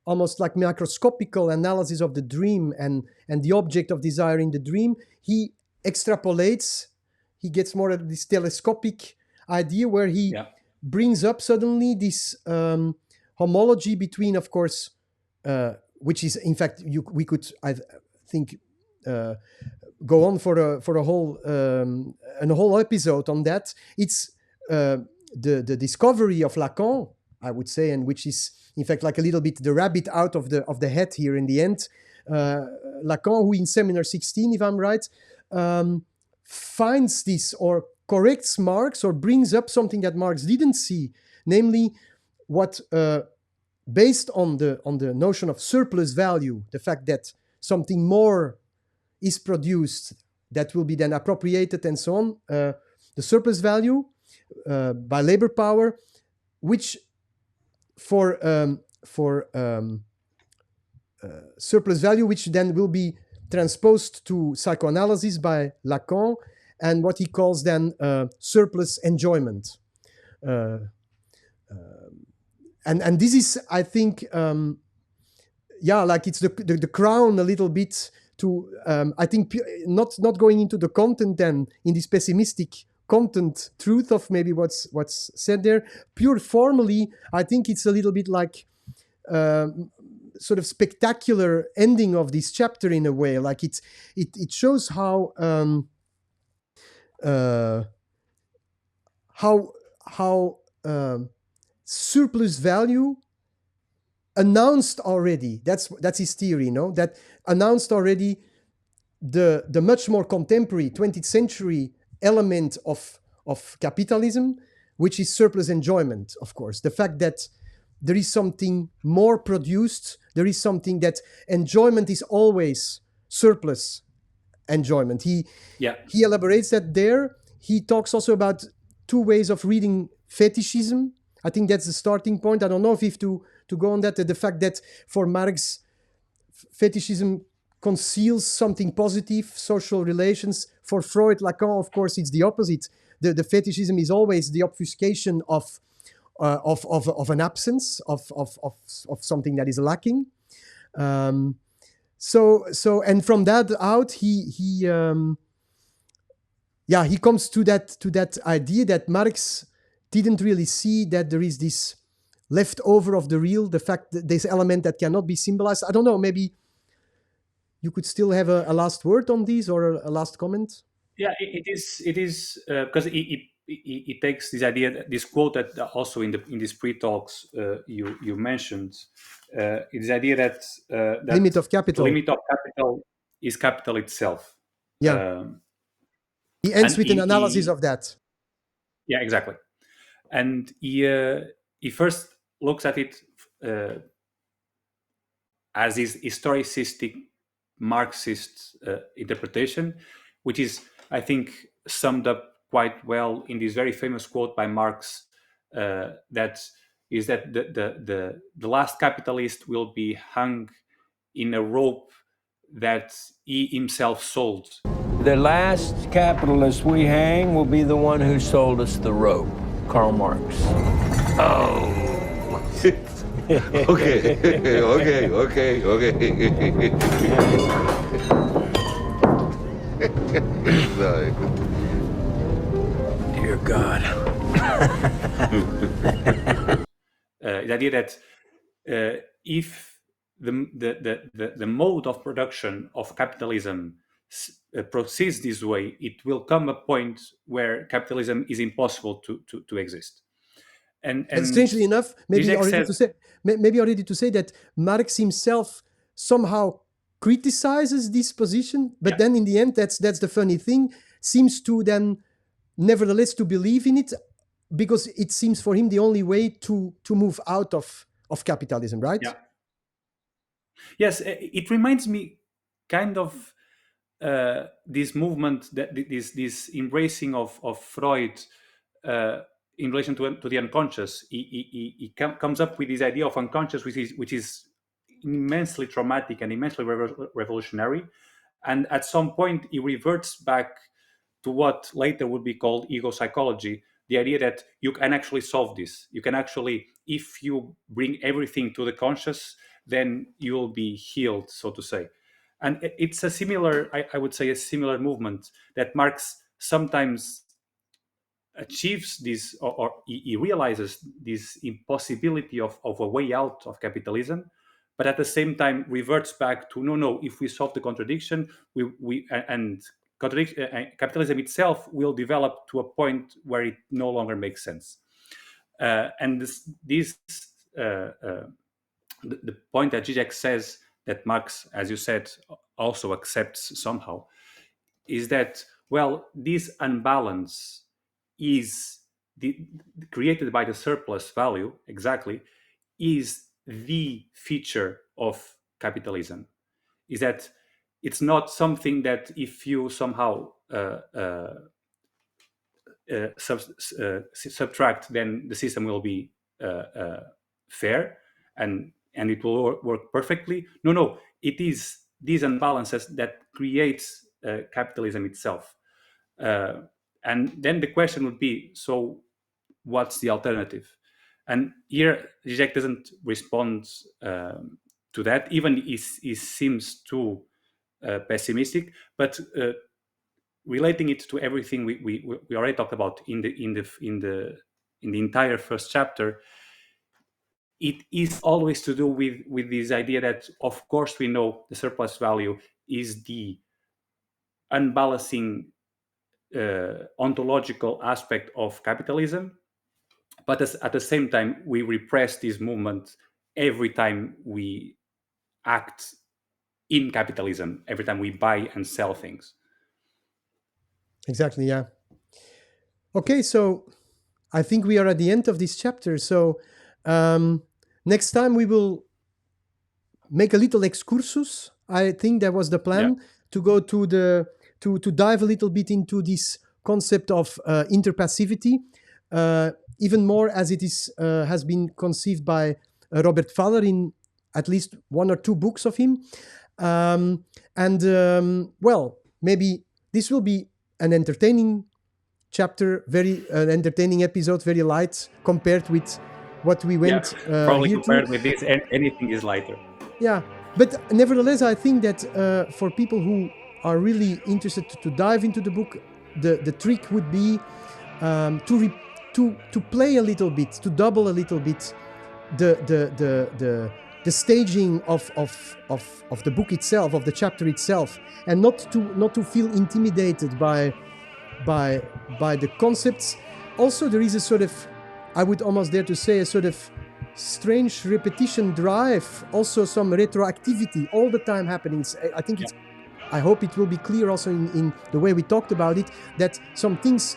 almost like macroscopical analysis of the dream and the object of desire in the dream, he extrapolates. He gets more of this telescopic idea where he brings up suddenly this homology between, of course, which is in fact we could, I think, go on for a whole episode on that. It's the discovery of Lacan, I would say, and which is in fact like a little bit the rabbit out of the hat here in the end. Lacan, who in Seminar 16, if I'm right, finds this or corrects Marx or brings up something that Marx didn't see, namely what based on the notion of surplus value, the fact that something more is produced that will be then appropriated and so on, the surplus value by labor power, which for surplus value, which then will be transposed to psychoanalysis by Lacan, and what he calls then surplus enjoyment. And this is, I think, like it's the crown a little bit to, I think, not going into the content then in this pessimistic content truth of maybe what's said there. Pure formally, I think it's a little bit like sort of spectacular ending of this chapter in a way. Like it shows how surplus value announced already. That's his theory, no? That announced already the much more contemporary 20th century element of capitalism, which is surplus enjoyment, of course. The fact that there is something more produced, there is something that enjoyment is always surplus enjoyment. He elaborates that there. He talks also about two ways of reading fetishism. I think that's the starting point. I don't know if to go on that, the fact that for Marx, fetishism conceals something positive, social relations. For Freud, Lacan, of course, it's the opposite. The fetishism is always the obfuscation of an absence, of something that is lacking. So and from that out, he comes to that idea that Marx didn't really see that there is this leftover of the real, the fact that this element that cannot be symbolized. I don't know, maybe you could still have a last word on this or a last comment? Yeah, it is because it takes this idea, this quote that also in these pre-talks you mentioned, this idea that limit of capital. The limit of capital is capital itself. Yeah. He ends with an analysis of that. Yeah, exactly. And he first looks at it as his historicistic Marxist interpretation, which is, I think, summed up quite well in this very famous quote by Marx, that is that the last capitalist will be hung in a rope that he himself sold. The last capitalist we hang will be the one who sold us the rope, Karl Marx. Oh. Okay. Dear God. The idea that if the mode of production of capitalism proceeds this way, it will come a point where capitalism is impossible to exist. And strangely enough, maybe Žižek already to say that Marx himself somehow criticizes this position, but then in the end, that's the funny thing, seems to then nevertheless to believe in it, because it seems for him the only way to move out of capitalism, right? Yeah. Yes, it reminds me kind of this movement, that this embracing of Freud in relation to the unconscious. He comes up with this idea of unconscious, which is immensely traumatic and immensely revolutionary, and at some point he reverts back to what later would be called ego psychology, the idea that you can actually solve this. You can actually, if you bring everything to the conscious, then you will be healed, so to say. And it's a similar, I would say, a similar movement that Marx sometimes achieves this, or he realizes this impossibility of a way out of capitalism, but at the same time reverts back to no, if we solve the contradiction, capitalism itself will develop to a point where it no longer makes sense. And the point that Žižek says that Marx, as you said, also accepts somehow, is that, well, this unbalance is created by the surplus value, exactly, is the feature of capitalism. Is that it's not something that if you somehow subtract, then the system will be fair and it will work perfectly. No, it is these imbalances that creates capitalism itself. And then the question would be, so what's the alternative? And here Žižek doesn't respond to that, even he seems too pessimistic, but relating it to everything we already talked about in the entire first chapter, it is always to do with this idea that, of course, we know the surplus value is the unbalancing ontological aspect of capitalism, but at the same time we repress this movement every time we act in capitalism, every time we buy and sell things. Exactly, yeah. Okay, so I think we are at the end of this chapter. So next time we will make a little excursus. I think that was the plan, to go to to dive a little bit into this concept of interpassivity, even more as it is has been conceived by Robert Faller in at least one or two books of him. Well, maybe this will be an entertaining chapter, an entertaining episode, very light compared with what we went probably here compared to. with this, anything is lighter. Yeah, but nevertheless, I think that for people who are really interested to dive into the book, the trick would be to play a little bit, to double a little bit the staging of the book itself, of the chapter itself, and not to feel intimidated by the concepts. Also, there is a sort of, I would almost dare to say, a sort of strange repetition drive, also some retroactivity all the time happening. I think I hope it will be clear also in the way we talked about it, that some things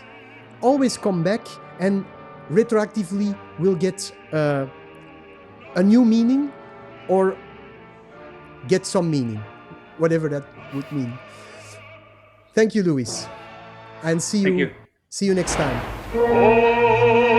always come back and retroactively will get a new meaning or get some meaning, whatever that would mean. Thank you, Luís, and see you next time.